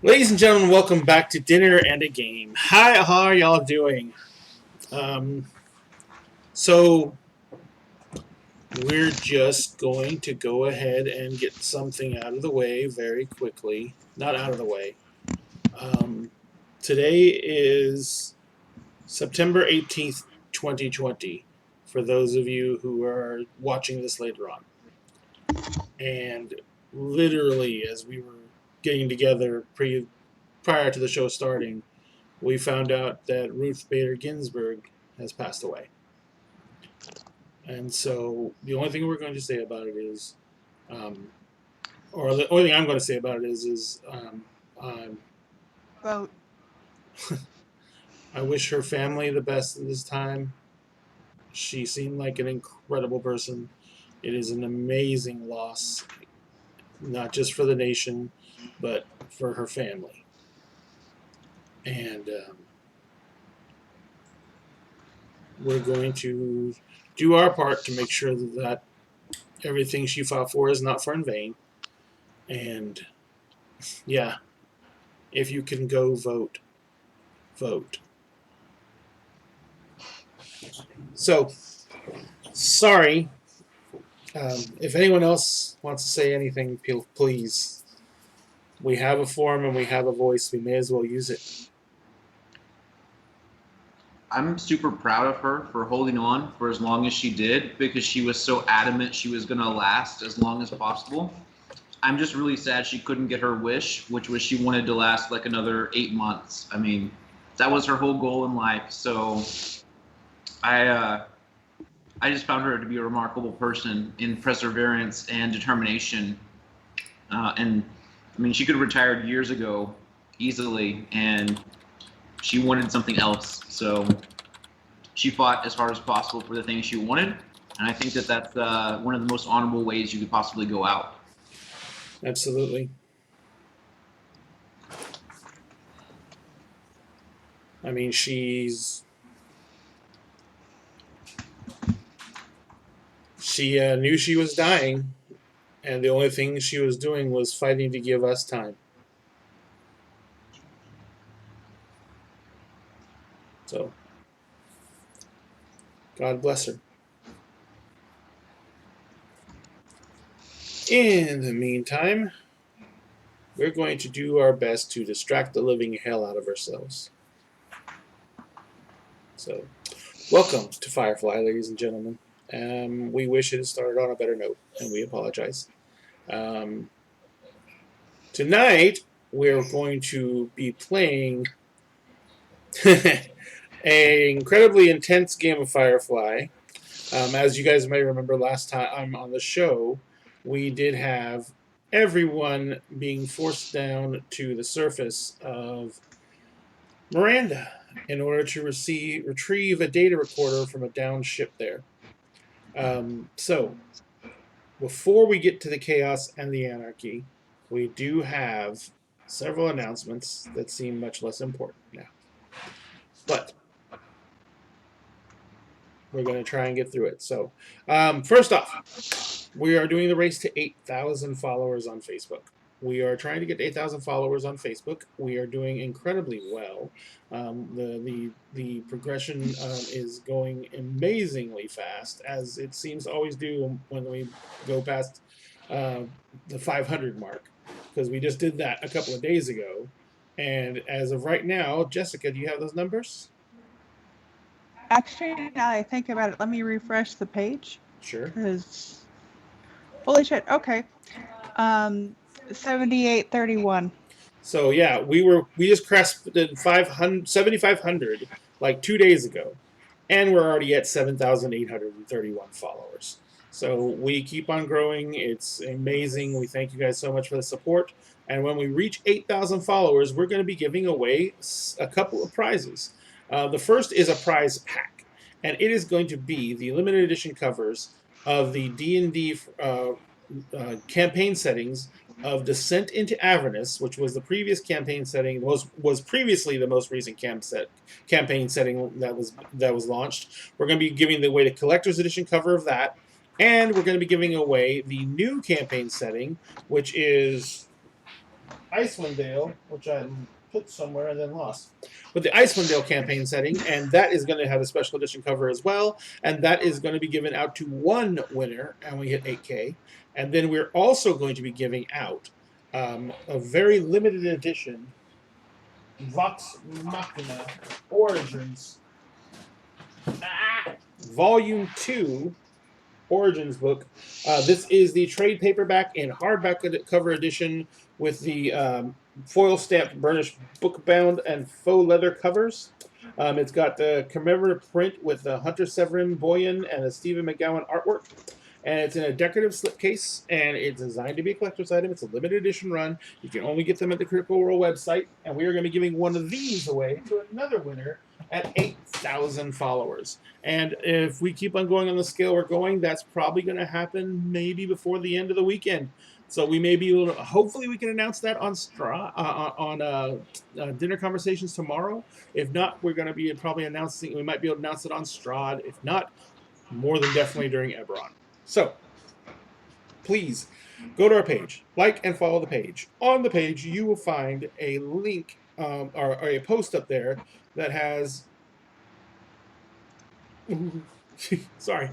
Ladies and gentlemen, welcome back to Dinner and a Game. Hi, how are y'all doing? Um, so, we're just going to go ahead and get something out of the way very quickly. Not out of the way. Um, Today is September 18th, 2020, for those of you who are watching this later on. And literally, as we were getting together prior to the show starting, we found out that Ruth Bader Ginsburg has passed away. And so the only thing we're going to say about it is, um, or the only thing I'm going to say about it is, Vote. I wish her family the best in this time. She seemed like an incredible person. It is an amazing loss, not just for the nation, but for her family. And we're going to do our part to make sure that everything she fought for is not for in vain. And yeah, if you can go vote, vote. So, sorry. If anyone else wants to say anything, please. We have a forum and we have a voice. We may as well use it. I'm super proud of her for holding on for as long as she did because she was so adamant she was going to last as long as possible. I'm just really sad she couldn't get her wish, which was she wanted to last like another 8 months. I mean, that was her whole goal in life. So I, uh, I just found her to be a remarkable person in perseverance and determination. And I mean, she could have retired years ago easily, and she wanted something else. So she fought as hard as possible for the things she wanted, and I think that that's one of the most honorable ways you could possibly go out. Absolutely. I mean, she knew she was dying, and the only thing she was doing was fighting to give us time. So, God bless her. In the meantime, we're going to do our best to distract the living hell out of ourselves. So, welcome to Firefly, ladies and gentlemen. We wish it had started on a better note, and we apologize. Um, Tonight, we're going to be playing an incredibly intense game of Firefly. As you guys may remember, last time on the show, we did have everyone being forced down to the surface of Miranda in order to retrieve a data recorder from a downed ship there. So, before we get to the chaos and the anarchy, we do have several announcements that seem much less important now. But we're going to try and get through it. So, first off, we are doing the race to 8,000 followers on Facebook. We are trying to get 8,000 followers on Facebook. We are doing incredibly well. The progression is going amazingly fast, as it seems to always do when we go past the 500 mark, because we just did that a couple of days ago. And as of right now, Jessica, do you have those numbers? Actually, now that I think about it, let me refresh the page. Sure. Because, holy shit, okay. 7831. So yeah, we just crested 7,500 like 2 days ago, and we're already at 7,831 followers. So we keep on growing. It's amazing. We thank you guys so much for the support. And when we reach 8,000 followers, we're going to be giving away a couple of prizes. The first is a prize pack, and it is going to be the limited edition covers of the D&D campaign settings of Descent into Avernus, which was the previous campaign setting, was previously the most recent campaign setting that was launched. We're going to be giving away the collector's edition cover of that, and we're going to be giving away the new campaign setting, which is Icewind Dale, which I put somewhere and then lost. But the Icewind Dale campaign setting, and that is going to have a special edition cover as well, and that is going to be given out to one winner, and we hit 8K. And then we're also going to be giving out a very limited edition Vox Machina Origins Volume 2 Origins book. This is the trade paperback and hardback cover edition with the foil stamped burnished book bound and faux leather covers. It's got the commemorative print with the Hunter Severin Boyan and a Stephen McGowan artwork. And it's in a decorative slipcase, and it's designed to be a collector's item. It's a limited edition run. You can only get them at the Critical Role website, and we are going to be giving one of these away to another winner at 8,000 followers. And if we keep on going on the scale we're going, that's probably going to happen maybe before the end of the weekend. So we may be able to, hopefully we can announce that on Dinner Conversations tomorrow. If not, we're going to be probably announcing, we might be able to announce it on Strahd. If not, more than definitely during Eberron. So, please go to our page, like and follow the page. On the page, you will find a link or a post up there that has. Sorry,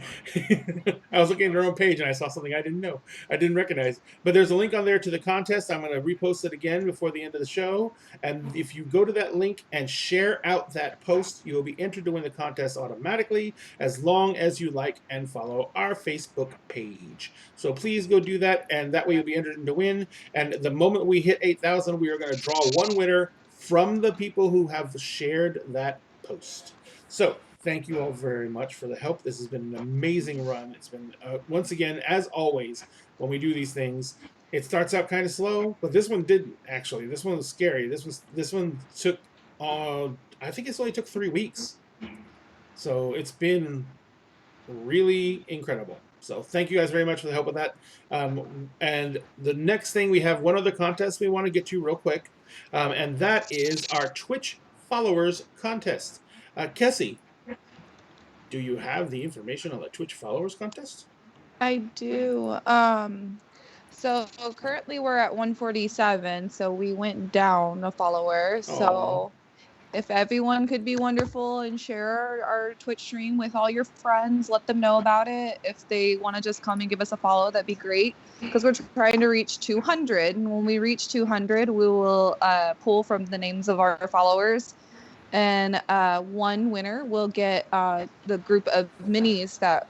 I was looking at our own page and I saw something I didn't recognize. But there's a link on there to the contest. I'm going to repost it again before the end of the show. And if you go to that link and share out that post, you will be entered to win the contest automatically, as long as you like and follow our Facebook page. So please go do that, and that way you'll be entered to win. And the moment we hit 8,000, we are going to draw one winner from the people who have shared that post. So thank you all very much for the help. This has been an amazing run. It's been, once again, as always, when we do these things, it starts out kind of slow, but this one didn't, actually. This one was scary. This one took, I think it's only took 3 weeks. So it's been really incredible. So thank you guys very much for the help with that. And the next thing, we have one other contest we want to get to real quick, and that is our Twitch followers contest. Kessie, do you have the information on the Twitch followers contest? I do. So currently we're at 147, so we went down a follower. So if everyone could be wonderful and share our Twitch stream with all your friends, let them know about it. If they want to just come and give us a follow, that'd be great, because we're trying to reach 200. And when we reach 200, we will pull from the names of our followers. And one winner will get the group of minis that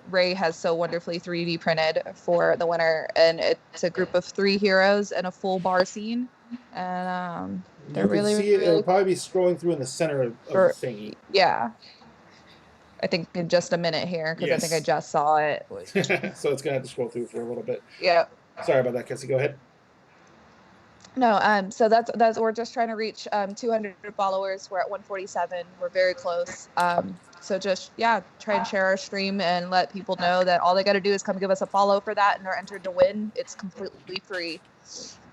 Ray has so wonderfully 3D printed for the winner. And it's a group of 3 heroes and a full bar scene. And they're you really, can see it. really It'll probably be scrolling through in the center of the thingy. Yeah. I think in just a minute here, because I think I just saw it. So it's going to have to scroll through for a little bit. Yeah. Sorry about that, Kessie. Go ahead. No, so that's we're just trying to reach 200 followers. We're at 147. We're very close. So just try and share our stream and let people know that all they got to do is come give us a follow for that, and they're entered to win. It's completely free.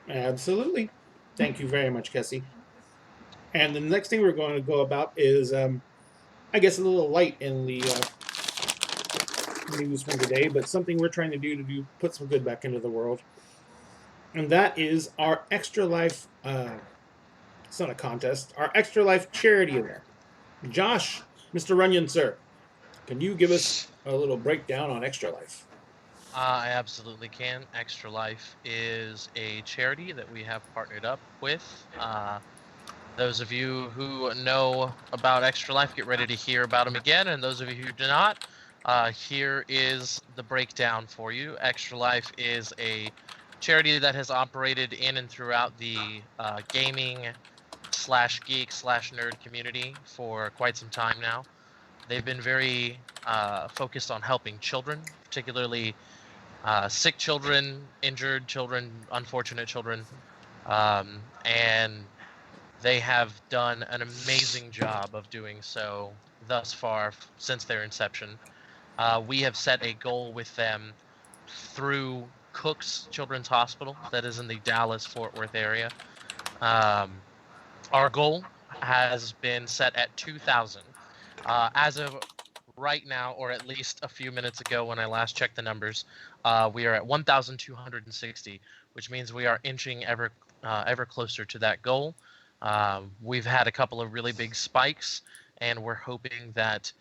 Absolutely. Thank you very much, Kessie. And the next thing we're going to go about is, I guess, a little light in the news from today, but something we're trying to do put some good back into the world. And that is our Extra Life, it's not a contest, our Extra Life charity event. Josh, Mr. Runyon, sir, can you give us a little breakdown on Extra Life? I absolutely can. Extra Life is a charity that we have partnered up with. Those of you who know about Extra Life, get ready to hear about them again. And those of you who do not, here is the breakdown for you. Extra Life is a charity that has operated in and throughout the gaming / geek / nerd community for quite some time now. They've been very focused on helping children, particularly sick children, injured children, unfortunate children, and they have done an amazing job of doing so thus far since their inception. We have set a goal with them through Cook's Children's Hospital that is in the Dallas-Fort Worth area. Our goal has been set at 2,000. As of right now, or at least a few minutes ago when I last checked the numbers, we are at 1,260, which means we are inching ever ever closer to that goal. We've had a couple of really big spikes, and we're hoping that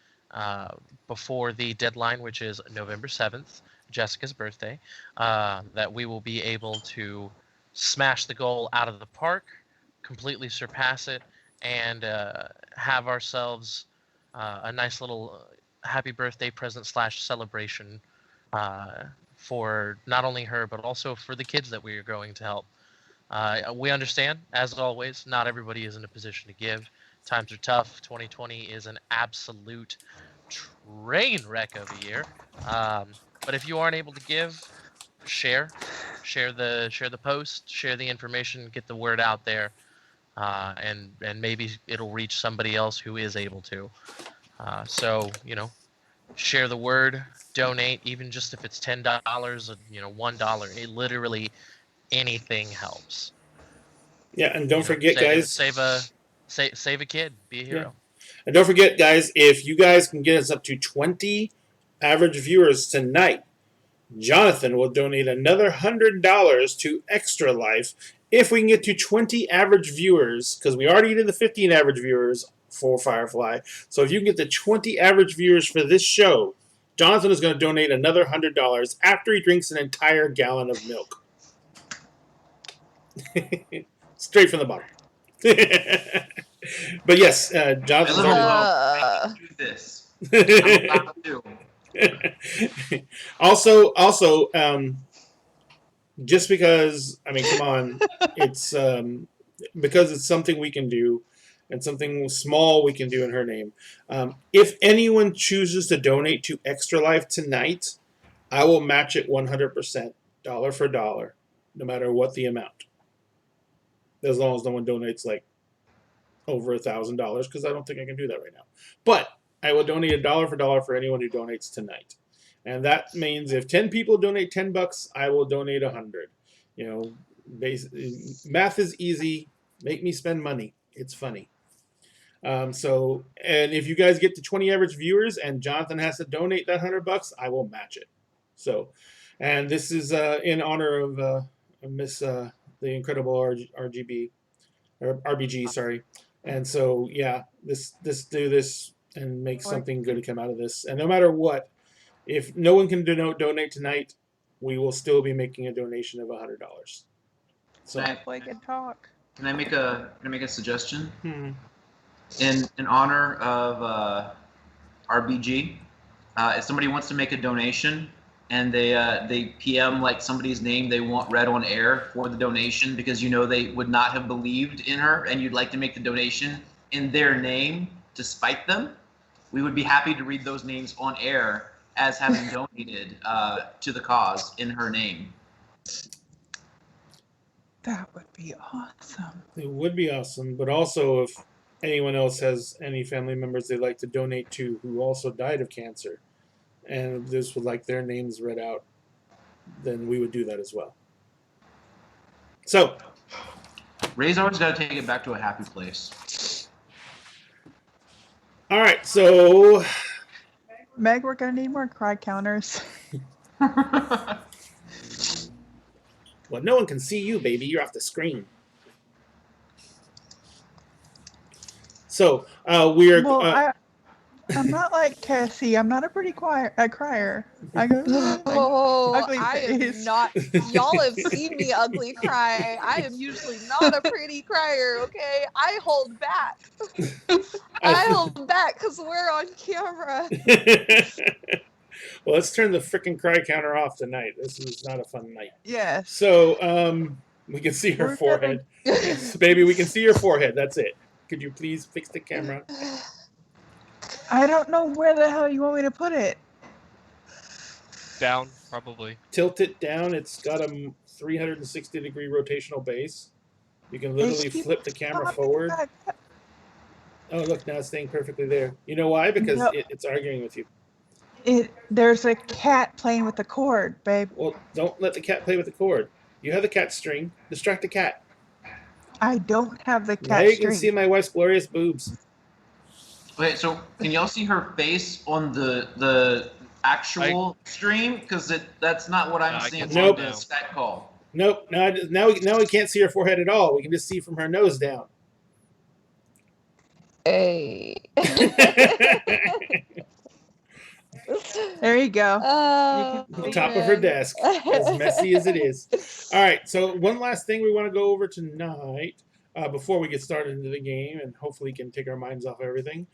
before the deadline, which is November 7th, Jessica's birthday, that we will be able to smash the goal out of the park, completely surpass it, and have ourselves a nice little happy birthday present / celebration for not only her, but also for the kids that we are going to help. We understand, as always, not everybody is in a position to give. Times are tough. 2020 is an absolute train wreck of a year. But if you aren't able to give, share the post, share the information, get the word out there, and maybe it'll reach somebody else who is able to. So share the word, donate, even just if it's $10, $1. It literally anything helps. Yeah, and don't forget, guys. Save a kid. Be a hero. Yeah. And don't forget, guys, if you guys can get us up to 20 average viewers tonight, Jonathan will donate another $100 to Extra Life if we can get to 20 average viewers, because we already did the 15 average viewers for Firefly. So if you can get the 20 average viewers for this show, Jonathan is going to donate another $100 after he drinks an entire gallon of milk. Straight from the bottle. But yes, Jonathan's I already... well, do this. I'm about to. Also, just because, I mean, come on, it's because it's something we can do and something small we can do in her name. If anyone chooses to donate to Extra Life tonight, I will match it 100%, dollar for dollar, no matter what the amount. As long as no one donates like over $1,000, because I don't think I can do that right now. But I will donate $1 for dollar for anyone who donates tonight. And that means if 10 people donate $10, I will donate 100. Math is easy. Make me spend money. It's funny. And if you guys get to 20 average viewers and Jonathan has to donate that $100, I will match it. So, and this is in honor of Miss the Incredible RBG, sorry. And so, yeah, this do this and make something good come out of this. And no matter what, if no one can donate tonight, we will still be making a donation of $100. So Can I make a suggestion? Hmm. In honor of RBG, if somebody wants to make a donation and they PM like somebody's name they want read on air for the donation because they would not have believed in her and you'd like to make the donation in their name to spite them, we would be happy to read those names on air as having donated to the cause in her name. That would be awesome. It would be awesome, but also if anyone else has any family members they'd like to donate to who also died of cancer, and this would like their names read out, then we would do that as well. So, Ray's always got to take it back to a happy place. All right, so Meg, we're gonna need more cry counters. Well, no one can see you, baby. You're off the screen. So we're. Well, I'm not like Cassie. I'm not a pretty crier. I go. Oh, ugly I face. am not. Y'all have seen me ugly cry. I am usually not a pretty crier. Okay, I hold back. I hold back because we're on camera. Well, let's turn the freaking cry counter off tonight. This is not a fun night. Yes. So we can see her forehead. Yes, baby, we can see your forehead. That's it. Could you please fix the camera? I don't know where the hell you want me to put it. Down, probably. Tilt it down. It's got a 360-degree rotational base. You can literally flip the camera forward. Oh, look, now it's staying perfectly there. You know why? Because it's arguing with you. There's a cat playing with the cord, babe. Well, don't let the cat play with the cord. You have the cat string. Distract the cat. I don't have the cat now you string. can see my wife's glorious boobs. Okay, so can y'all see her face on the actual stream? Because that's not what I'm seeing Nope. on the Skype call. Nope. Now we can't see her forehead at all. We can just see from her nose down. Hey. There you go. The top of her desk, as messy as it is. All right, so one last thing we want to go over tonight before we get started into the game and hopefully can take our minds off everything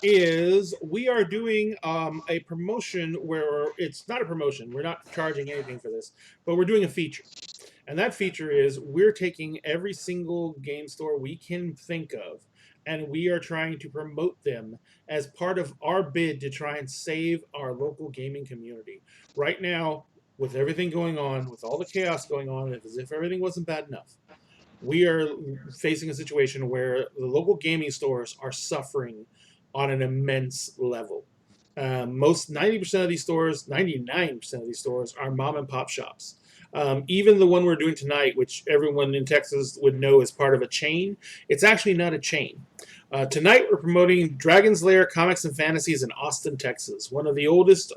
is we are doing a promotion where it's not a promotion. We're not charging anything for this, but we're doing a feature. And that feature is we're taking every single game store we can think of and we are trying to promote them as part of our bid to try and save our local gaming community. Right now, with everything going on, with all the chaos going on, as if everything wasn't bad enough, we are facing a situation where the local gaming stores are suffering on an immense level. Most 90% of these stores, 99% of these stores are mom and pop shops. Even the one we're doing tonight, which everyone in Texas would know is part of a chain, it's actually not a chain. Tonight we're promoting Dragon's Lair Comics and Fantasies in Austin, Texas, one of the oldest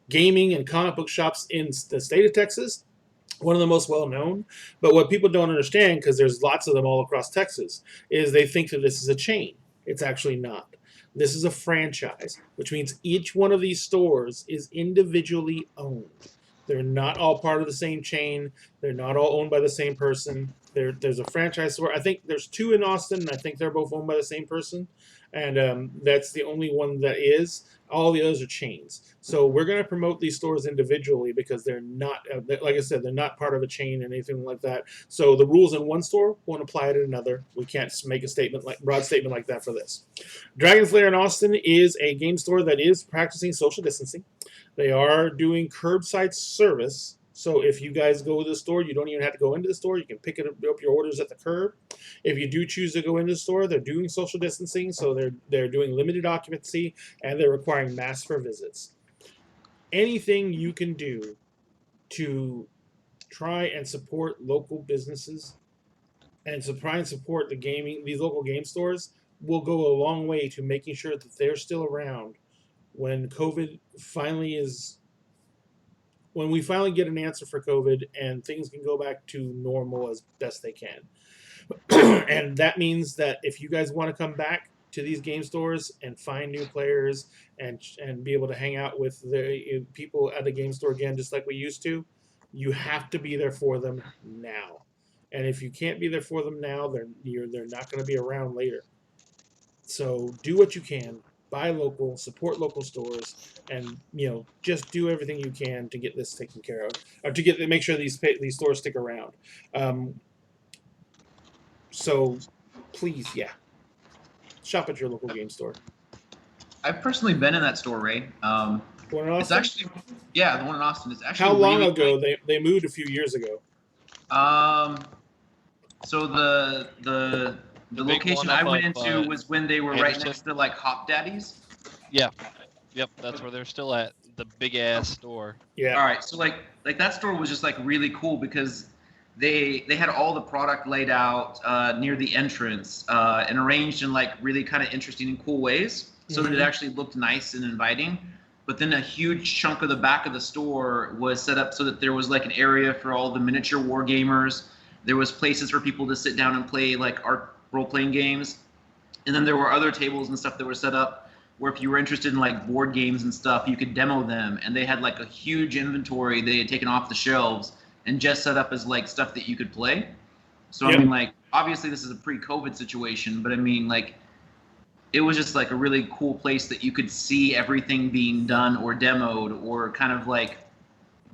gaming and comic book shops in the state of Texas, one of the most well-known. But what people don't understand, because there's lots of them all across Texas, is they think that this is a chain. It's actually not. This is a franchise, which means each one of these stores is individually owned. They're not all part of the same chain. They're not all owned by the same person. There's a franchise store. I think there's two in Austin, and I think they're both owned by the same person. And that's the only one that is. All the others are chains. So we're going to promote these stores individually because they're not, like I said, they're not part of a chain or anything like that. So the rules in one store won't apply to another. We can't make a broad statement like that for this. Dragon's Lair in Austin is a game store that is practicing social distancing. They are doing curbside service. So if you guys go to the store, you don't even have to go into the store. You can pick up your orders at the curb. If you do choose to go into the store, they're doing social distancing. So they're doing limited occupancy and they're requiring masks for visits. Anything you can do to try and support local businesses and to try and support these local game stores will go a long way to making sure that they're still around when when we finally get an answer for COVID and things can go back to normal as best they can. And that means that if you guys want to come back to these game stores and find new players and be able to hang out with the people at the game store again, just like we used to, you have to be there for them now. And if you can't be there for them now, they're not going to be around later. So do what you can. Buy local, support local stores, and just do everything you can to get this taken care of, or to make sure these stores stick around. So please, shop at your local game store. I've personally been in that store, Ray. The one in Austin? It's actually, the one in Austin is actually. How long really ago? They moved a few years ago. So the location I went into was when they were right next to like Hop Daddy's. Yeah. Yep, that's where they're still at. The big ass store. Yeah. All right, so like that store was just like really cool because they had all the product laid out near the entrance and arranged in like really kind of interesting and cool ways, so that it actually looked nice and inviting. But then a huge chunk of the back of the store was set up so that there was like an area for all the miniature war gamers. There was places for people to sit down and play like art role-playing games, and then there were other tables and stuff that were set up where if you were interested in like board games and stuff, you could demo them, and they had like a huge inventory they had taken off the shelves and just set up as like stuff that you could play. So I mean, like, obviously this is a pre-COVID situation, but I mean, like, it was just like a really cool place that you could see everything being done or demoed or kind of like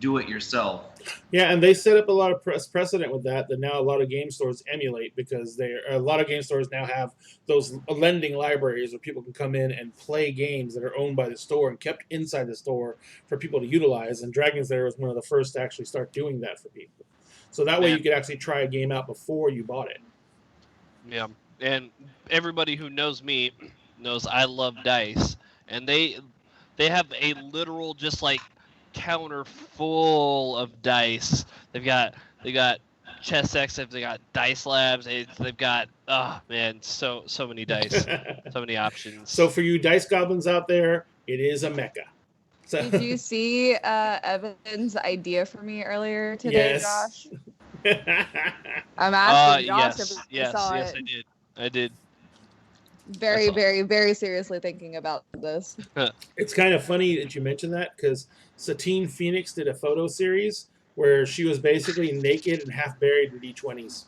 do it yourself. Yeah, and they set up a lot of precedent with that now a lot of game stores emulate, because a lot of game stores now have those lending libraries where people can come in and play games that are owned by the store and kept inside the store for people to utilize. And Dragon's Lair was one of the first to actually start doing that for people. So that way you could actually try a game out before you bought it. Yeah, and everybody who knows me knows I love dice, and they have a literal just like counter full of dice. They've got chess X, they got dice labs, they've got so many dice, so many options. So for you dice goblins out there, it is a mecca. So Did you see Evan's idea for me earlier today, yes. Josh? I'm asking Josh if Yes, he saw yes, it. I did. Very, saw it. very, very seriously thinking about this. It's kind of funny that you mentioned that because Satine Phoenix did a photo series where she was basically naked and half buried in D20s.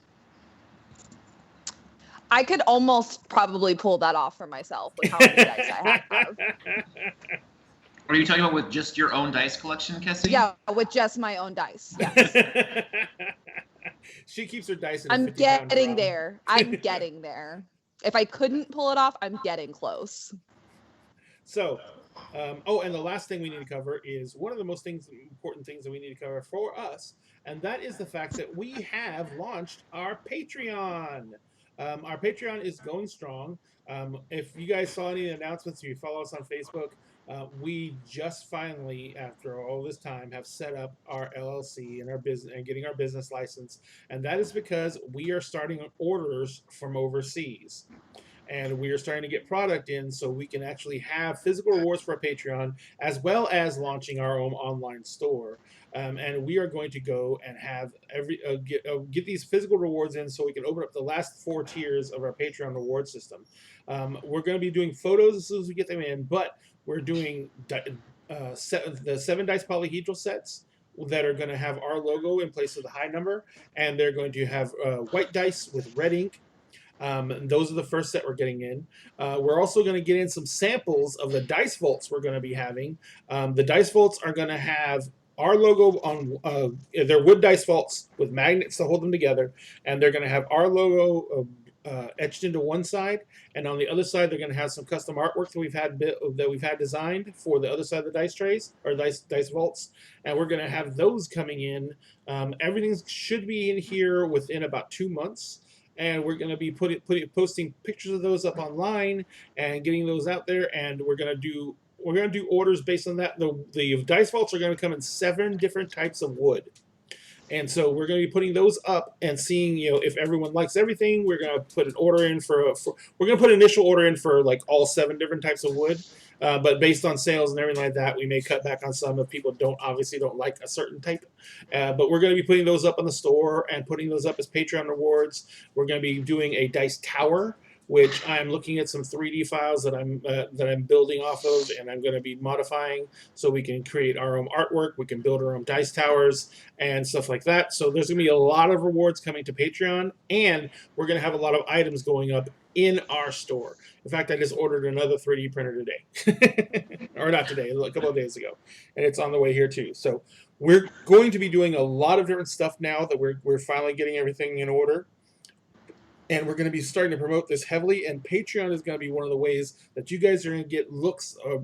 I could almost probably pull that off for myself with how many dice I have. Are you talking about with just your own dice collection, Cassie? Yeah, with just my own dice. Yes. She keeps her dice in a I'm 50-pound getting drum. there. I'm getting there. If I couldn't pull it off, I'm getting close. So, and the last thing we need to cover is one of the most important things that we need to cover for us, and that is the fact that we have launched our Patreon. Our Patreon is going strong. If you guys saw any announcements, if you follow us on Facebook, we just finally, after all this time, have set up our LLC and our business and getting our business license, and that is because we are starting orders from overseas. And we are starting to get product in so we can actually have physical rewards for our Patreon, as well as launching our own online store. And we are going to go and have get these physical rewards in so we can open up the last 4 tiers of our Patreon reward system. We're going to be doing photos as soon as we get them in, but we're doing the 7 dice polyhedral sets that are going to have our logo in place of the high number, and they're going to have white dice with red ink. Those are the first set we're getting in. We're also going to get in some samples of the dice vaults we're going to be having. The dice vaults are going to have our logo on. They're wood dice vaults with magnets to hold them together, and they're going to have our logo etched into one side, and on the other side they're going to have some custom artwork that we've had designed for the other side of the dice trays or dice vaults, and we're going to have those coming in. Everything should be in here within about 2 months. And we're going to be posting pictures of those up online and getting those out there. And we're going to do orders based on that. The dice vaults are going to come in 7 different types of wood. And so we're going to be putting those up and seeing, if everyone likes everything. We're going to put an order in we're going to put an initial order in for like all 7 different types of wood. But based on sales and everything like that, we may cut back on some if people don't like a certain type. But we're going to be putting those up on the store and putting those up as Patreon rewards. We're going to be doing a dice tower, which I'm looking at some 3D files that I'm building off of, and I'm going to be modifying so we can create our own artwork. We can build our own dice towers and stuff like that. So there's going to be a lot of rewards coming to Patreon, and we're going to have a lot of items going up in our store. In fact, I just ordered another 3D printer today, or not today, a couple of days ago, and it's on the way here too. So we're going to be doing a lot of different stuff now that we're finally getting everything in order. And we're going to be starting to promote this heavily, and Patreon is going to be one of the ways that you guys are going to get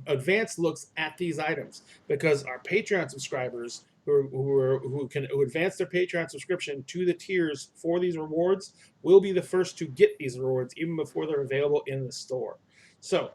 advanced looks at these items, because our Patreon subscribers who advance their Patreon subscription to the tiers for these rewards will be the first to get these rewards even before they're available in the store. So,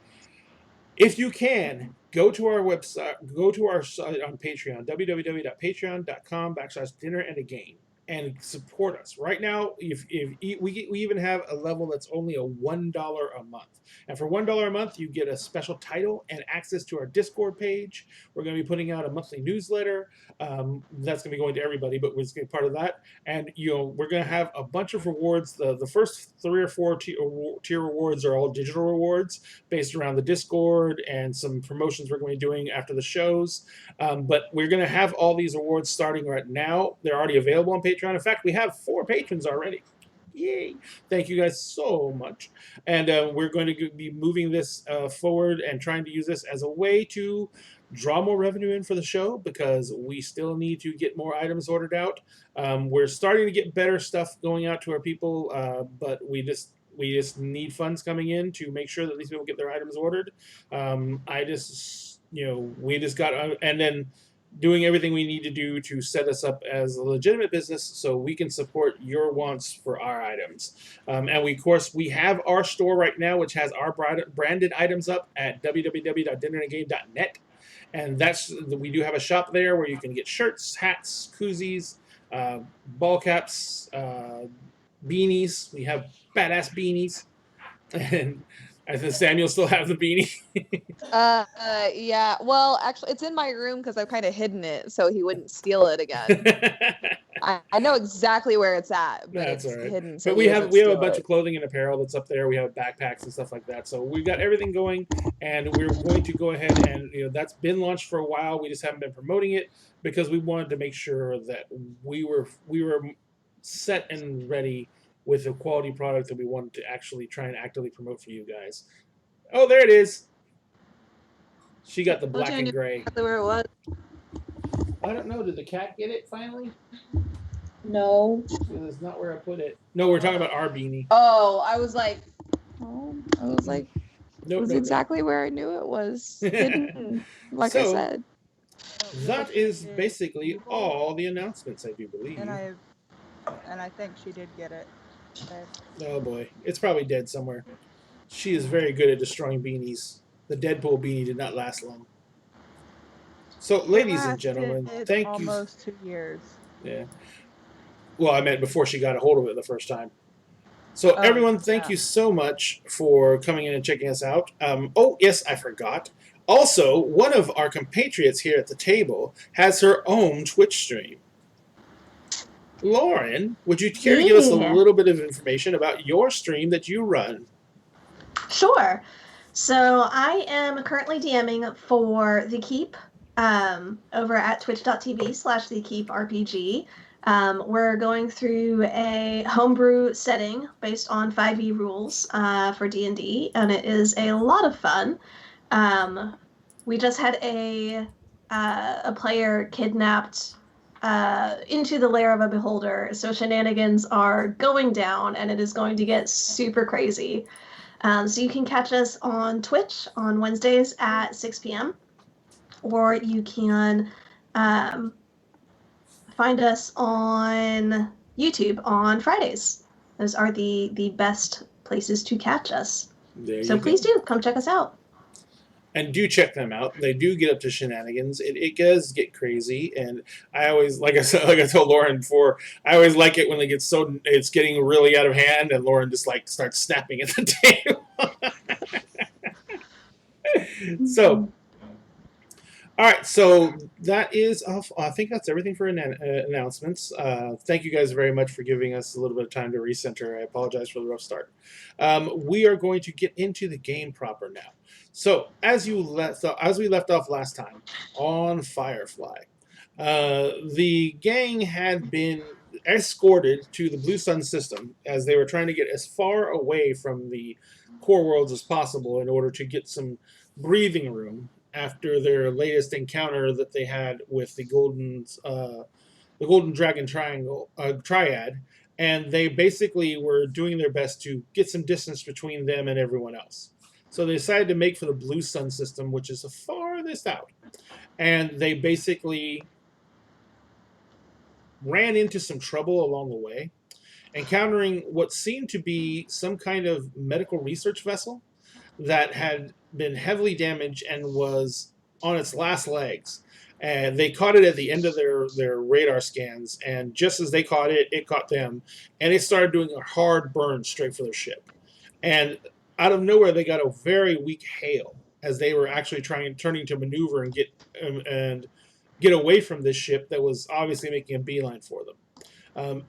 if you can, go to our website, go to our site on Patreon, www.patreon.com/dinnerandagain, and support us. Right now, if we even have a level that's only a $1 a month. And for $1 a month, you get a special title and access to our Discord page. We're going to be putting out a monthly newsletter. That's going to be going to everybody, but we're going to be part of that. And we're going to have a bunch of rewards. The first 3 or 4 tier rewards are all digital rewards based around the Discord and some promotions we're going to be doing after the shows. But we're going to have all these awards starting right now. They're already available on Patreon. In fact, we have 4 patrons already. Yay! Thank you guys so much. And we're going to be moving this forward and trying to use this as a way to draw more revenue in for the show, because we still need to get more items ordered out. We're starting to get better stuff going out to our people, but we just need funds coming in to make sure that these people get their items ordered. We just got, and then doing everything we need to do to set us up as a legitimate business so we can support your wants for our items. And we have our store right now, which has our branded items up at www.dinnerandagain.net. And we do have a shop there where you can get shirts, hats, koozies, ball caps, beanies. We have badass beanies, and And does Samuel still have the beanie? Yeah. Well, actually, it's in my room because I've kind of hidden it so he wouldn't steal it again. I know exactly where it's at, but That's it's all right. hidden so But he we have doesn't a steal bunch it. of clothing and apparel that's up there. We have backpacks and stuff like that. So we've got everything going, and we're going to go ahead and that's been launched for a while. We just haven't been promoting it because we wanted to make sure that we were set and ready with a quality product that we wanted to actually try and actively promote for you guys. Oh, there it is. She got the black and gray. Exactly where it was. I don't know. Did the cat get it finally? No. That's not where I put it. No, we're talking about our beanie. Oh, I was like, it Nope, was nope, exactly where I knew it was hidden. Like I So, said. that is basically all the announcements, I do believe. And I think she did get it. Oh boy, it's probably dead somewhere. She is very good at destroying beanies. The Deadpool beanie did not last long. So, ladies and gentlemen, thank you. Almost 2 years. Yeah. Well, I meant before she got a hold of it the first time. So, everyone, thank you so much for coming in and checking us out. Oh, yes, I forgot. Also, one of our compatriots here at the table has her own Twitch stream. Lauren, would you care to give us a little bit of information about your stream that you run? Sure. So I am currently DMing for The Keep over at twitch.tv/TheKeepRPG. We're going through a homebrew setting based on 5e rules for D&D, and it is a lot of fun. We just had a player kidnapped into the lair of a beholder, so shenanigans are going down, and it is going to get super crazy. So you can catch us on Twitch on Wednesdays at 6 p.m. Or you can find us on YouTube on Fridays. Those are the best places to catch us. So please do come check us out. And do check them out. They do get up to shenanigans. It does get crazy, and I always, like I told Lauren before, I always like it when it's getting really out of hand, and Lauren just like starts snapping at the table. So, all right. So that is off. I think that's everything for announcements. Thank you guys very much for giving us a little bit of time to recenter. I apologize for the rough start. We are going to get into the game proper now. So as we left off last time on Firefly, the gang had been escorted to the Blue Sun system as they were trying to get as far away from the core worlds as possible in order to get some breathing room after their latest encounter that they had with the Golden Dragon Triad, and they basically were doing their best to get some distance between them and everyone else. So they decided to make for the Blue Sun system, which is the farthest out. And they basically ran into some trouble along the way, encountering what seemed to be some kind of medical research vessel that had been heavily damaged and was on its last legs. And they caught it at the end of their radar scans, and just as they caught it, it caught them, and it started doing a hard burn straight for their ship. And out of nowhere, they got a very weak hail as they were actually turning to maneuver and get away from this ship that was obviously making a beeline for them.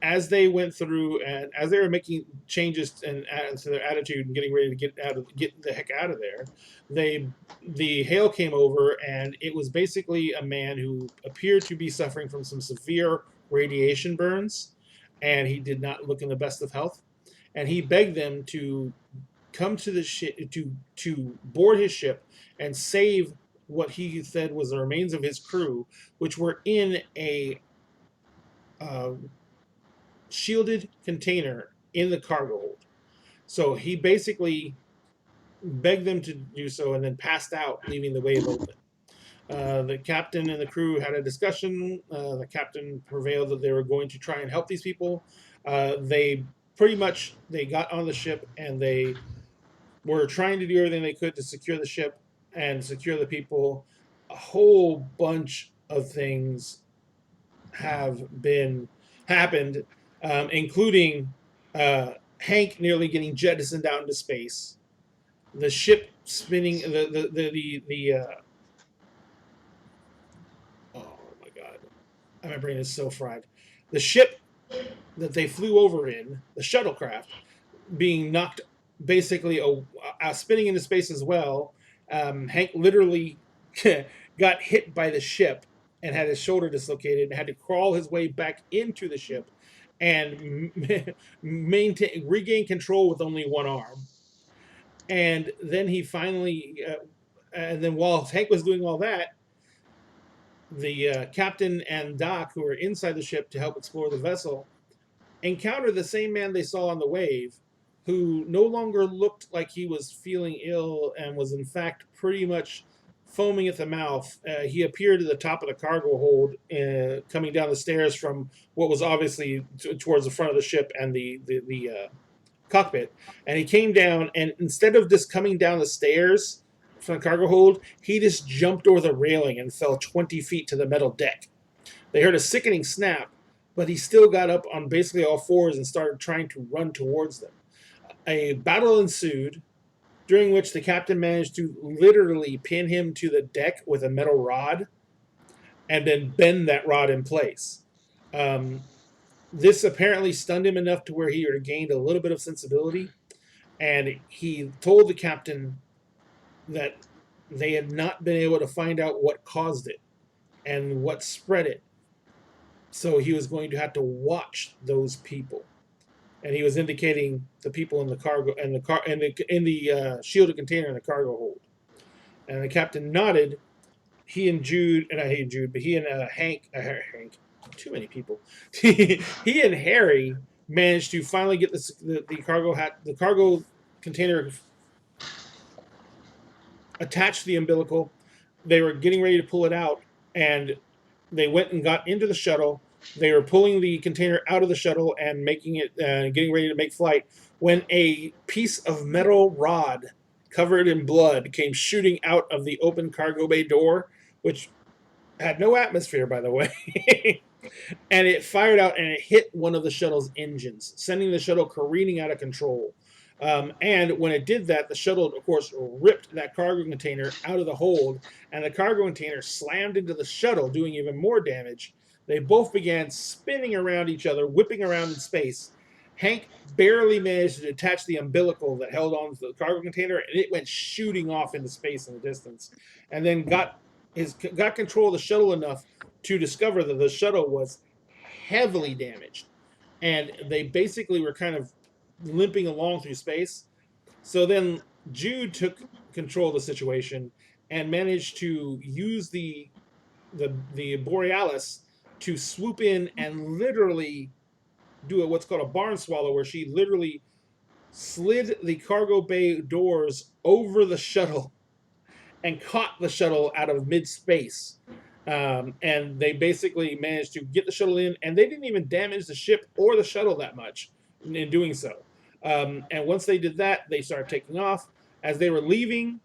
As they went through and as they were making changes to their attitude and getting ready to get the heck out of there, the hail came over, and it was basically a man who appeared to be suffering from some severe radiation burns, and he did not look in the best of health. And he begged them to come to the ship to board his ship and save what he said was the remains of his crew, which were in a shielded container in the cargo hold. So he basically begged them to do so and then passed out, leaving the wave open. The captain and the crew had a discussion. The captain prevailed that they were going to try and help these people. They got on the ship, and they were trying to do everything they could to secure the ship and secure the people. A whole bunch of things have happened, including Hank nearly getting jettisoned out into space, the ship spinning oh my god, my brain is so fried. The ship that they flew over in, the shuttlecraft, being knocked basically spinning into space as well. Hank literally got hit by the ship and had his shoulder dislocated and had to crawl his way back into the ship and regain control with only one arm. And then he finally, and then while Hank was doing all that, the captain and Doc, who were inside the ship to help explore the vessel, encountered the same man they saw on the wave, who no longer looked like he was feeling ill and was in fact pretty much foaming at the mouth. He appeared at the top of the cargo hold, coming down the stairs from what was obviously towards the front of the ship and the cockpit. And he came down, and instead of just coming down the stairs from the cargo hold, he just jumped over the railing and fell 20 feet to the metal deck. They heard a sickening snap, but he still got up on basically all fours and started trying to run towards them. A battle ensued, during which the captain managed to literally pin him to the deck with a metal rod and then bend that rod in place. This apparently stunned him enough to where he regained a little bit of sensibility, and he told the captain that they had not been able to find out what caused it and what spread it. So he was going to have to watch those people, and he was indicating the people in the cargo and in the shielded container in the cargo hold. And the captain nodded. He and Jude, and I hate Jude, but he and Hank, too many people. He and Harry managed to finally get the cargo container attached to the umbilical. They were getting ready to pull it out, and they went and got into the shuttle. They were pulling the container out of the shuttle and making it, getting ready to make flight, when a piece of metal rod covered in blood came shooting out of the open cargo bay door, which had no atmosphere, by the way. And it fired out and it hit one of the shuttle's engines, sending the shuttle careening out of control. And when it did that, the shuttle, of course, ripped that cargo container out of the hold, and the cargo container slammed into the shuttle, doing even more damage. They both began spinning around each other, whipping around in space. Hank barely managed to detach the umbilical that held on to the cargo container, and it went shooting off into space in the distance, and then got control of the shuttle enough to discover that the shuttle was heavily damaged, and they basically were kind of limping along through space. So then Jude took control of the situation and managed to use the Borealis to swoop in and literally do what's called a barn swallow, where she literally slid the cargo bay doors over the shuttle and caught the shuttle out of mid-space. And they basically managed to get the shuttle in, and they didn't even damage the ship or the shuttle that much in doing so. And once they did that, they started taking off. As they were leaving,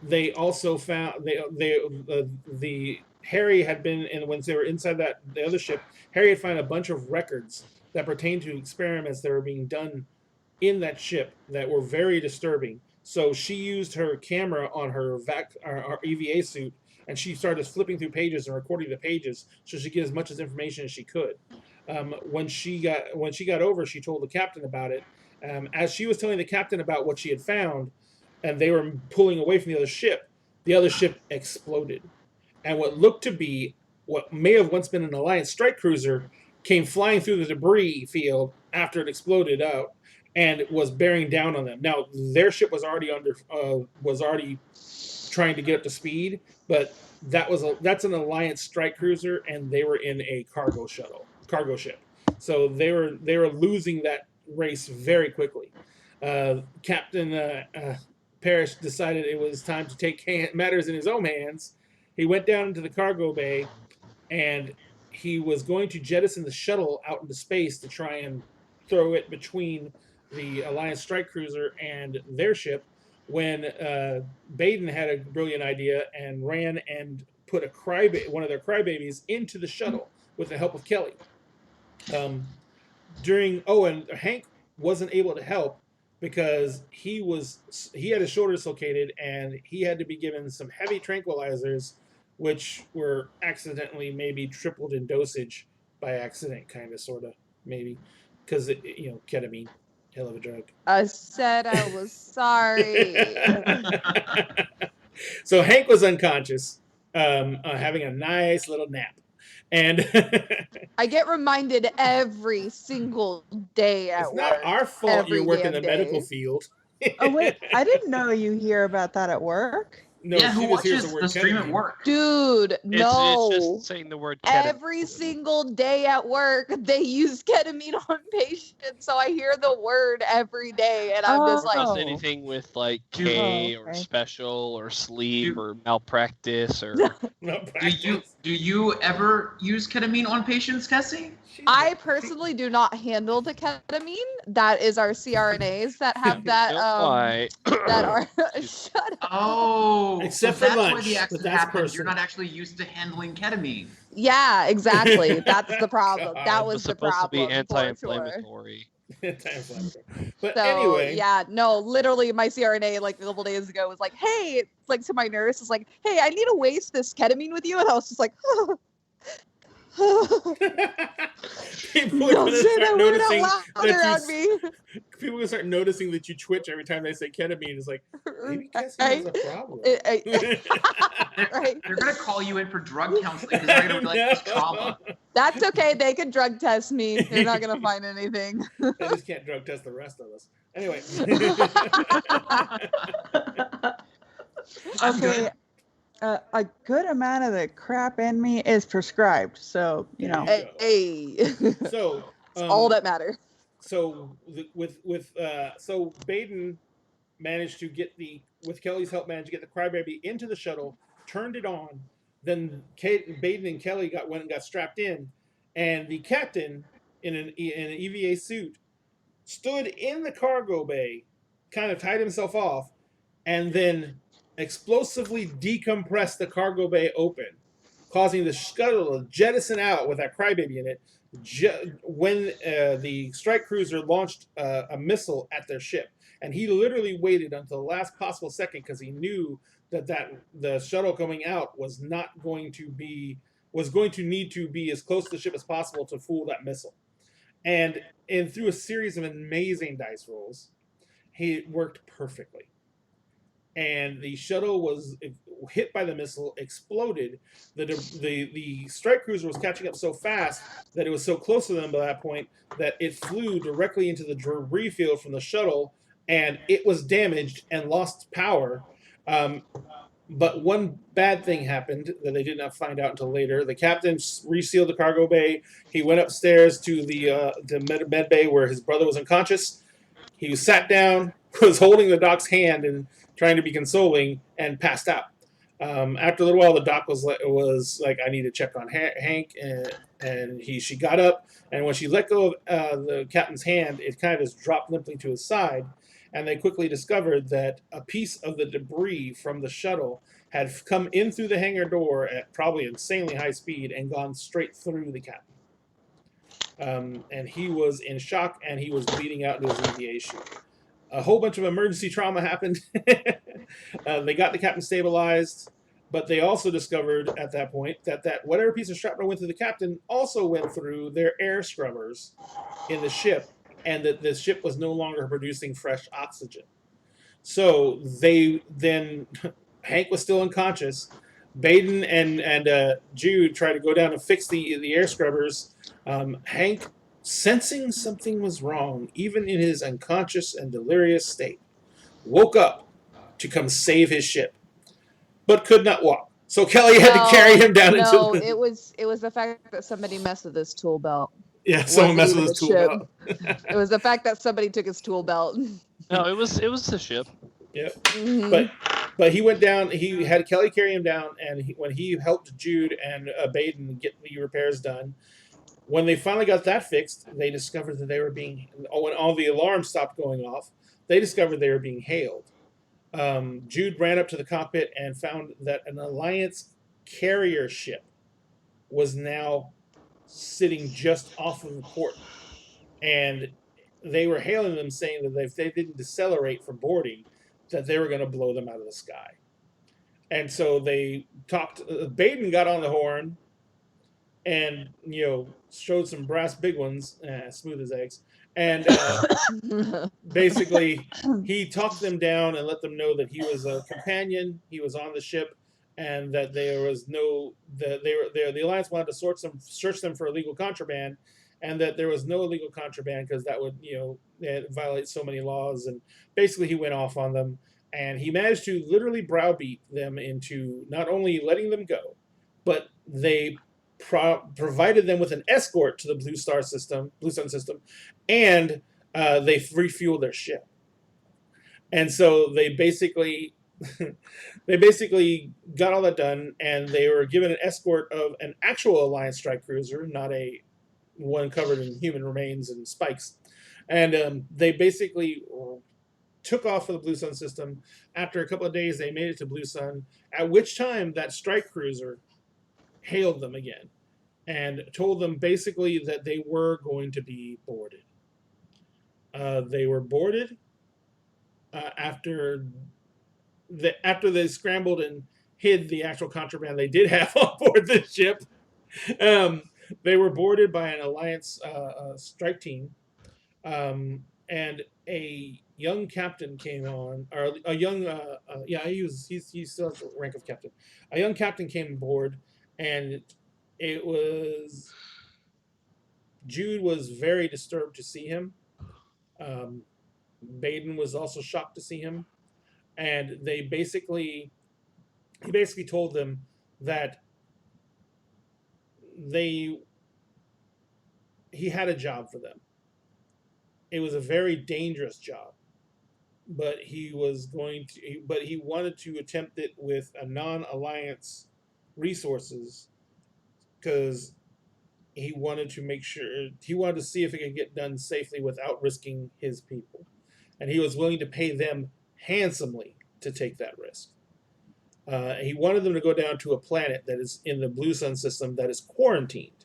they also found the Harry had been in, when they were inside the other ship. Harry had found a bunch of records that pertained to experiments that were being done in that ship that were very disturbing. So she used her camera on her EVA suit, and she started flipping through pages and recording the pages so she could get as much information as she could. When she got over, she told the captain about it. As she was telling the captain about what she had found, and they were pulling away from the other ship exploded. And what looked to be what may have once been an Alliance strike cruiser came flying through the debris field after it exploded out and was bearing down on them. Now, their ship was already trying to get up to speed, but that's an Alliance strike cruiser, and they were in a cargo ship. So they were losing that race very quickly. Captain Parrish decided it was time to take matters in his own hands. He went down into the cargo bay, and he was going to jettison the shuttle out into space to try and throw it between the Alliance strike cruiser and their ship, when Baden had a brilliant idea and ran and put one of their crybabies into the shuttle with the help of Kelly. And Hank wasn't able to help because he had his shoulder dislocated and he had to be given some heavy tranquilizers, which were accidentally maybe tripled in dosage by accident, kind of, sort of, maybe, because ketamine, hell of a drug. I said I was sorry. So Hank was unconscious, having a nice little nap, and I get reminded every single day at it's work. not our fault every you work in damn the medical day. field. Oh wait, I didn't know you hear about that at work. No, yeah, she who just hears watches word the stream at ketamine. work? Dude, no. It's just saying the word ketamine. Every single day at work, they use ketamine on patients, so I hear the word every day, and I'm just like, Does Oh. anything with like Do- K Oh, or okay. special or sleep Do- or malpractice or No Do you ever use ketamine on patients, Cassie? I personally do not handle the ketamine. That is our CRNAs that have that why? that are shut up. Oh, Except so for that's why lunch, the but accident that's happened. personal. You're not actually used to handling ketamine. Yeah, exactly. That's the problem. God. That It was was the supposed to be problem for sure. anti-inflammatory. Anti-inflammatory. But So anyway, yeah, no, literally my CRNA like a couple days ago was like, hey, it's like to my nurse, is like, hey, I need to waste this ketamine with you. And I was just like, people are don't gonna say start that word noticing out loud that around me. people are gonna start noticing that you twitch every time they say ketamine. It's like, maybe Cassie has a problem. Right. They're gonna call you in for drug counseling because they're gonna be like, it's trauma. That's okay. They can drug test me. They're not gonna find anything. They just can't drug test the rest of us. Anyway. I'm Okay, good. a good amount of the crap in me is prescribed, so you know. There you go. Hey. So It's all that matters. so so Baden managed to get with Kelly's help, managed to get the crybaby into the shuttle, turned it on. Then Baden and Kelly went and got strapped in, and the captain in an EVA suit stood in the cargo bay, kind of tied himself off, and then explosively decompressed the cargo bay open, causing the scuttle to jettison out with that crybaby in it. When the strike cruiser launched a missile at their ship, and he literally waited until the last possible second because he knew that the shuttle coming out was going to need to be as close to the ship as possible to fool that missile. And through a series of amazing dice rolls, he worked perfectly. And the shuttle was hit by the missile, exploded. The strike cruiser was catching up so fast that it was so close to them by that point that it flew directly into the debris field from the shuttle, and it was damaged and lost power. But one bad thing happened that they did not find out until later. The captain resealed the cargo bay. He went upstairs to the med bay where his brother was unconscious. He was sat down, was holding the doc's hand and trying to be consoling, and passed out. After a little while, the doc was like, "I need to check on Hank," and she got up, and when she let go of the captain's hand, it kind of just dropped limply to his side. And they quickly discovered that a piece of the debris from the shuttle had come in through the hangar door at probably insanely high speed and gone straight through the captain. And he was in shock, and he was bleeding out into his EVA chute. A whole bunch of emergency trauma happened. They got the captain stabilized, but they also discovered at that point that whatever piece of shrapnel went through the captain also went through their air scrubbers in the ship, and that the ship was no longer producing fresh oxygen. So Hank was still unconscious. Baden and Jude tried to go down and fix the air scrubbers. Hank, sensing something was wrong, even in his unconscious and delirious state, woke up to come save his ship, but could not walk. So Kelly had to carry him down No, into the... it was the fact that somebody messed with his tool belt. Yeah, someone Wasn't messed even with his the tool ship. belt. It was the fact that somebody took his tool belt. No, it was the ship. Yep. Mhm. But he went down. He had Kelly carry him down, and when he helped Jude and Baden get the repairs done, when they finally got that fixed, they discovered that they were being... When all the alarms stopped going off, they discovered they were being hailed. Jude ran up to the cockpit and found that an Alliance carrier ship was now sitting just off of the port, and they were hailing them, saying that if they didn't decelerate for boarding, that they were going to blow them out of the sky. And so they talked. Baden got on the horn and showed some brass big ones, smooth as eggs, and basically he talked them down and let them know that he was a companion, he was on the ship, and that there was no that they were there. The Alliance wanted to search them for illegal contraband, and that there was no illegal contraband because that would violate so many laws. And basically he went off on them, and he managed to literally browbeat them into not only letting them go, but they provided them with an escort to the Blue Sun system, and they refueled their ship. And so they basically got all that done, and they were given an escort of an actual Alliance strike cruiser, not a one covered in human remains and spikes. And they basically took off for the Blue Sun system. After a couple of days, they made it to Blue Sun, at which time that strike cruiser hailed them again and told them basically that they were going to be boarded. They were boarded after they scrambled and hid the actual contraband they did have on board the ship. They were boarded by an Alliance strike team, and a young captain came on, or a young he still has the rank of captain. A young captain came aboard, and Jude was very disturbed to see him. Baden was also shocked to see him, and he basically told them that he had a job for them. It was a very dangerous job, but he wanted to attempt it with a non-Alliance resources, because he wanted to see if it could get done safely without risking his people, and he was willing to pay them handsomely to take that risk. He wanted them to go down to a planet that is in the Blue Sun system that is quarantined,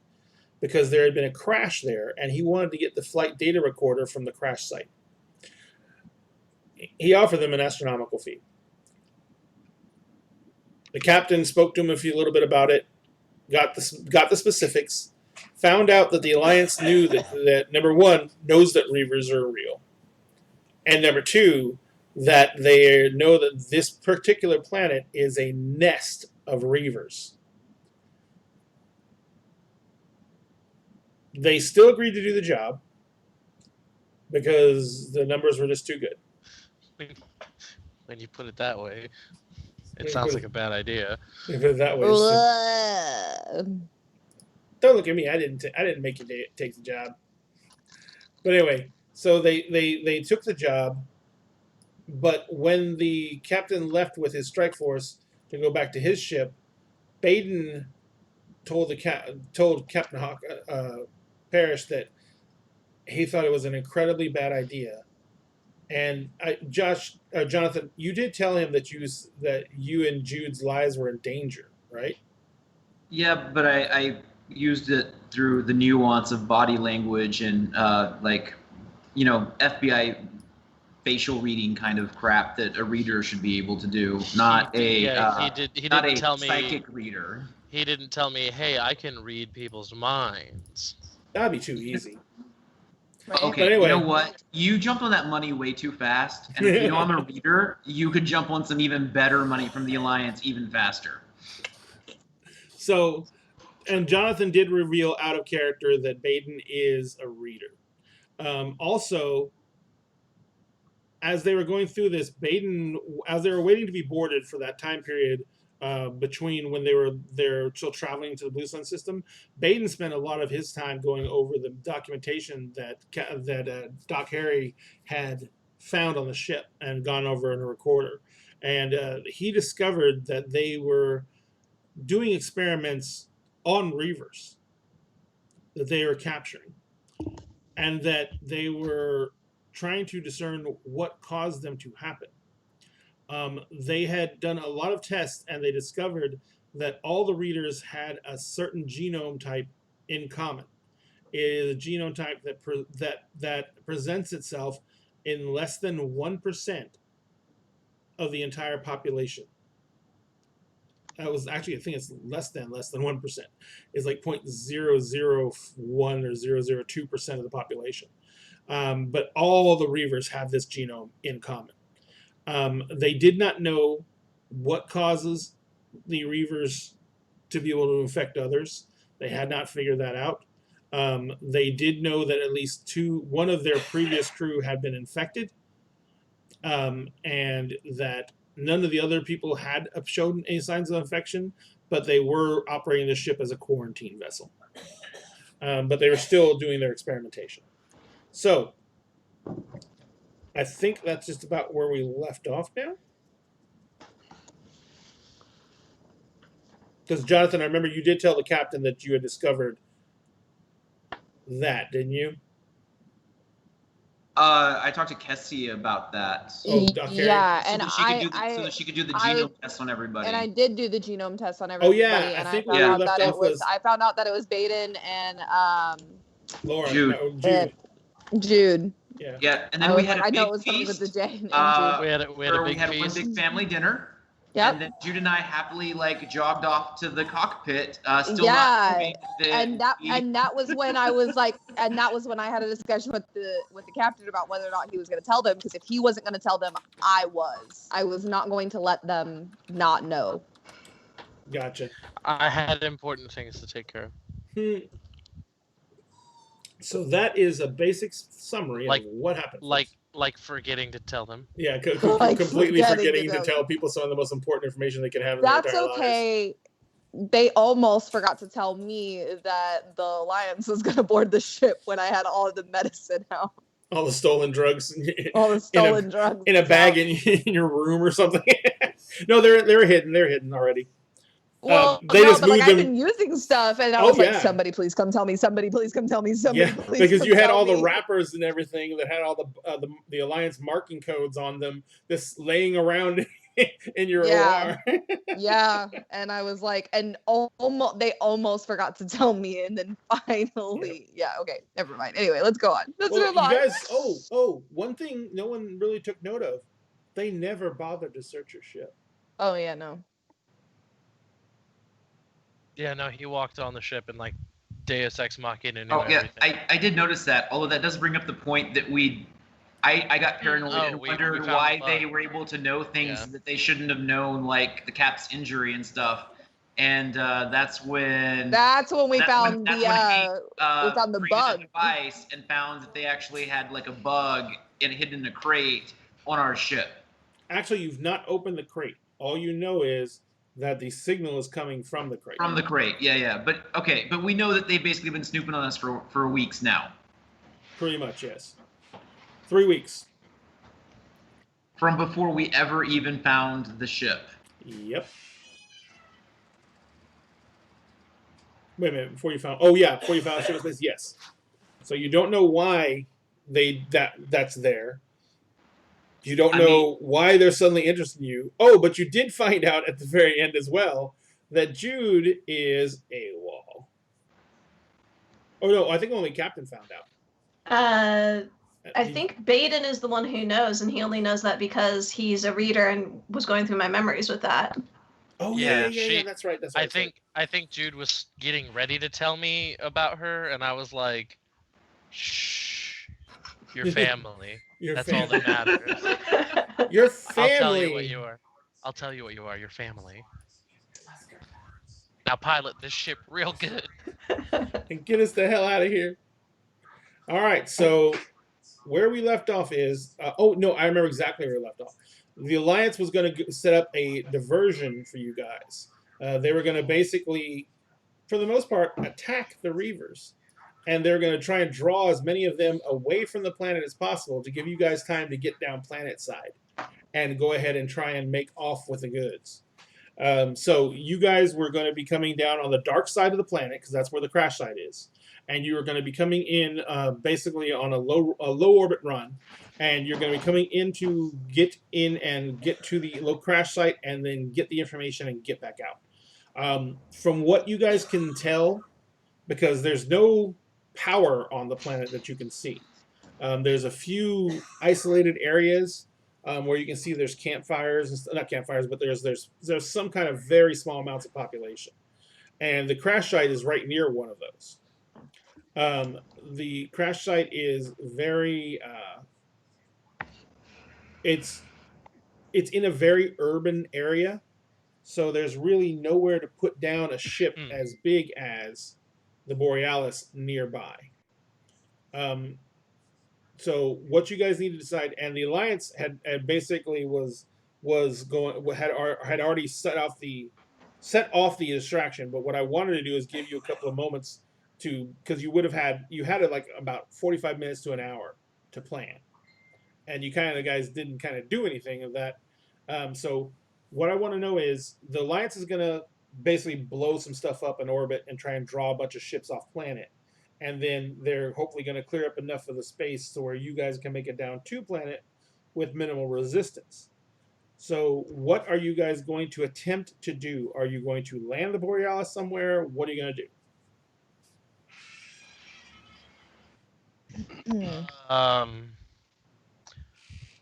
because there had been a crash there, and he wanted to get the flight data recorder from the crash site. He offered them an astronomical fee. The captain spoke to him a little bit about it, got the specifics, found out that the Alliance knew that number one, knows that Reavers are real, and number two, that they know that this particular planet is a nest of Reavers. They still agreed to do the job because the numbers were just too good. When you put it that way, it sounds like a bad idea. You put it that way. Don't look at me. I didn't make you take the job. But anyway, so they took the job. But when the captain left with his strike force to go back to his ship, Baden told Captain Hawk Parrish that he thought it was an incredibly bad idea. And Jonathan, you did tell him that you and Jude's lives were in danger, right? Yeah, but I used it through the nuance of body language and FBI facial reading kind of crap that a reader should be able to do, not a psychic reader. He didn't tell me, hey, I can read people's minds. That'd be too easy. Okay, anyway. You know what? You jumped on that money way too fast. And if I'm a reader, you could jump on some even better money from the Alliance even faster. So, and Jonathan did reveal out of character that Baden is a reader. Also, as they were going through this, Baden, as they were waiting to be boarded for that time period, between when they're still traveling to the Blue Sun system, Baden spent a lot of his time going over the documentation that Doc Harry had found on the ship and gone over in a recorder, and he discovered that they were doing experiments on Reavers that they were capturing, and that they were trying to discern what caused them to happen. They had done a lot of tests, and they discovered that all the readers had a certain genome type in common. is a genotype that presents itself in less than 1% of the entire population. That was actually, I think it's less than 1%. It's like 0.001 or 0.002% of the population. But all the Reavers have this genome in common. They did not know what causes the Reavers to be able to infect others. They had not figured that out. They did know that at least one of their previous crew had been infected, and that none of the other people had shown any signs of infection, but they were operating the ship as a quarantine vessel. But they were still doing their experimentation. So, I think that's just about where we left off now. Because, Jonathan, I remember you did tell the captain that you had discovered that, didn't you? I talked to Kessie about that. Oh, Doc Yeah, So and that she could do the genome test on everybody. and I did do the genome test on Oh, everybody. yeah, I and think I where we found out left that off was I found out that it was Baden and Laura. Jude. No, Jude. Jude. Yeah. Yeah, and I then we was had like, a I know big it was something with the feast. J and Jude. We had a where we big had feast. one big family dinner. Yep. And then Jude and I happily jogged off to the cockpit, still Yeah, not knowing and that was when I was like, and that was when I had a discussion with the captain about whether or not he was going to tell them, because if he wasn't going to tell them, I was not going to let them not know. Gotcha. I had important things to take care of. So that is a basic summary of what happened. Like forgetting to tell them. Yeah, Like completely forgetting to to tell people some of the most important information they can have in That's their entire okay. lives. They almost forgot to tell me that the Alliance was going to board the ship when I had all of the medicine out. All the stolen drugs. All the stolen drugs in a bag in your room or something. No, they're hidden. They're hidden already. Well, they just but moved I've them. been using stuff, and I Oh, was like, yeah. somebody please come tell me. Somebody please come tell me. Somebody please Because come you had tell all the me. wrappers and everything that had all the Alliance marking codes on them, just laying around in your Yeah. OR. Yeah, and I was like, and they almost forgot to tell me, and then finally, yeah, okay, never mind. Anyway, let's go on. Let's Well, move you on. guys, one thing no one really took note of, they never bothered to search your ship. Oh yeah, no. Yeah, no, he walked on the ship and Deus Ex Machina knew yeah, everything. I did notice that. Although that does bring up the point that I got paranoid and wondered why they were able to know things that they shouldn't have known, like the Cap's injury and stuff. And that's when we found the bug device and found that they actually had a bug hidden in a crate on our ship. Actually, you've not opened the crate. All you know is that the signal is coming from the crate. From the crate, yeah. But we know that they've basically been snooping on us for weeks now. Pretty much, yes. 3 weeks. From before we ever even found the ship. Yep. Wait a minute, before you found the ship space, yes. So you don't know why that's there. You don't know why they're suddenly interested in you. Oh, but you did find out at the very end as well that Jude is AWOL. Oh no, I think only Captain found out. I think Baden is the one who knows, and he only knows that because he's a reader and was going through my memories with that. Oh yeah, that's right. I think Jude was getting ready to tell me about her, and I was like, "Shh, your family. That's all that matters. Your family. I'll tell you what you are. I'll tell you what you are. Your family. Now pilot this ship real good and get us the hell out of here." All right, so where we left off is I remember exactly where we left off. The Alliance was going to set up a diversion for you guys. They were going to basically, for the most part, attack the Reavers. And they're going to try and draw as many of them away from the planet as possible to give you guys time to get down planet side and go ahead and try and make off with the goods. So you guys were going to be coming down on the dark side of the planet because that's where the crash site is. And you are going to be coming in basically on a low orbit run. And you're going to be coming in to get in and get to the low crash site and then get the information and get back out. From what you guys can tell, because there's no power on the planet that you can see. There's a few isolated areas where you can see there's campfires, not campfires, but there's some kind of very small amounts of population, and the crash site is right near one of those. The crash site is very it's in a very urban area, so there's really nowhere to put down a ship as big as the Borealis nearby. So what you guys need to decide, and the Alliance had basically was going had already set off the distraction. But what I wanted to do is give you a couple of moments to, because you had like about 45 minutes to an hour to plan, and you kind of guys didn't kind of do anything of that. So what I want to know is the Alliance is going to basically blow some stuff up in orbit and try and draw a bunch of ships off planet. And then they're hopefully going to clear up enough of the space so where you guys can make it down to planet with minimal resistance. So what are you guys going to attempt to do? Are you going to land the Borealis somewhere? What are you going to do?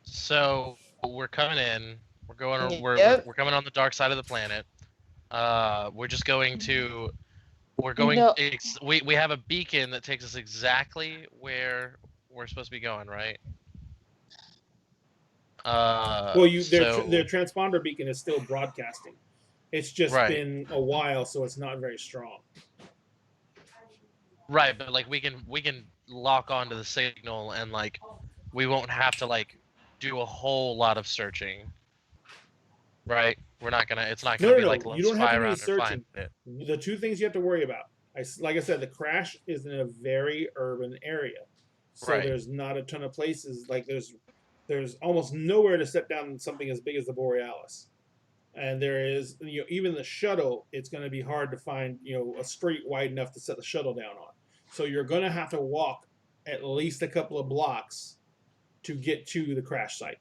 So we're coming in. We're going. Yep. We're coming on the dark side of the planet. We're just going to. We're going. No. We have a beacon that takes us exactly where we're supposed to be going, right? Well, their transponder beacon is still broadcasting. It's just been a while, so it's not very strong. Right, but like we can lock onto the signal, and like we won't have to like do a whole lot of searching. Right? We're not gonna. It's not gonna be like let's fly around and find it. The two things you have to worry about. Like I said, the crash is in a very urban area, so there's not a ton of places. Like there's almost nowhere to set down something as big as the Borealis, and there is even the shuttle. It's going to be hard to find a street wide enough to set the shuttle down on. So you're going to have to walk at least a couple of blocks to get to the crash site.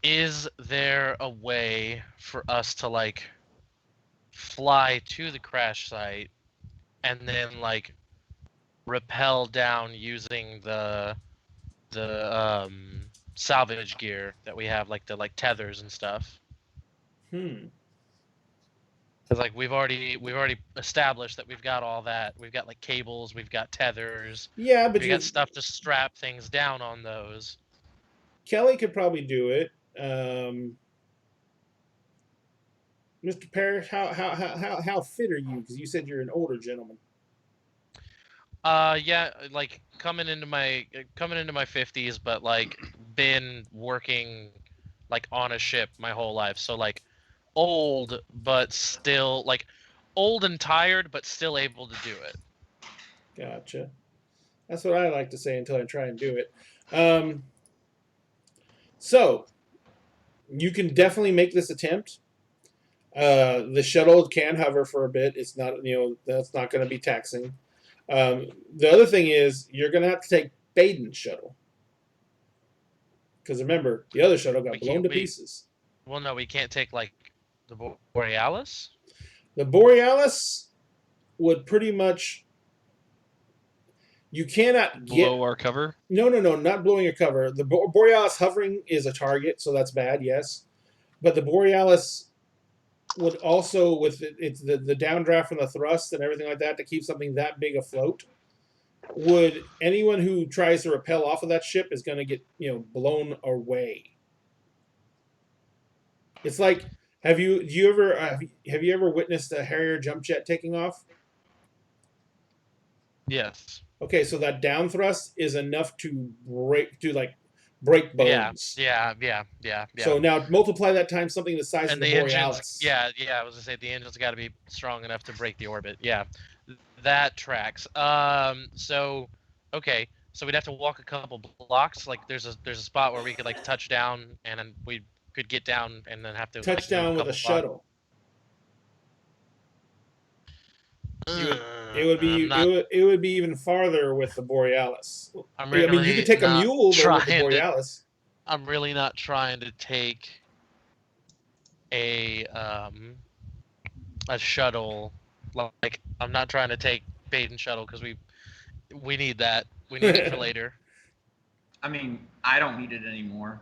Is there a way for us to like fly to the crash site and then like rappel down using the salvage gear that we have, like the tethers and stuff? Because like we've already established that we've got all that. We've got like cables, we've got tethers. Yeah, but we got stuff to strap things down on those. Kelly could probably do it. Mr. Parrish, how fit are you? Because you said you're an older gentleman. Yeah, like coming into my 50s, but like been working like on a ship my whole life. So like old, but still like old and tired, but still able to do it. Gotcha. That's what I like to say until I try and do it. So you can definitely make this attempt. The shuttle can hover for a bit. It's not, that's not going to be taxing. The other thing is you're going to have to take Baden's shuttle. Because remember, the other shuttle got blown to pieces. Well, no, we can't take, like, the Borealis? The Borealis would pretty much... You cannot blow our cover? No, not blowing your cover. The Borealis hovering is a target, so that's bad, yes. But the Borealis would also, with it's the downdraft from the thrust and everything like that, to keep something that big afloat, would anyone who tries to rappel off of that ship is going to get blown away. It's like, have you ever witnessed a Harrier jump jet taking off? Yes. Okay, so that down thrust is enough to break bones. Yeah. So now multiply that times something the size of the Borealis. Yeah, I was gonna say the engine's got to be strong enough to break the orbit. Yeah, that tracks. So okay, so we'd have to walk a couple blocks. Like there's a spot where we could like touch down, and then we could get down, and then have to touch down with a shuttle. It would be even farther with the Borealis. I mean, you could take a mule with the Borealis. I'm really not trying to take a shuttle. Like I'm not trying to take Baden shuttle because we need that. We need it for later. I mean, I don't need it anymore.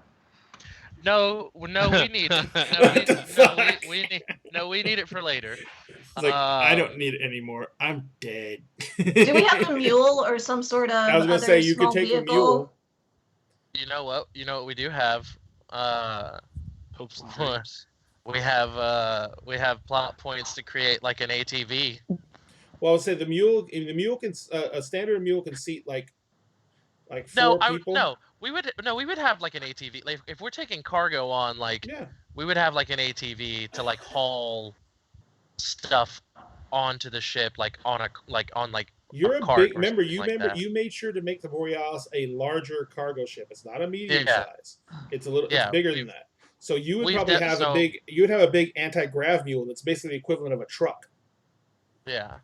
No, we need it. What the fuck? We need it for later. It's like, I don't need it anymore. I'm dead. Do we have a mule or some sort of I was gonna other say you small could take vehicle? a mule. You know what? We do have. Hopes and dreams. We have plot points to create like an ATV. Well, I would say the mule can a standard mule can seat like four people. We would have like an ATV. Like if we're taking cargo on, like Yeah. we would have like an ATV to like haul stuff onto the ship, like on You're a cart big or remember something like that. you made sure to make the Borealis a larger cargo ship. It's not a medium Yeah. size. It's it's bigger than that. So you would we've probably de- have so- a big anti-grav mule that's basically the equivalent of a truck Yeah.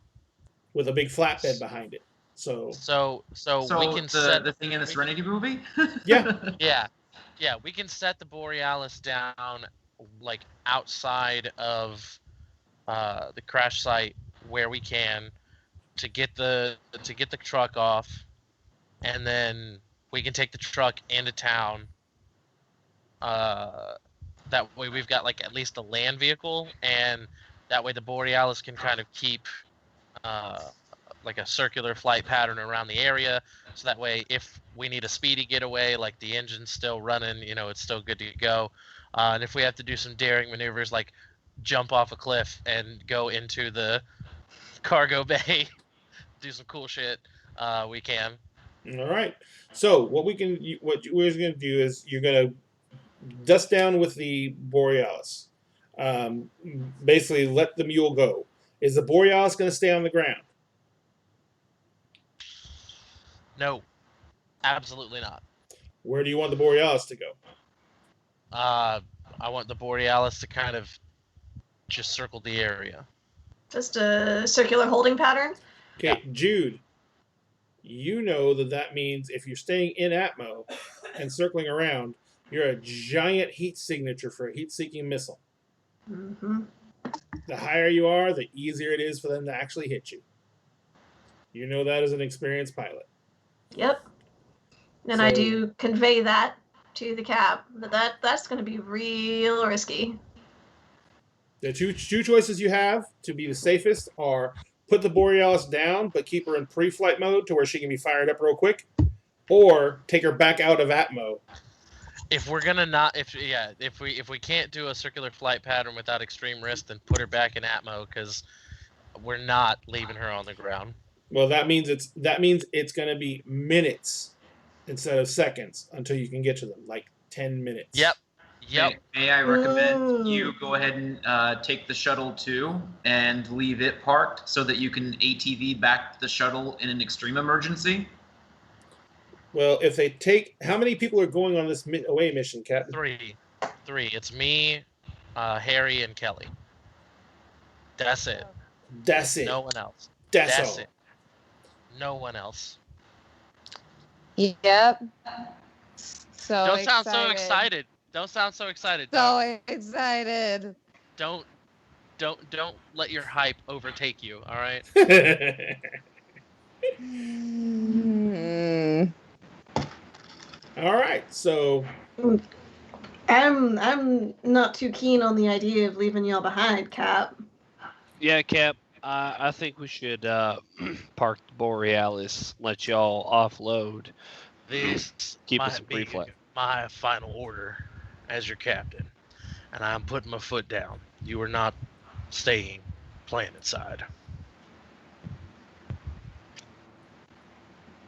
with a big flatbed behind it. So So So we can the thing in the Serenity movie? Yeah. Yeah, we can set the Borealis down like outside of the crash site where we can to get the truck off, and then we can take the truck into town. That way we've got like at least a land vehicle, and that way the Borealis can kind of keep like a circular flight pattern around the area, so that way if we need a speedy getaway, like the engine's still running, it's still good to go. And if we have to do some daring maneuvers like jump off a cliff and go into the cargo bay, do some cool shit, we can. all right. So what we're going to do is you're going to dust down with the Borealis. Basically let the mule go. Is the Borealis going to stay on the ground? No, absolutely not. Where do you want the Borealis to go? I want the Borealis to kind of just circle the area. Just a circular holding pattern? Okay, Jude, you know that means if you're staying in Atmo and circling around, you're a giant heat signature for a heat-seeking missile. Mm-hmm. The higher you are, the easier it is for them to actually hit you. You know that as an experienced pilot. Yep. And I do convey that to the cap. That's going to be real risky. The two choices you have to be the safest are put the Borealis down but keep her in pre-flight mode to where she can be fired up real quick, or take her back out of Atmo. If we're gonna if we can't do a circular flight pattern without extreme risk, then put her back in Atmo, because we're not leaving her on the ground. Well, that means it's going to be minutes instead of seconds until you can get to them, like 10 minutes. Yep. May I recommend you go ahead and take the shuttle too and leave it parked so that you can ATV back the shuttle in an extreme emergency? Well, if they take, how many people are going on this away mission, Captain? Three. It's me, Harry, and Kelly. That's it. That's it. No one else. That's all. it. No one else. Yep. So Don't sound so excited. Don't sound so excited. So excited. Don't let your hype overtake you. All right. All right. So I'm not too keen on the idea of leaving y'all behind, Cap. Yeah, Cap. I think we should park the Borealis, let y'all offload. This Keep us might in be pre-flight. my final order as your captain, and I'm putting my foot down. You are not staying planet side.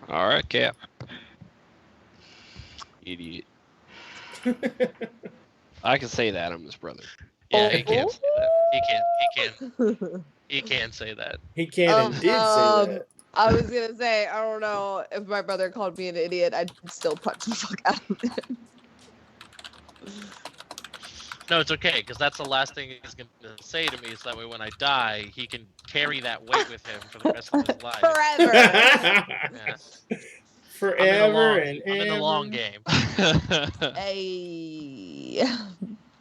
All right, Cap. Idiot. I can say that. I'm his brother. Yeah, he can't say that. He can say that. He can and did say that. I was gonna say, I don't know if my brother called me an idiot, I'd still punch the fuck out of him. No, it's okay, because that's the last thing he's going to say to me, so that way when I die, he can carry that weight with him for the rest of his life. Forever. Yeah. Forever I'm in the long game. Hey.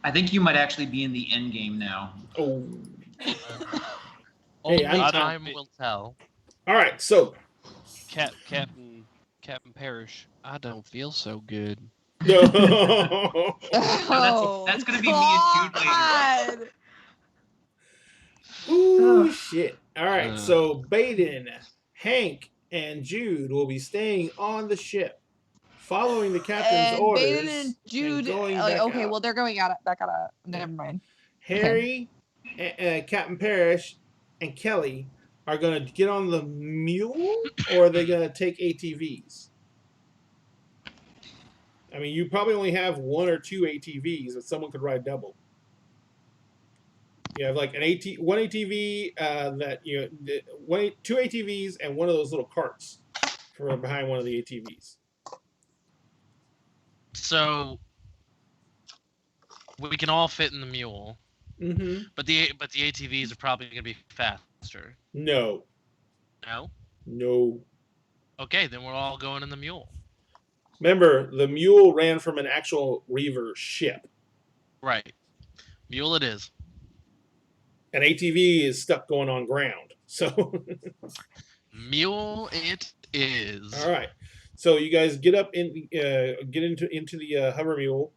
I think you might actually be in the end game now. Oh. Only Hey, time will tell. All right, so Captain Parrish, I don't feel so good. no. Oh, that's gonna be me and Jude later. God. Ooh, shit. All right, Uh. so Baden, Hank, and Jude will be staying on the ship, following the captain's And orders Baden and Jude, going like, back okay, out. well, they're going out. Back out. Never mind. Harry, Captain Parrish, and Kelly are going to get on the mule, or are they going to take ATVs? I mean, you probably only have one or two ATVs, but someone could ride double. You have like one ATV that two ATVs and one of those little carts for behind one of the ATVs. So we can all fit in the mule, Mm-hmm. but the ATVs are probably going to be faster. No. No. No. Okay, then we're all going in the mule. Remember, the mule ran from an actual Reaver ship. Right. Mule it is. An ATV is stuck going on ground. So Mule it is. all right. So you guys get up in get into the hover mule,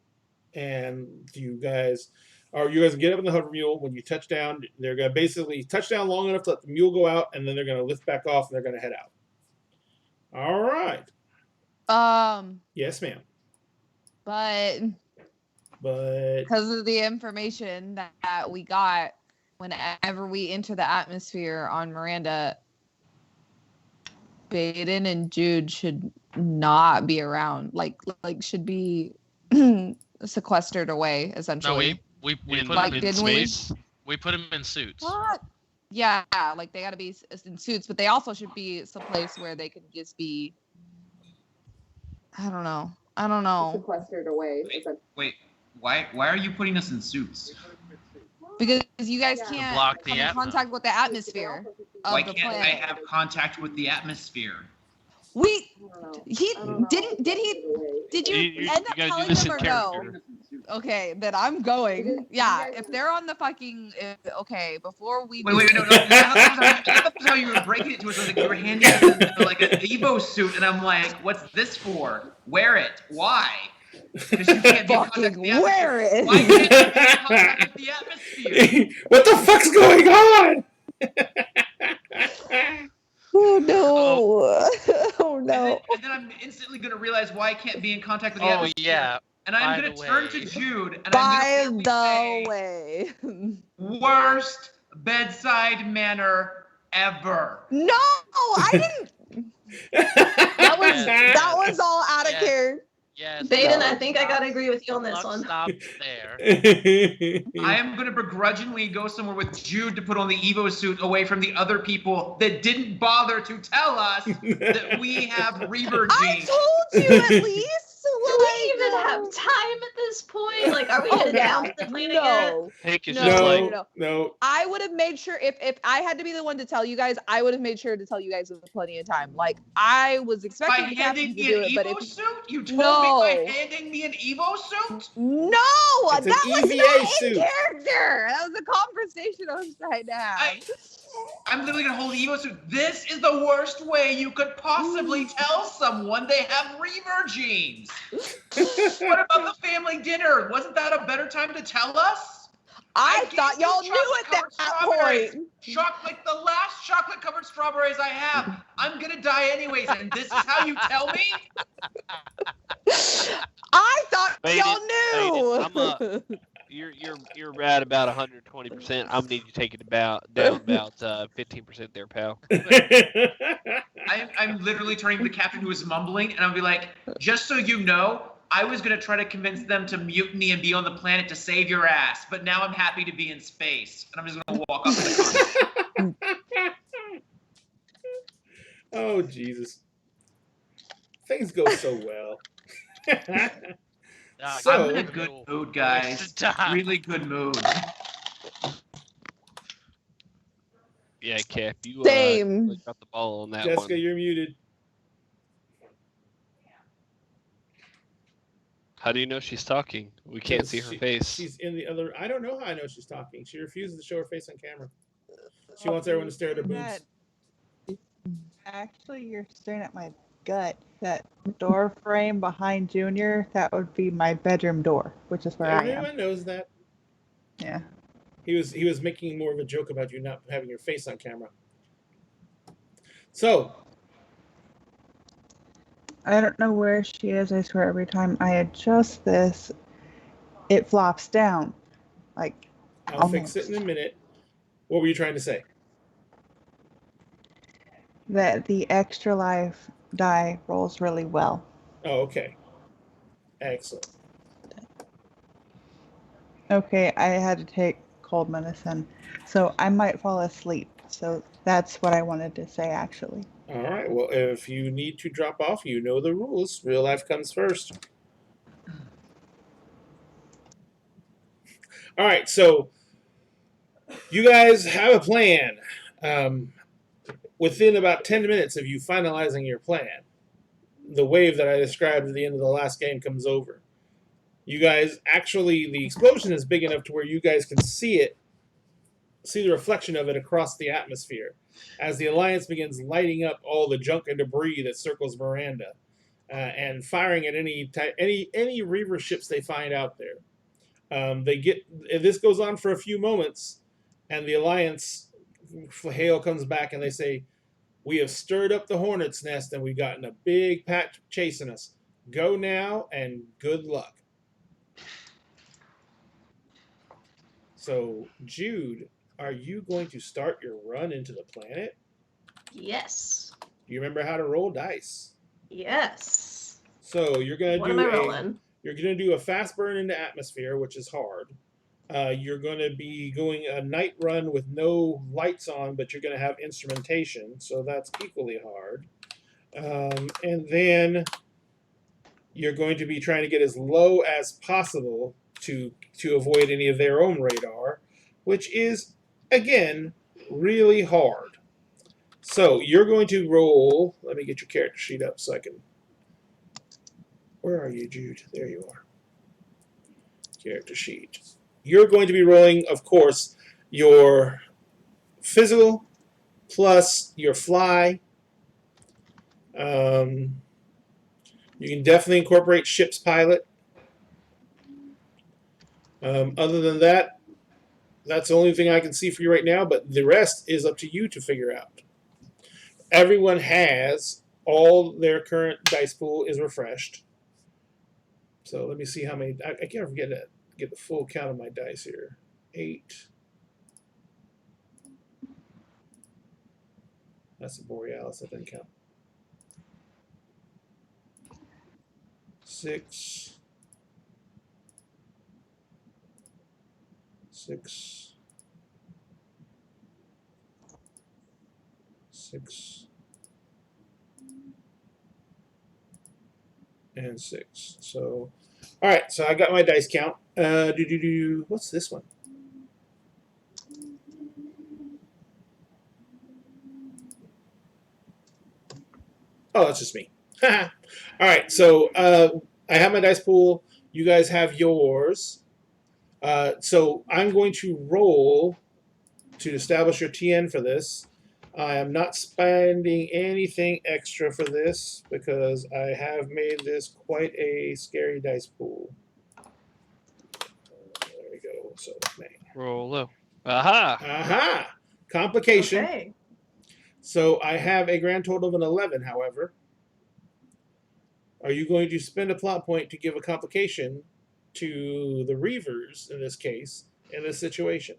and you guys get up in the hover mule. When you touch down, they're gonna basically touch down long enough to let the mule go out, and then they're gonna lift back off and they're gonna head out. All right. Yes, ma'am. But because of the information that we got whenever we enter the atmosphere on Miranda, Baden and Jude should not be around. Like should be sequestered away, essentially. No, we put like, them in didn't we? space. We put them in suits. What? Yeah, like they got to be in suits, but they also should be someplace where they can just be. I don't know. Sequestered away. Wait, why are you putting us in suits? Because you guys can't block the come in contact with the atmosphere of Why the can't planet. I have contact with the atmosphere? Did you end up telling them or no? Okay, then I'm going. Yeah, if they're on the fucking before we Wait, no. That's how you were breaking it to us. Like you were handing us like an Evo suit, and I'm like, "What's this for? Wear it? Why?" Because you can't be in contact with the atmosphere. wear it. Why can't you be in contact with the atmosphere? What the fuck's going on? Oh no! Oh no! And then I'm instantly gonna realize why I can't be in contact with the atmosphere. Oh yeah. And I'm By going the to turn way. to Jude and By I'm going to say, the way. worst bedside manner ever. No, I didn't. That was all out of Yes. character. Yes. Baden, I think I gotta agree with you on this one. Stop there. I am going to begrudgingly go somewhere with Jude to put on the Evo suit away from the other people that didn't bother to tell us that we have Reaver I genes. told you at least. Do we even have time at this point? Like, are we headed down to the planet yet? No. Hank is No. just like, No. I would have made sure if I had to be the one to tell you guys, I would have made sure to tell you guys with plenty of time. Like I was By expecting the captain handing to me do an it, but Evo if suit? You told No. me by handing me an Evo suit? no, It's an that was EVA not suit. in character. That was a conversation I was trying to have. I'm literally gonna hold the Evo suit. This is the worst way you could possibly tell someone they have Reaver genes. What about the family dinner? Wasn't that a better time to tell us? I gave thought you y'all knew at that chocolate-covered point. Like the last chocolate-covered strawberries I have. I'm gonna die anyways, and this is how you tell me? I thought Baden, y'all knew. you're at about 120%. I'm gonna need you to take it down about 15% there, pal. I'm literally turning to the captain who is mumbling, and I'll be like, just so you know, I was gonna try to convince them to mutiny and be on the planet to save your ass, but now I'm happy to be in space, and I'm just gonna walk off the continent. Oh Jesus. Things go so well. So- I'm in a good mood, guys. Really good mood. Yeah, Cap, you Same. really got the ball on that Jessica, one. you're muted. How do you know she's talking? We can't see her face. She's in the other. I don't know how I know she's talking. She refuses to show her face on camera. She wants everyone to stare at her boobs. Actually, you're staring at my gut. That door frame behind Junior, that would be my bedroom door, which is where I am. Everyone knows that. Yeah. He was making more of a joke about you not having your face on camera. So, I don't know where she is. I swear every time I adjust this, it flops down. Like, I'll fix it in a minute. What were you trying to say? that the extra life die rolls really well. Oh, okay. Excellent. Okay, I had to take cold medicine, so I might fall asleep. So that's what I wanted to say, actually. All right. Well, if you need to drop off, you know the rules. Real life comes first. All right. So, you guys have a plan. Within about 10 minutes of you finalizing your plan, the wave that I described at the end of the last game comes over. You guys actually, the explosion is big enough to where you guys can see it, see the reflection of it across the atmosphere as the Alliance begins lighting up all the junk and debris that circles Miranda and firing at any Reaver ships they find out there. This goes on for a few moments, and the Alliance hail comes back and they say, "We have stirred up the hornet's nest and we've gotten a big pack chasing us. Go now and good luck." So, Jude, are you going to start your run into the planet? Yes. Do you remember how to roll dice? Yes. So you're gonna What am I rolling? You're gonna do a fast burn into atmosphere, which is hard. You're gonna be going a night run with no lights on, but you're gonna have instrumentation, so that's equally hard. And then you're going to be trying to get as low as possible to avoid any of their own radar, which is again really hard. So you're going to roll. Let me get your character sheet up so I can. Where are you, Jude? There you are. Character sheet. You're going to be rolling, of course, your physical plus your fly. You can definitely incorporate ship's pilot. Other than that, that's the only thing I can see for you right now, but the rest is up to you to figure out. Everyone has all their current dice pool is refreshed. So let me see how many. I can't forget to get the full count of my dice here. 8. That's the Borealis. That didn't count. 6. 6. 6. And 6. So, all right. So I got my dice count. What's this one? Oh, that's just me. All right. So I have my dice pool. You guys have yours. So I'm going to roll to establish your TN for this. I am not spending anything extra for this because I have made this quite a scary dice pool. There we go. So, man. Roll low. Aha! Aha! Complication. Okay. So I have a grand total of an 11, however. Are you going to spend a plot point to give a complication to the Reavers, in this case, in this situation?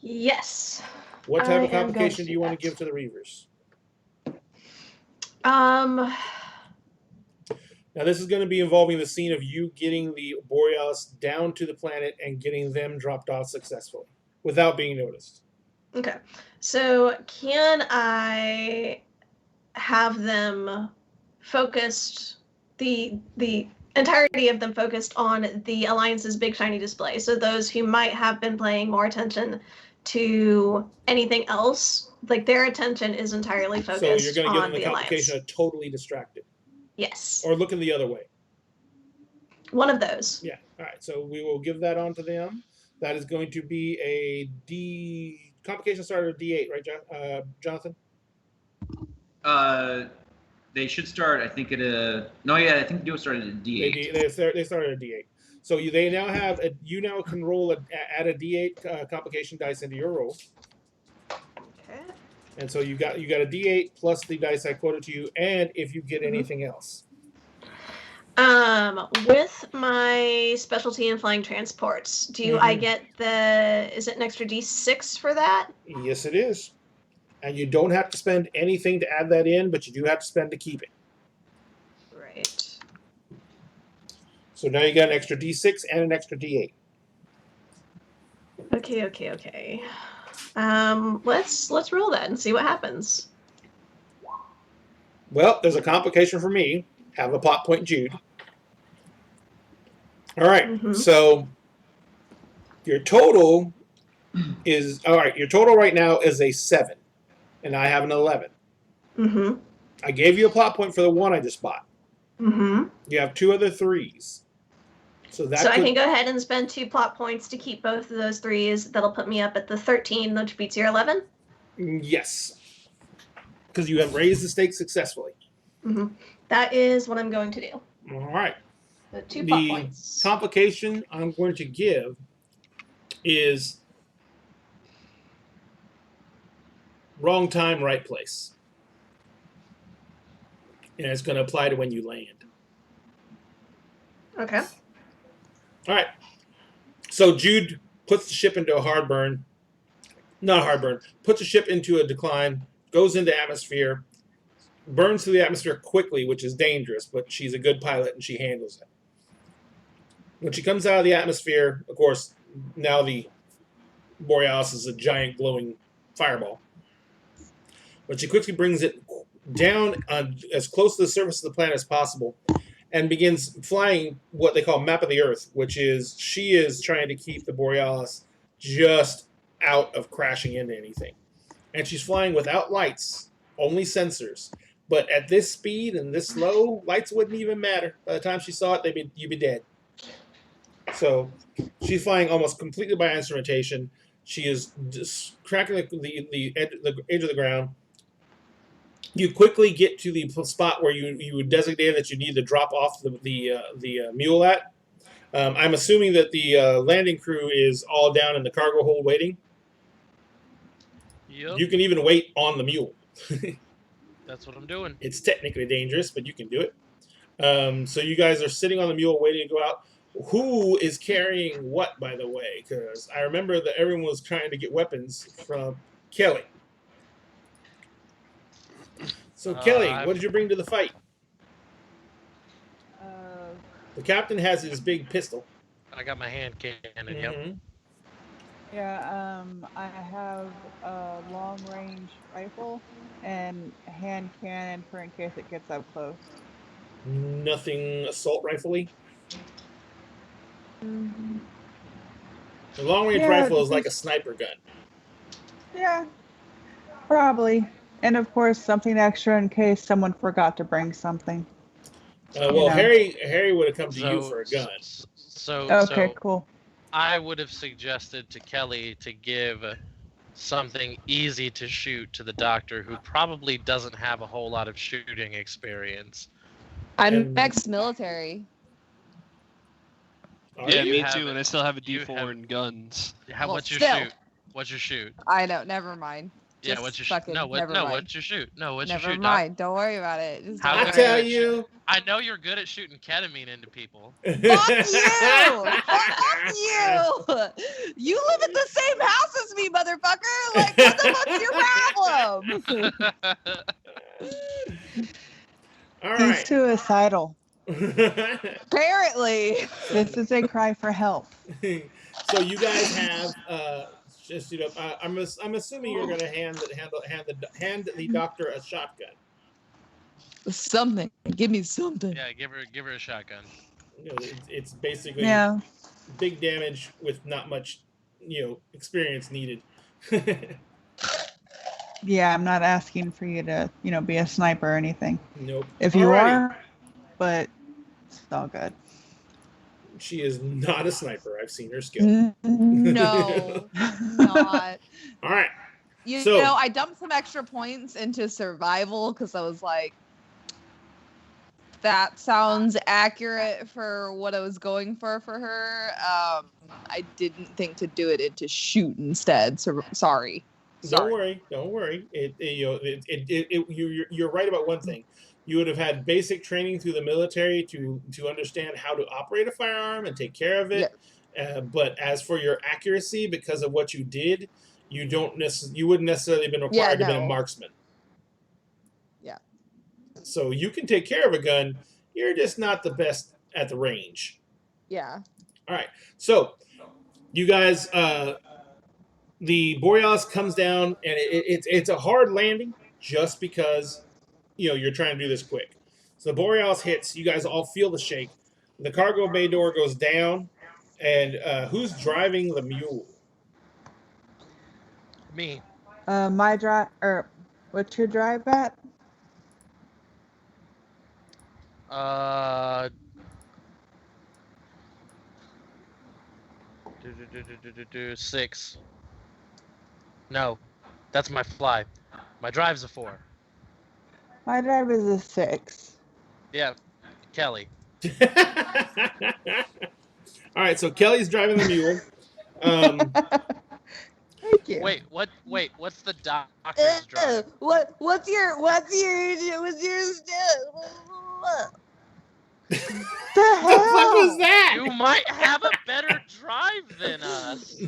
Yes. What type I of am going complication to do you want to that. give to the Reavers? Now, this is going to be involving the scene of you getting the Borealis down to the planet and getting them dropped off successfully without being noticed. Okay. So can I have them focused, the entirety of them focused on the Alliance's big shiny display? So those who might have been paying more attention to anything else, like their attention is entirely focused So you're going to give on them the the Alliance. complication of totally distracted. Yes. Or looking the other way. One of those. Yeah. All right. So we will give that on to them. That is going to be a complication starter of D8, right, Jonathan? They should start. I think at a. No, yeah, I think they do start at a D8. They started at a D8. So they now have you now can roll add a D8 complication dice into your roll. Okay. And so you got a D8 plus the dice I quoted to you, and if you get anything else. With my specialty in flying transports, do I get is it an extra D6 for that? Yes, it is. And you don't have to spend anything to add that in, but you do have to spend to keep it. Right. So now you got an extra D6 and an extra D8. Okay. Let's roll that and see what happens. Well, there's a complication for me. Have a plot point, Jude. All right. So your total is Your total right now is a 7, and I have an 11. I gave you a plot point for the one I just bought. You have 2 other 3s. So I can go ahead and spend 2 plot points to keep both of those 3s. That'll put me up at the 13, which beats your 11. Yes, because you have raised the stakes successfully. That is what I'm going to do. All right. The 2 plot points. The complication I'm going to give is wrong time, right place. And it's going to apply to when you land. Okay. All right. So Jude puts the ship into a hard burn. Not a hard burn. Puts the ship into a decline, goes into atmosphere, burns through the atmosphere quickly, which is dangerous, but she's a good pilot and she handles it. When she comes out of the atmosphere, of course, now the Borealis is a giant glowing fireball. But she quickly brings it down as close to the surface of the planet as possible and begins flying what they call Map of the Earth, which is she is trying to keep the Borealis just out of crashing into anything. And she's flying without lights, only sensors. But at this speed and this low, lights wouldn't even matter. By the time she saw it, you'd be dead. So she's flying almost completely by instrumentation. She is just cracking the edge of the ground. You quickly get to the spot where you would designate that you need to drop off the mule at. I'm assuming that the landing crew is all down in the cargo hold waiting. Yep. You can even wait on the mule. That's what I'm doing. It's technically dangerous, but you can do it. So you guys are sitting on the mule waiting to go out. Who is carrying what, by the way? Because I remember that everyone was trying to get weapons from Kelly. So Kelly, what did you bring to the fight? The captain has his big pistol. I got my hand cannon. Yep. Yeah, I have a long-range rifle and a hand cannon for in case it gets up close. Nothing assault rifle-y? The long-range rifle is like a sniper gun. Yeah, probably. And of course, something extra in case someone forgot to bring something. Well, Harry would have come to you for a gun. Okay, cool. I would have suggested to Kelly to give something easy to shoot to the doctor, who probably doesn't have a whole lot of shooting experience. I'm ex-military. Yeah, me too, and I still have a D4 in guns. What's your shoot? What's your shoot? I know, never mind. Yeah, what's your shoot? No, what's your shoot? No, what's your shoot? Never mind. Don't worry about it. I tell you. I know you're good at shooting ketamine into people. Fuck you! Fuck you! You live in the same house as me, motherfucker! Like, what the fuck's your problem? All right. He's suicidal. Apparently. This is a cry for help. So you guys have I'm assuming you're going to hand the doctor a shotgun. Something. Give me something. Yeah, give her a shotgun. It's basically big damage with not much, experience needed. Yeah, I'm not asking for you to, be a sniper or anything. Nope. If you are, but it's all good. She is not a sniper. I've seen her skill. No, not. All right. You So- know, I dumped some extra points into survival because I was like, that sounds accurate for what I was going for her. I didn't think to do it into shoot instead. So sorry. Don't worry. You're right about one thing. You would have had basic training through the military to understand how to operate a firearm and take care of it. But as for your accuracy, because of what you did, you wouldn't necessarily have been required to be a no. marksman. Yeah. So you can take care of a gun. You're just not the best at the range. Yeah. All right. So you guys, the Borealis comes down, and it's a hard landing just because you're trying to do this quick. So the Borealis hits. You guys all feel the shake. The cargo bay door goes down, and who's driving the mule? Me. My drive, or what's your drive at? Uh. 6. No, that's my fly. My drive's a 4. My drive is a 6. Yeah, Kelly. All right, so Kelly's driving the mule. Thank you. Wait, what? Wait, what's the doctor's drive? What's your The The fuck was hell? that? You might have a better drive than us.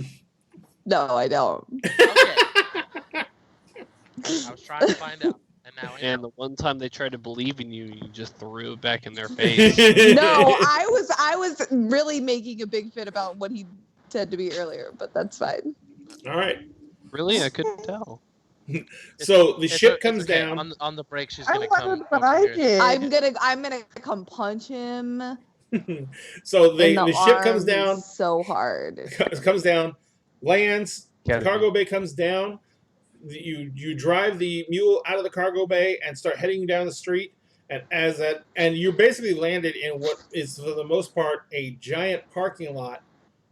No, I don't. Okay. I was trying to find out, and now I And know. the one time they tried to believe in you, you just threw it back in their face. No, I was really making a big fit about what he said to me earlier, but that's fine. All right. Really? I couldn't tell. So the It's ship it's comes okay. down. On the break. She's I gonna come. wondered what over I here. did. I'm gonna come punch him So in the the ship comes arm down, so hard. comes down, lands. The Ketamine. cargo bay comes down. You drive the mule out of the cargo bay and start heading down the street. And you basically landed in what is for the most part a giant parking lot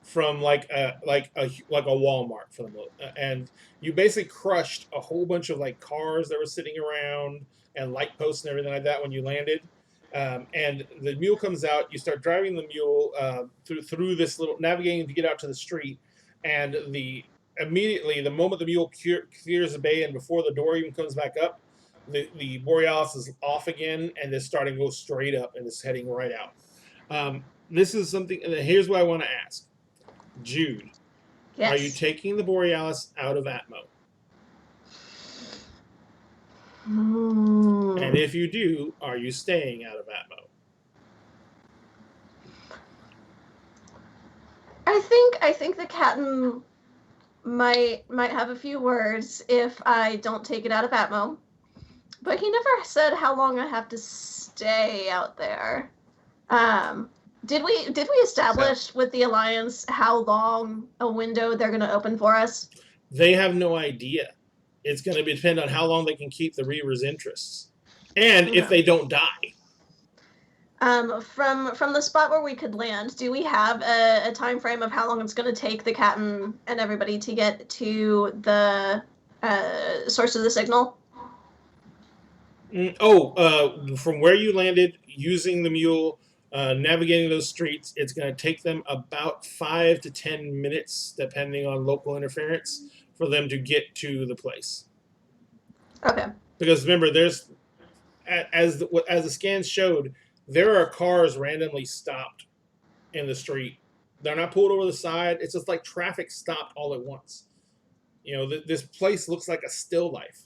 from like a Walmart for the most. And you basically crushed a whole bunch of like cars that were sitting around and light posts and everything like that when you landed. And the mule comes out. You start driving the mule through this little navigating to get out to the street, and immediately the moment the mule clears the bay and before the door even comes back up, the Borealis is off again and is starting to go straight up and is heading right out. This is something. Here's what I want to ask, Jude. Yes. Are you taking the Borealis out of Atmo? Hmm. And if you do, are you staying out of Atmo? I think the captain might have a few words if I don't take it out of Atmo. But he never said how long I have to stay out there. Did we establish with the Alliance how long a window they're going to open for us? They have no idea. It's going to depend on how long they can keep the Reaver's interests, and if they don't die. From the spot where we could land, do we have a time frame of how long it's going to take the captain and everybody to get to the source of the signal? From where you landed, using the mule, navigating those streets, it's going to take them about 5 to 10 minutes, depending on local interference, for them to get to the place. Okay. Because remember, there's as the scans showed, there are cars randomly stopped in the street. They're not pulled over the side. It's just like traffic stopped all at once. This place looks like a still life.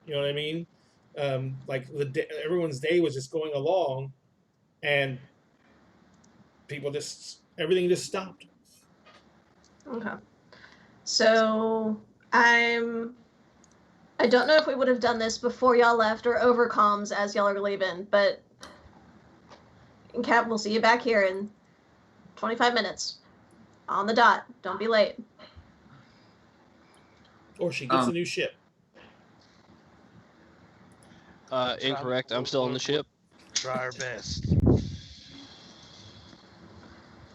You know what I mean? Like everyone's day was just going along, and everything just stopped. Okay. So I don't know if we would have done this before y'all left or over comms as y'all are leaving, but Cap, we'll see you back here in 25 minutes. On the dot. Don't be late. Or she gets a new ship. Incorrect. I'm still on the ship. Try our best.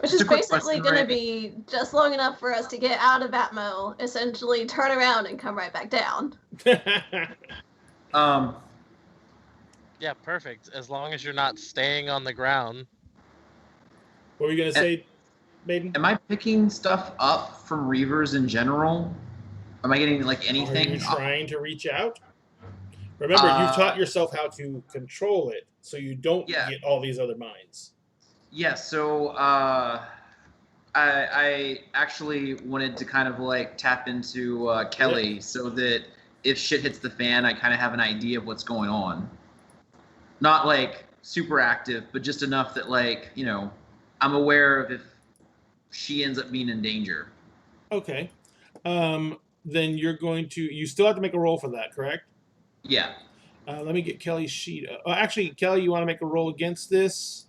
Which Just is a quick basically question, going to right? be just long enough for us to get out of Atmo, essentially turn around and come right back down. Um, Yeah, perfect. As long as you're not staying on the ground. What were you gonna say, Maiden? am I picking stuff up from Reavers in general? Am I getting like Are you anything? trying to reach out? Remember, you've taught Uh, yourself how to control it, so you don't Yeah. get all these other minds. Yeah. So I actually wanted to kind of like tap into Kelly so that if shit hits the fan, I kind of have an idea of what's going on. Not like super active, but just enough that like I'm aware of if she ends up being in danger. Okay. Then you're going to. You still have to make a roll for that, correct? Yeah. Let me get Kelly's sheet. Actually, Kelly, you want to make a roll against this?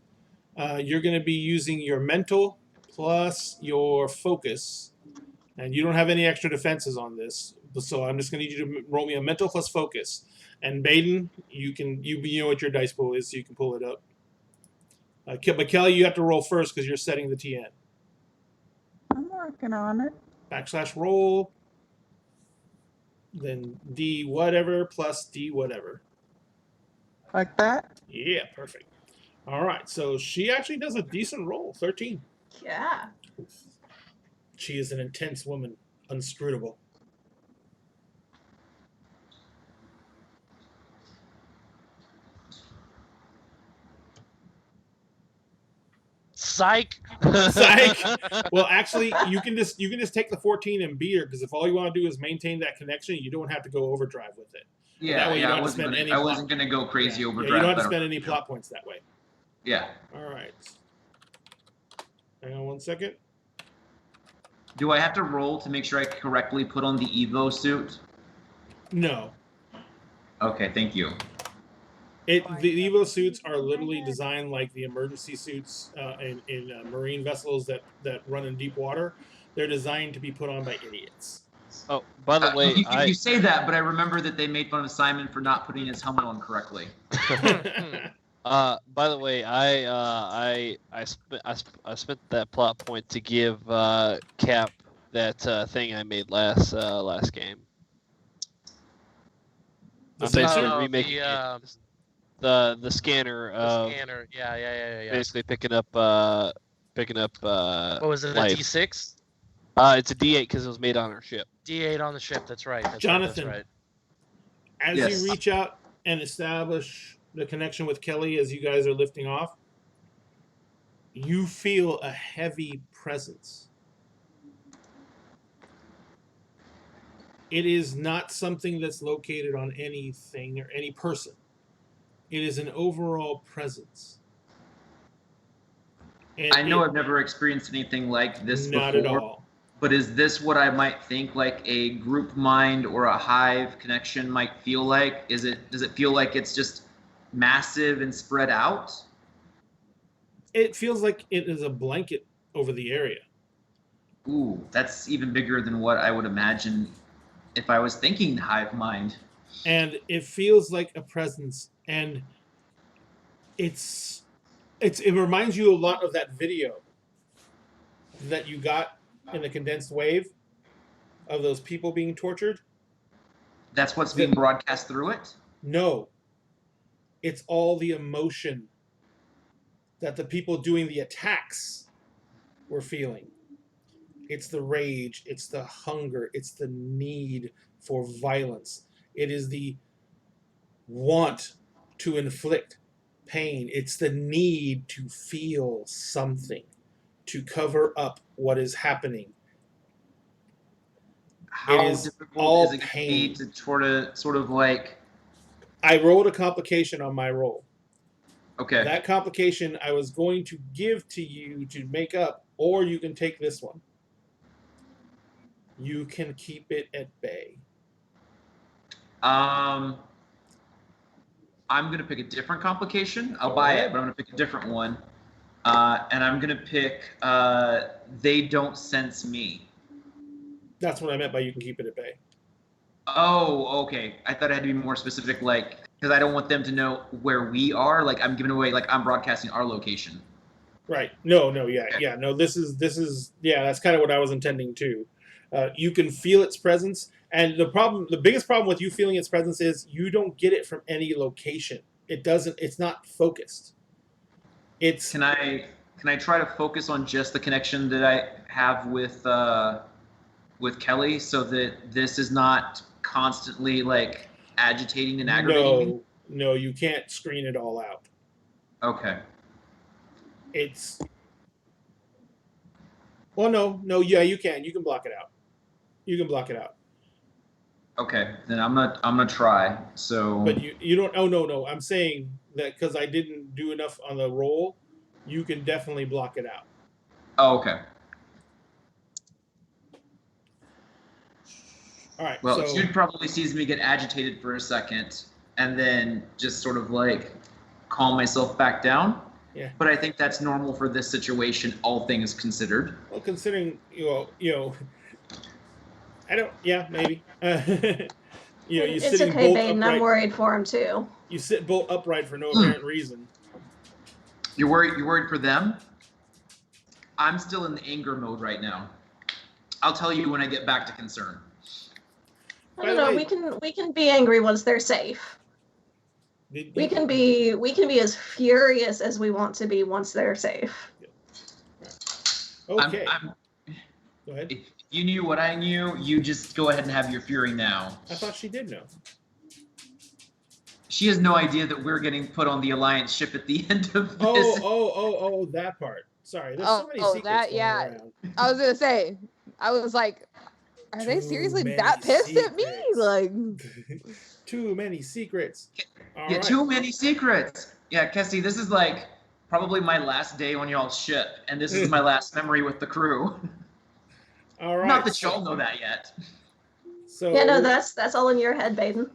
You're going to be using your mental plus your focus, and you don't have any extra defenses on this. So I'm just going to need you to roll me a mental plus focus. And Baden, you know what your dice pool is, so you can pull it up. But Kelly, you have to roll first because you're setting the TN. I'm working on it. / roll, then D whatever plus D whatever. Like that? Yeah, perfect. All right, so she actually does a decent roll, 13. Yeah. She is an intense woman, unscrutable. Psych. Psych. Well, actually, you can just take the 14 and beat her because if all you want to do is maintain that connection, you don't have to go overdrive with it. Yeah. That way you Yeah. don't I have to wasn't spend gonna, any. I wasn't gonna go crazy Yeah, overdrive. you don't have to but- spend any plot points that way. Yeah. All right. Hang on one second. Do I have to roll to make sure I correctly put on the Evo suit? No, Okay. Thank you. the Evo suits are literally designed like the emergency suits in marine vessels that run in deep water. They're designed to be put on by idiots. Oh, by the way, you say that, but I remember that they made fun of Simon for not putting his helmet on correctly. by the way, I spent that plot point to give Cap that thing I made last game. The I'm basically sensor? remaking the, it. The scanner. the scanner. Yeah. Basically picking up. What was it? A life. D6? It's a D8 because it was made on our ship. D8 on the ship. That's right. Jonathan. That's right. As Yes. you reach out and establish the connection with Kelly as you guys are lifting off, you feel a heavy presence. It is not something that's located on anything or any person. It is an overall presence. And I know I've never experienced anything like this not before. at all. But is this what I might think like a group mind or a hive connection might feel like? Does it feel like it's just massive and spread out? It feels like it is a blanket over the area. Ooh, that's even bigger than what I would imagine if I was thinking hive mind. And it feels like a presence, and it reminds you a lot of that video that you got in the condensed wave of those people being tortured. That's what's being broadcast through it? No, it's all the emotion that the people doing the attacks were feeling. It's the rage, it's the hunger, it's the need for violence. It is the want to inflict pain. It's the need to feel something, to cover up what is happening. How is difficult all is it going to pain. be to sort of like... I rolled a complication on my roll. Okay. That complication I was going to give to you to make up, or you can take this one. You can keep it at bay. I'm going to pick a different complication. I'll buy it, but I'm going to pick a different one. And I'm going to pick They Don't Sense Me. That's what I meant by you can keep it at bay. Oh, okay. I thought it had to be more specific, like, because I don't want them to know where we are. Like, I'm giving away, like, I'm broadcasting our location. Right. No, yeah. No, this is that's kind of what I was intending too. You can feel its presence, and the biggest problem with you feeling its presence is you don't get it from any location. It doesn't. It's not focused. It's Can I try to focus on just the connection that I have with Kelly, so that this is not constantly like agitating and aggravating me? no, you can't screen it all out. Okay. It's no, yeah, you can block it out. You can block it out. Okay, then I'm gonna try. So. But you don't. Oh no, I'm saying that because I didn't do enough on the roll, you can definitely block it out. Oh, okay. All right. Well, so, Jude probably sees me get agitated for a second, and then just sort of like calm myself back down. Yeah. But I think that's normal for this situation, all things considered. Well, considering I don't. Yeah, maybe. You It's sitting okay, bolt Baden. upright. I'm worried for him too. You sit bolt upright for no apparent reason. You're worried for them? I'm still in the anger mode right now. I'll tell you when I get back to concern. I don't know. We can be angry once they're safe. We can be as furious as we want to be once they're safe. Okay. Go ahead. If you knew what I knew, you just go ahead and have your fury now. I thought she did know. She has no idea that we're getting put on the Alliance ship at the end of this. Oh, that part. Sorry, there's so many secrets going around. I was gonna say, I was like, are they Too seriously many that pissed at me? secrets. Like, Too many secrets. All Yeah, right. too many secrets. Yeah, Kessie, this is like probably my last day on y'all's ship, and this is my last memory with the crew. All right. Not that y'all know that yet. So Yeah, no, that's all in your head, Baden.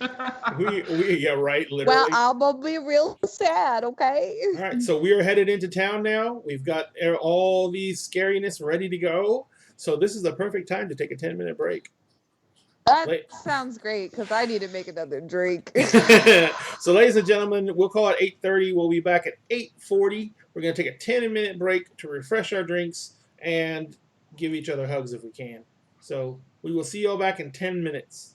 yeah, right. Literally. well, I'm gonna be real sad, okay? All right, so we are headed into town now. We've got all these scariness ready to go. So this is the perfect time to take a 10-minute break. That sounds great because I need to make another drink. So, ladies and gentlemen, we'll call it 8:30. We'll be back at 8:40. We're going to take a 10-minute break to refresh our drinks and give each other hugs if we can. So we will see you all back in 10 minutes.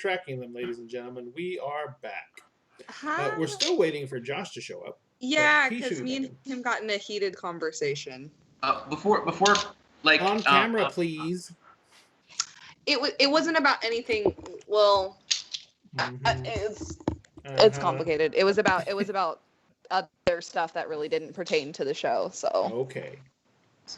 tracking them, ladies and gentlemen. We are back. Huh? We're still waiting for Josh to show up. Yeah, he should because be me back and him got in a heated conversation. Before like On camera, please. It wasn't about anything. Well, Mhm. It's Uh-huh. complicated. It was about other stuff that really didn't pertain to the show. So Okay.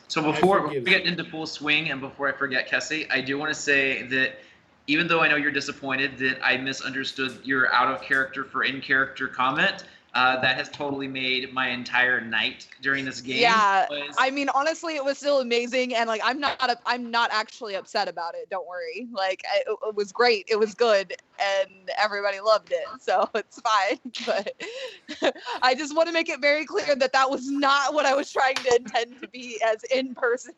So I before we forgive get you. into full swing and before I forget, Kessie, I do want to say that even though I know you're disappointed that I misunderstood your out of character for in character comment, that has totally made my entire night during this game. yeah, I mean, honestly, it was still amazing, and like I'm not actually upset about it. Don't worry. Like it was great. It was good, and everybody loved it, so it's fine. But I just want to make it very clear that that was not what I was trying to intend to be as in person.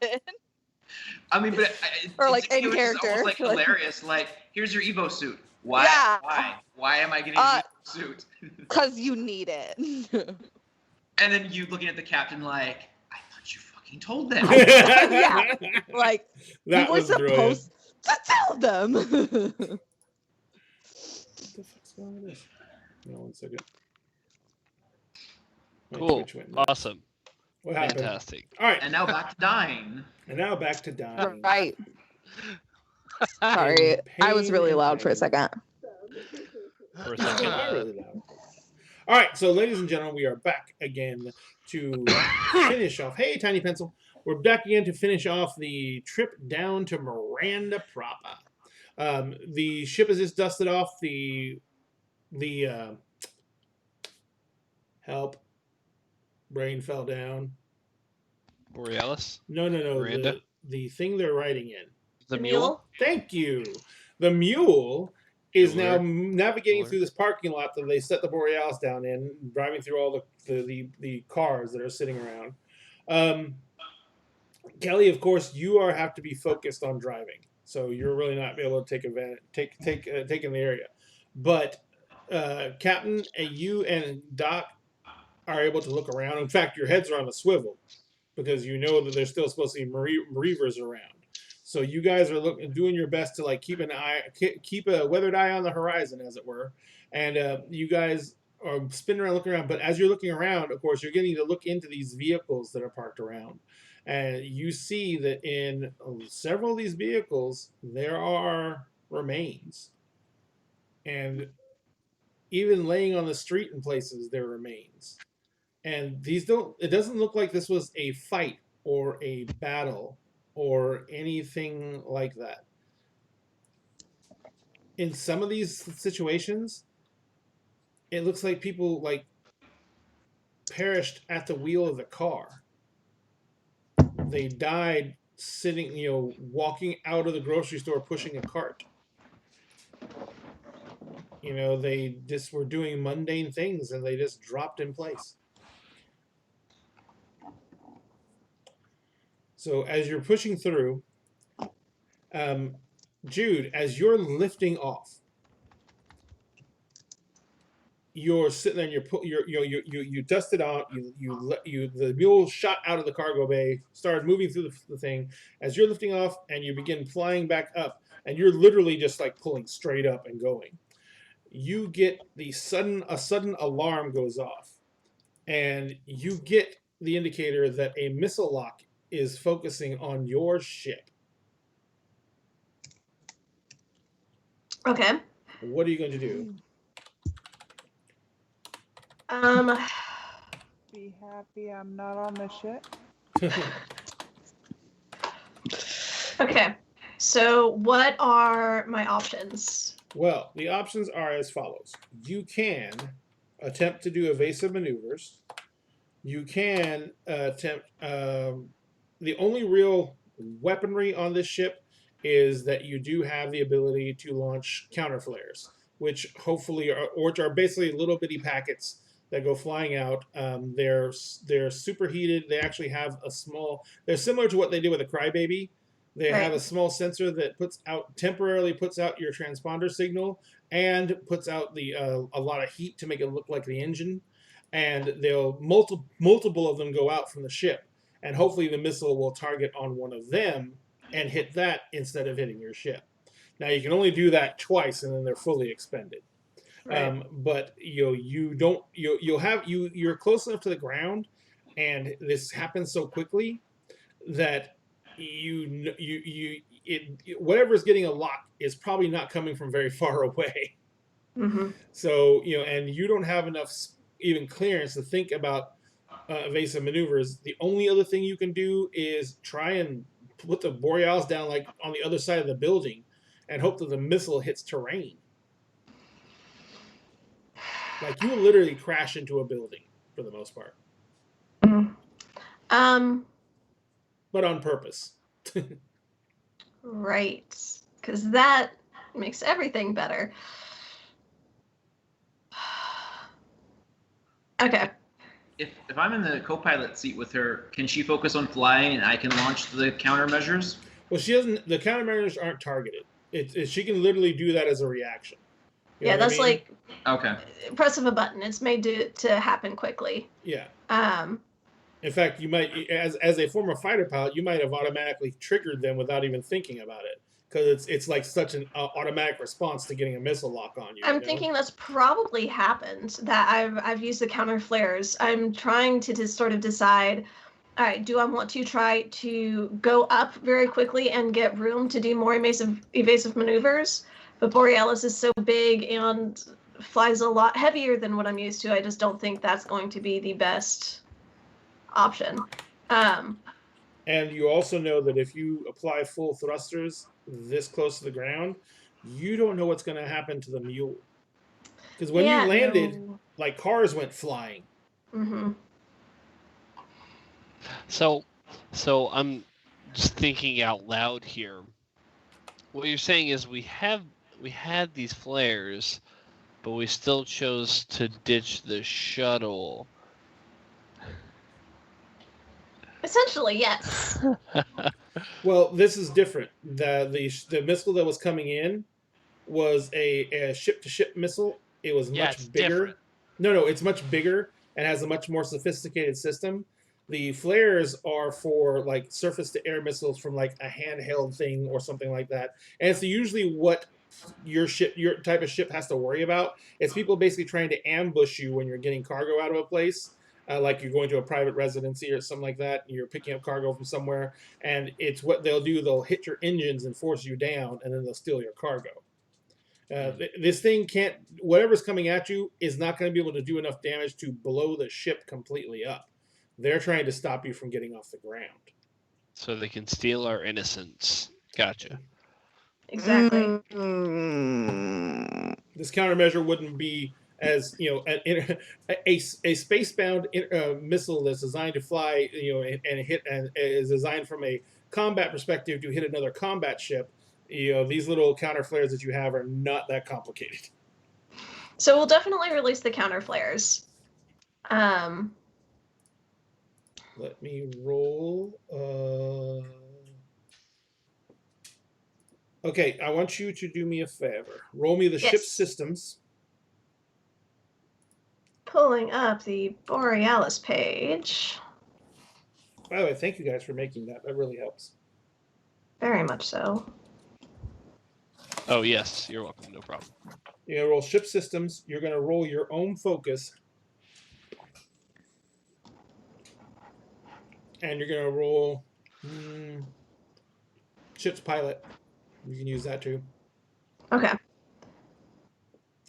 I mean, but Or like it in was character. almost like Like- hilarious. Like, here's your Evo suit. Why? Yeah. Why am I getting an Evo suit? Because you need it. And then you looking at the captain like, I thought you fucking told them. Yeah. Like That you were was brilliant. supposed to tell them. What the fuck's going on with this? No, 1 second. My Cool. Twitch went nuts. Awesome. What happened? Fantastic. All right. And now back to dying. And now back to dying. Right. Sorry, I was really loud for a second. For a Not second. really loud. All right, so ladies and gentlemen, we are back again to finish off. Hey, Tiny Pencil. We're back again to finish off the trip down to Miranda proper. The ship has just dusted off the help. Brain fell down. Borealis. No. Miranda? The thing they're riding in. The mule. Thank you. The mule is now Bueller. navigating Bueller. through this parking lot that they set the Borealis down in, driving through all the cars that are sitting around. Kelly, of course, you have to be focused on driving, so you're really not be able to take in the area. But Captain, you and Doc are able to look around. In fact, your heads are on a swivel because you know that there's still supposed to be Reavers around. So you guys are doing your best to like keep a weathered eye on the horizon, as it were, and you guys are spinning around, looking around. But as you're looking around, of course, you're getting to look into these vehicles that are parked around, and you see that in several of these vehicles there are remains, and even laying on the street in places there are remains. And these don't. It doesn't look like this was a fight or a battle or anything like that. In some of these situations, it looks like people like perished at the wheel of the car. They died sitting, walking out of the grocery store pushing a cart. They just were doing mundane things and they just dropped in place. So as you're pushing through, Jude, as you're lifting off, you're sitting there and you dust it out. The mule shot out of the cargo bay, started moving through the thing. As you're lifting off and you begin flying back up, and you're literally just like pulling straight up and going. You get a sudden alarm goes off, and you get the indicator that a missile lock is focusing on your ship. Okay. What are you going to do? Be happy I'm not on the ship. Okay. So what are my options? Well, the options are as follows. You can attempt to do evasive maneuvers. You can attempt... the only real weaponry on this ship is that you do have the ability to launch counter flares, which hopefully are basically little bitty packets that go flying out. They're superheated. They actually have they're similar to what they did with a Crybaby. They have a small sensor that temporarily puts out your transponder signal and puts out a lot of heat to make it look like the engine. And they'll multiple of them go out from the ship. And hopefully the missile will target on one of them and hit that instead of hitting your ship. Now you can only do that twice, and then they're fully expended. Right. But you don't you're close enough to the ground, and this happens so quickly that whatever's getting a lock is probably not coming from very far away. Mm-hmm. So and you don't have enough even clearance to think about evasive maneuvers. The only other thing you can do is try and put the Borealis down like on the other side of the building, and hope that the missile hits terrain. Like you will literally crash into a building for the most part, but on purpose. Right, because that makes everything better. Okay. If I'm in the co-pilot seat with her, can she focus on flying and I can launch the countermeasures? Well, she doesn't. The countermeasures aren't targeted. She can literally do that as a reaction. You know Yeah, what I that's mean? like Okay. press of a button. It's made to happen quickly. Yeah. Um, In fact, you might, as a former fighter pilot, you might have automatically triggered them without even thinking about it, because it's like such an automatic response to getting a missile lock on you. I'm thinking that's probably happened. That I've used the counter flares. I'm trying to just sort of decide. All right, do I want to try to go up very quickly and get room to do more evasive maneuvers? But Borealis is so big and flies a lot heavier than what I'm used to. I just don't think that's going to be the best option. And you also know that if you apply full thrusters this close to the ground, you don't know what's going to happen to the mule. Because when you landed, like cars went flying. Mm-hmm. So I'm just thinking out loud here. What you're saying is we had these flares, but we still chose to ditch the shuttle. Essentially, yes. Well, this is different. The missile that was coming in was a ship-to-ship missile. It was much bigger. Different. No, it's much bigger and has a much more sophisticated system. The flares are for like surface-to-air missiles from like a handheld thing or something like that, and it's usually what your type of ship has to worry about. It's people basically trying to ambush you when you're getting cargo out of a place. Like you're going to a private residency or something like that, and you're picking up cargo from somewhere, and it's what they'll do. They'll hit your engines and force you down, and then they'll steal your cargo. This thing can't, whatever's coming at you is not going to be able to do enough damage to blow the ship completely up. They're trying to stop you from getting off the ground. So they can steal our innocence. Gotcha. Exactly. This countermeasure wouldn't be as a spacebound missile that's designed to fly and hit and is designed from a combat perspective to hit another combat ship. These little counter flares that you have are not that complicated. So we'll definitely release the counter flares. Let me roll. Okay, I want you to do me a favor. Roll me the ship systems. Pulling up the Borealis page. By the way, thank you guys for making that. That really helps. Very much so. Oh, yes. You're welcome. No problem. You're going to roll ship systems. You're going to roll your own focus. And you're going to roll ship's pilot. You can use that too. Okay.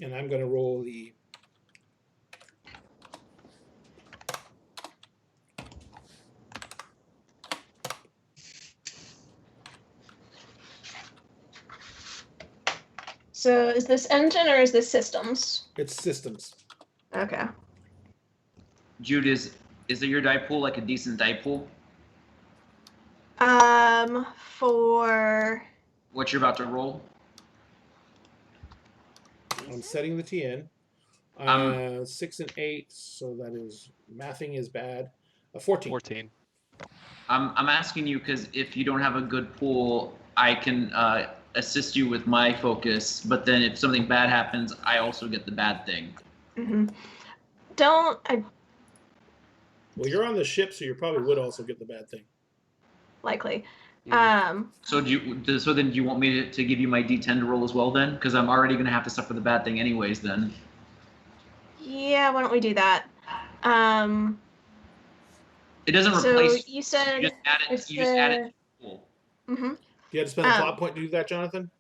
And I'm going to roll the... So is this engine or is this systems? It's systems. Okay. Jude, is there your die pool like a decent die pool? For what you're about to roll? I'm setting the TN. 6 and 8, so that is mathing is bad. 14. 14. I'm asking you because if you don't have a good pool, I can assist you with my focus. But then if something bad happens, I also get the bad thing. Mm-hmm. Well, you're on the ship, so you probably would also get the bad thing. Likely. So so then do you want me to give you my D10 to roll as well then? Because I'm already gonna have to suffer the bad thing anyways then. Yeah, why don't we do that? It doesn't So replace. you said You just add it. it's You just add it. Cool. Mm-hmm. Do you have to spend a plot point to do that, Jonathan?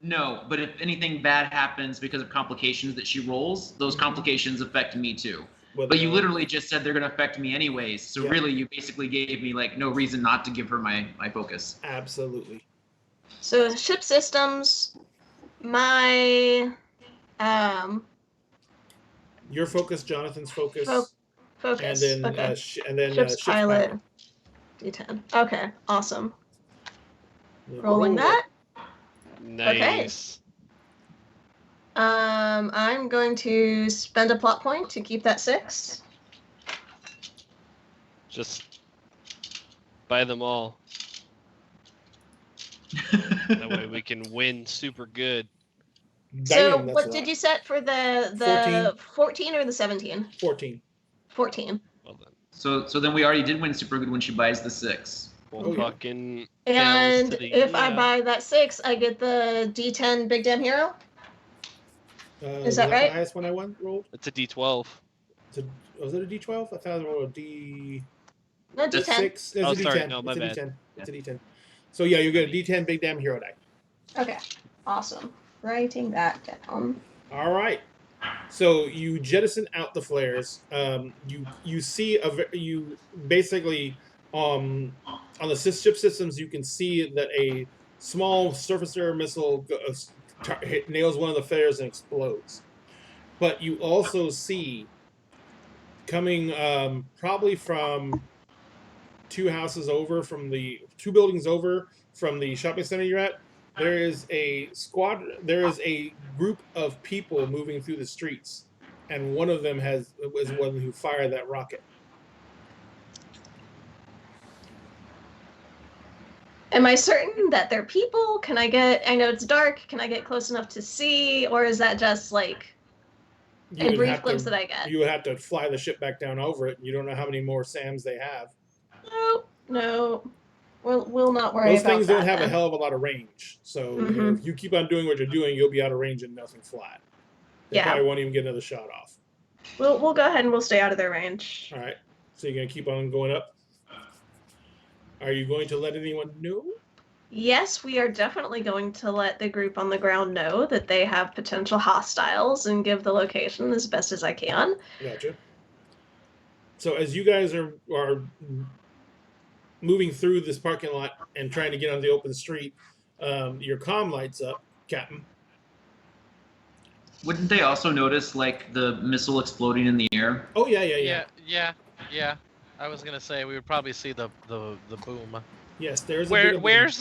No, but if anything bad happens because of complications that she rolls, those complications affect me too. But you literally just said they're going to affect me anyways. So really, you basically gave me like no reason not to give her my focus. Absolutely. So ship systems, my your focus, Jonathan's focus, focus, and then okay. ship's pilot. D10. Okay, awesome. Yeah. Rolling that. Nice. Okay. I'm going to spend a plot point to keep that 6. Just buy them all. That way we can win super good. So Damn, what did you set for the 14 or the 17? 14. 14. Well then. So then we already did win super good when she buys the 6. We'll fucking. And if I buy that 6, I get the D10 Big Damn Hero. Is that right? The highest one I rolled? It's a D12. Was it a D12? I thought it was a D. No, D10. 6. It's Oh, a D10. sorry. No, my it's a bad. D10. It's a D10. So yeah, you get a D10 Big Damn Hero die. Okay, awesome. Writing that down. All right. So you jettison out the flares. You see you basically on the ship systems you can see that a small surface-to-air missile nails one of the flares and explodes. But you also see coming probably from 2 houses over, from the 2 buildings over from the shopping center you're at. There is a group of people moving through the streets, and one of them was one who fired that rocket. Am I certain that they're people? I know it's dark, can I get close enough to see, or is that just like a brief glimpse that I get? You would have to fly the ship back down over it. You don't know how many more SAMs they have. No. We'll not worry Those about that. things don't have a hell of a lot of range. So Mm-hmm. you know, if you keep on doing what you're doing, you'll be out of range and nothing flat. They probably won't even get another shot off. We'll go ahead and we'll stay out of their range. All right. So you're going to keep on going up? Are you going to let anyone know? Yes, we are definitely going to let the group on the ground know that they have potential hostiles and give the location as best as I can. Gotcha. So as you guys are moving through this parking lot and trying to get on the open street, your comm lights up, Captain. Wouldn't they also notice like the missile exploding in the air? Oh yeah. I was gonna say we would probably see the boom. Yes, there's a Where's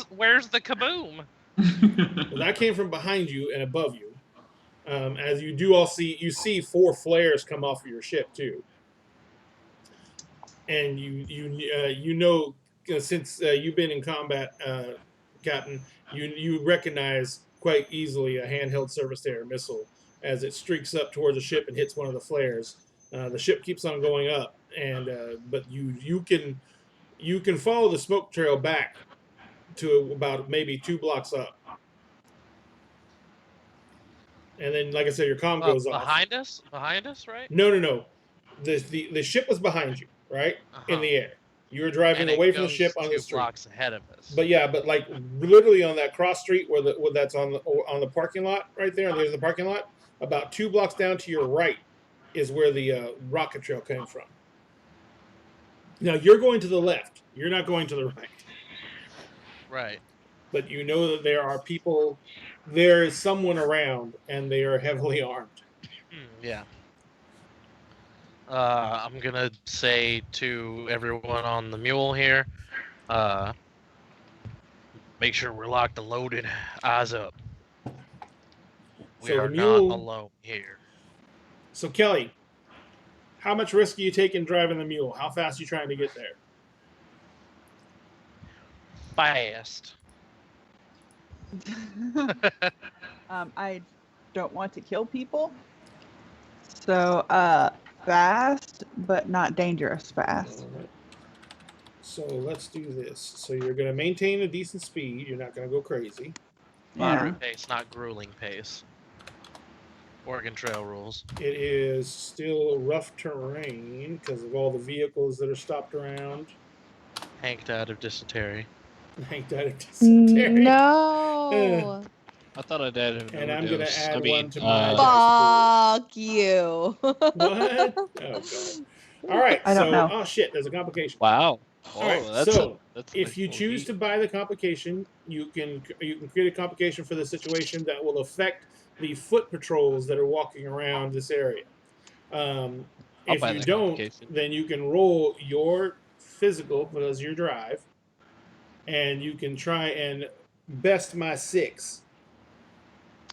the kaboom? Well, that came from behind you and above you. As you do all see 4 flares come off of your ship too. And you know since you've been in combat, Captain, you recognize quite easily a handheld surface-to-air missile as it streaks up towards the ship and hits one of the flares. The ship keeps on going up, and but you can follow the smoke trail back to about maybe 2 blocks up. And then, like I said, your comm goes off. Behind us, right? No. The ship was behind you, right? In the air. You were driving away from the ship on the street. 2 blocks ahead of us. But like literally on that cross street where that's on the parking lot right there, on the edge of the parking lot, about 2 blocks down to your right is where the rocket trail came from. Now you're going to the left. You're not going to the right. Right. But you know that there are people. There is someone around, and they are heavily armed. Yeah. I'm gonna say to everyone on the mule here, make sure we're locked and loaded. Eyes up. We are not alone here. So Kelly, how much risk are you taking driving the mule? How fast are you trying to get there? Fast. I don't want to kill people. So, fast, but not dangerous fast. So let's do this. So you're going to maintain a decent speed. You're not going to go crazy. Moderate pace, not grueling pace. Oregon Trail rules. It is still rough terrain because of all the vehicles that are stopped around. Hank died of dysentery. Hank died of dysentery. No. I thought I died of an And I'm going to overdose. add I mean, one to my dice Fuck you. pool. What? Oh, God. All right. I don't know. Oh, shit. There's a complication. wow. All right. That's If you choose to buy the complication, you can create a complication for the situation that will affect the foot patrols that are walking around this area. If buy you that don't, complication. then you can roll your physical because your drive, and you can try and best my 6.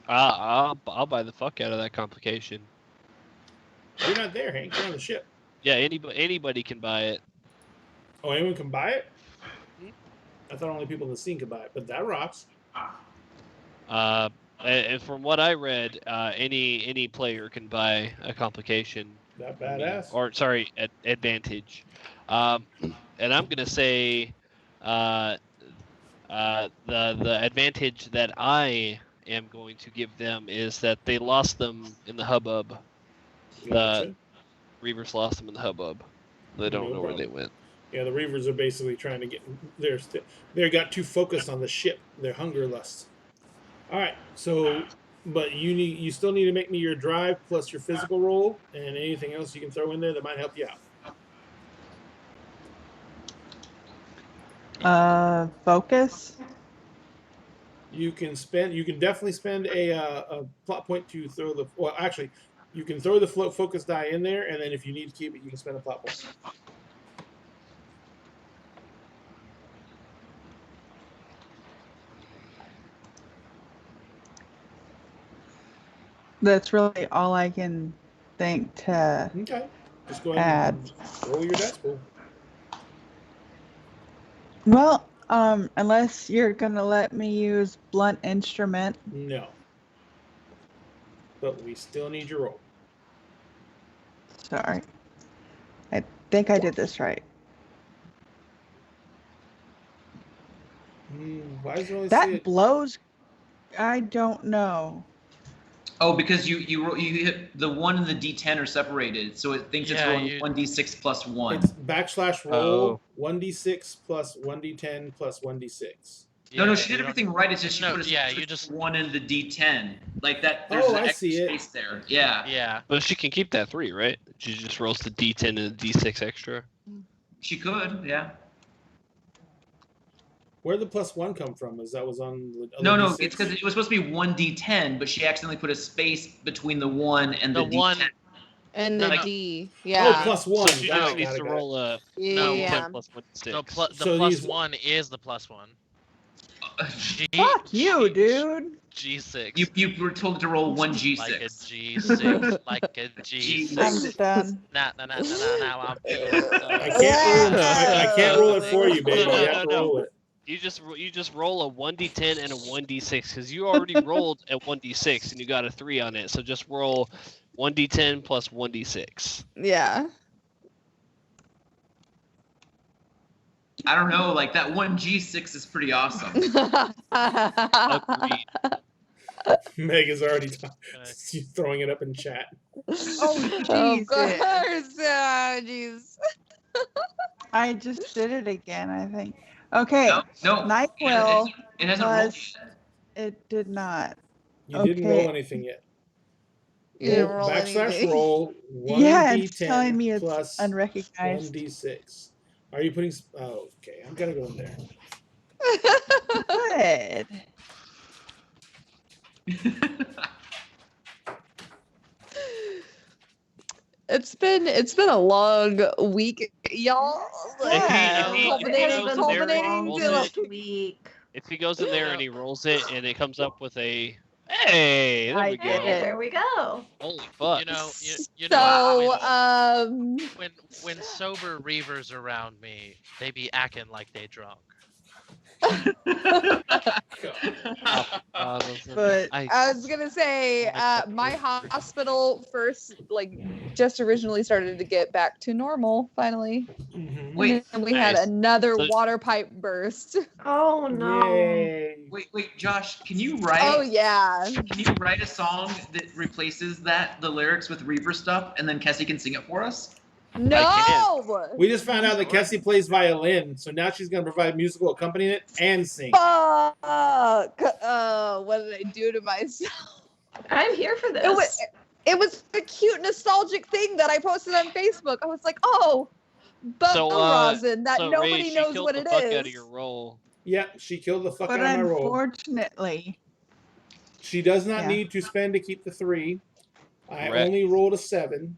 I'll buy the fuck out of that complication. You're not there, Hank. You're on the ship. Yeah, anybody can buy it. Oh, anyone can buy it? I thought only people in the scene could buy it, but that rocks. And from what I read, any player can buy a complication. That badass. Advantage. And I'm gonna say, the advantage that I am going to give them is that they lost them in the hubbub. Gotcha. The Reavers lost them in the hubbub. They don't know where they went. Yeah, the Reavers are basically trying to get. They got too focused on the ship. Their hunger lust. All right, so but you still need to make me your drive plus your physical roll and anything else you can throw in there that might help you out. Focus. You can definitely spend a plot point to throw the. Well, actually, you can throw the focus die in there, and then if you need to keep it, you can spend a plot point. That's really all I can think to Okay, just go ahead and roll your dice pool. Well, unless you're gonna let me use blunt instrument. No, but we still need your roll. Sorry, I think I did this right. Why is it only That blows. I don't know. Oh, because you hit the 1 and the D10 are separated, so it thinks it's rolling 1d6 plus 1. It's /roll 1d6 plus 1d10 plus 1d6. No, she did everything right. It's just you just 1 in the D10 like that. There's an extra space there. Yeah. But she can keep that 3, right? She just rolls the D10 and the D6 extra. She could, yeah. Where did the +1 come from? Is that was on the No, D6? it's because it was supposed to be 1d10, but she accidentally put a space between the 1 and the D10. And the Like- D, yeah. Oh, +1. So she just needs to roll a Yeah. D10 plus 1d6. So the So +1 is the +1. Fuck you, dude. G6. You were told to roll 1g6. Like a G6. Like a G6. I'm done. Nah, I'm I can't roll it for you, baby. You have to roll it. You just roll a 1d10 and a 1d6 because you already rolled a 1d6 and you got a 3 on it. So just roll 1d10 plus 1d6. Yeah. I don't know, like that 1g6 is pretty awesome. Agreed. Meg is already she's throwing it up in chat. Oh, Of Jesus. course. Yeah, jeez. I just did it again, I think. Okay. No. NyQuil. It hasn't rolled plus- yet. It did not. You didn't roll anything yet. You didn't roll anything. /roll 1d10 Yeah, it's telling me it's plus unrecognized. 1d6. Are you putting? Oh, okay. I'm gonna go in there. Good. It's been a long week, y'all. If he Culminating to rolls like week. If he goes in there and he rolls it and it comes up with a hey, there we go. Hey, there we go. Holy fuck! You know, so when sober Reavers around me, they be acting like they drunk. But I was gonna say, my hospital first, like, just originally started to get back to normal finally. Mhm. Wait, And we had Nice. another So- water pipe burst. Oh no. Yay. wait, Josh, can you write? Oh yeah. Can you write a song that replaces the lyrics with Reaper stuff, and then Kessie can sing it for us? No. We just found out that Kessie plays violin, so now she's going to provide musical accompaniment and sing. Fuck. What did I do to myself? I'm here for this. It was a cute nostalgic thing that I posted on Facebook. I was like, oh, bubble rosin that so nobody Ray, she knows killed what the it fuck is. out of your roll. Yep, she killed the fuck but out of my roll. unfortunately, She does not Yeah. need to spend to keep the 3. I Correct. only rolled a 7,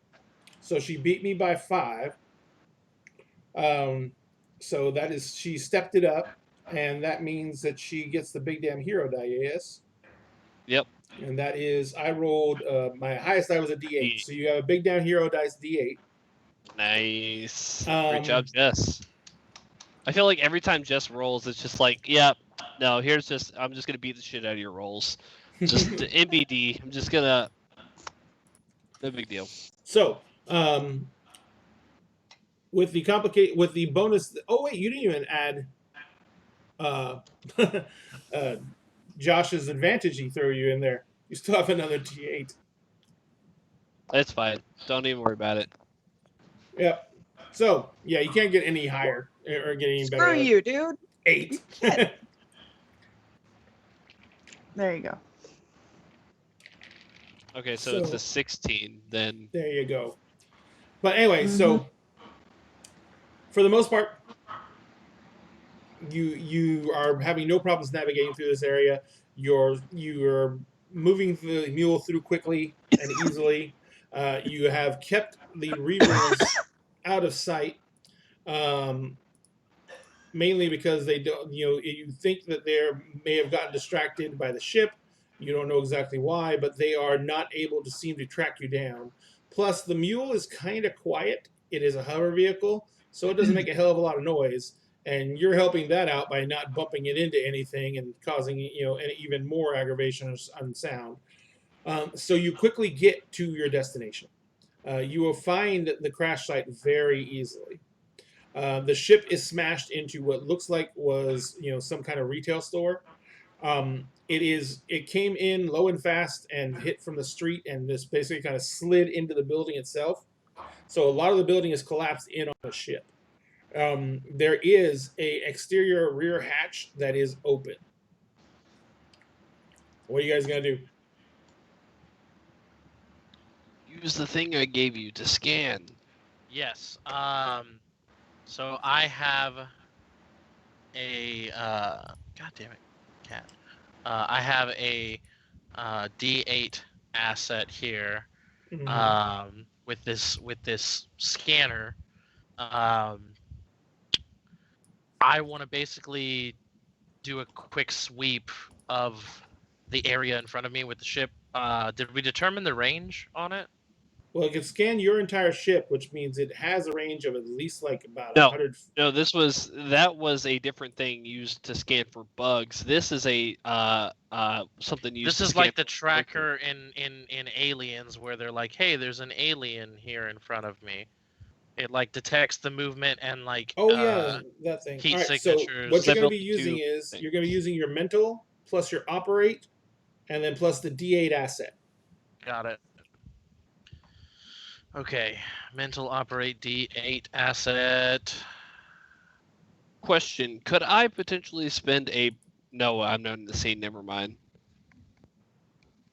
so she beat me by 5. So that is, she stepped it up, and that means that she gets the big damn hero die, yes? Yep. And that is, I rolled, my highest die was a D8, so you have a big damn hero dice D8. Nice. Um, Great job, Jess. I feel like every time Jess rolls, it's just like, yeah, no, I'm just gonna beat the shit out of your rolls. Just NBD. I'm just gonna. No big deal. So, with the bonus. Oh wait, you didn't even add Josh's advantage. He threw you in there. You still have another D8. It's fine. Don't even worry about it. Yep. So yeah, you can't get any higher or get any better. screw you, dude. 8. There you go. Okay, so it's a 16 then. There you go. But anyway, so for the most part, you are having no problems navigating through this area. You're moving the mule through quickly and easily. You have kept the reavers out of sight, mainly because they don't. You think that they may have gotten distracted by the ship. You don't know exactly why, but they are not able to seem to track you down. Plus, the mule is kind of quiet. It is a hover vehicle, so it doesn't make a hell of a lot of noise. And you're helping that out by not bumping it into anything and causing even more aggravation on sound. So you quickly get to your destination. You will find the crash site very easily. The ship is smashed into what looks like was some kind of retail store. It came in low and fast and hit from the street and this basically kind of slid into the building itself. So a lot of the building is collapsed in on the ship. There is a exterior rear hatch that is open. What are you guys gonna do? Use the thing I gave you to scan. Yes. So I have a God damn it, cat. I have a D8 asset here. Mhm. With this scanner. I want to basically do a quick sweep of the area in front of me with the ship. Did we determine the range on it? Well, it can scan your entire ship, which means it has a range of at least like about No. 100. No, that was a different thing used to scan for bugs. This is a something used. This to is scan like the for tracker in Aliens, where they're like, "Hey, there's an alien here in front of me." It like detects the movement and like. Oh yeah, that thing. Heat All right, so signatures. what you're going to be Level using 2 is thing. you're going to be using your mental plus your operate, and then plus the D8 asset. Got it. Okay, mental operate D8 asset. Question: could I potentially spend a? No, I'm not in the scene. Never mind.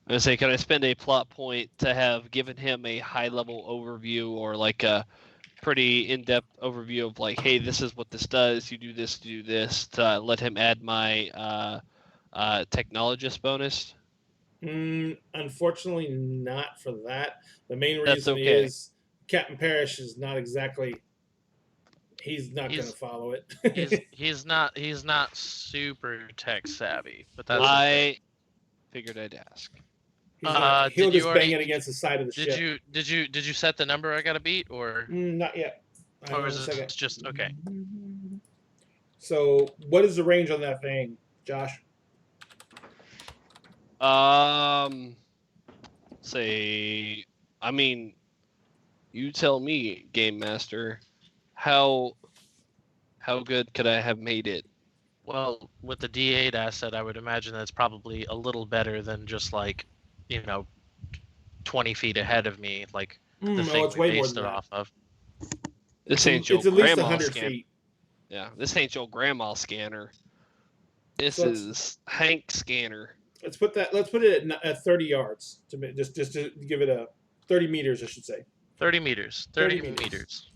I'm gonna say, could I spend a plot point to have given him a high-level overview or like a pretty in-depth overview of like, hey, this is what this does. You do this, do this, to let him add my technologist bonus. Unfortunately, not for that. The main That's reason okay. is Captain Parrish is not exactly. He's not going to follow it. He's not super tech savvy, but that's I okay. figured I'd ask. He'll did just you bang already- it against the side of the ship. Did you set the number I gotta beat or? Not yet. Or Hold is on a it second. just okay? So what is the range on that thing, Josh? Say, I mean, you tell me, Game Master, how good could I have made it? Well, with the D8 asset, I would imagine that's probably a little better than just like, 20 feet ahead of me, like the thing it's we way more based than it that. off of. This ain't your It's at least grandma 100 scanner. feet. Yeah, this ain't your grandma scanner. This So is Hank scanner. Let's put it at 30 yards just to give it a 30 meters, I should say. 30 meters. 30 meters.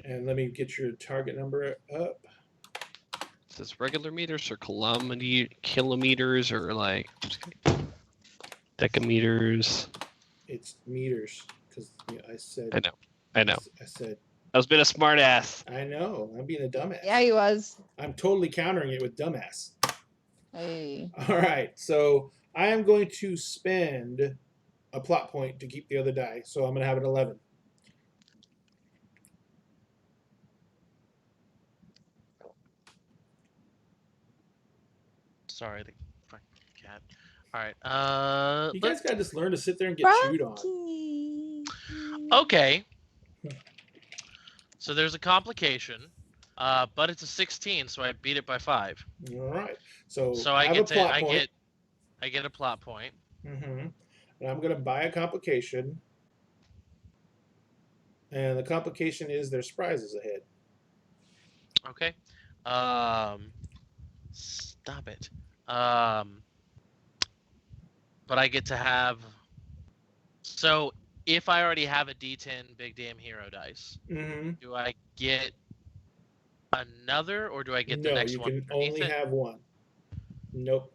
And let me get your target number up. Is this regular meters or kilometers or like decameters? It's meters because I said. I know. I said. I was being a smart ass. I know. I'm being a dumbass. Yeah, he was. I'm totally countering it with dumbass. Hey. All right. So I am going to spend a plot point to keep the other die. So I'm going to have an 11. Sorry, the fucking cat. All right. You guys got to just learn to sit there and get chewed on. Okay. So there's a complication, but it's a 16, so I beat it by 5. All right. So I have get a plot point. I get a plot point. Mm-hmm. And I'm going to buy a complication. And the complication is there's prizes ahead. Okay. Stop it. But I get to have. So if I already have a D10 Big Damn Hero dice, do I get another, or do I get the next one? No, you can only have one. Nope.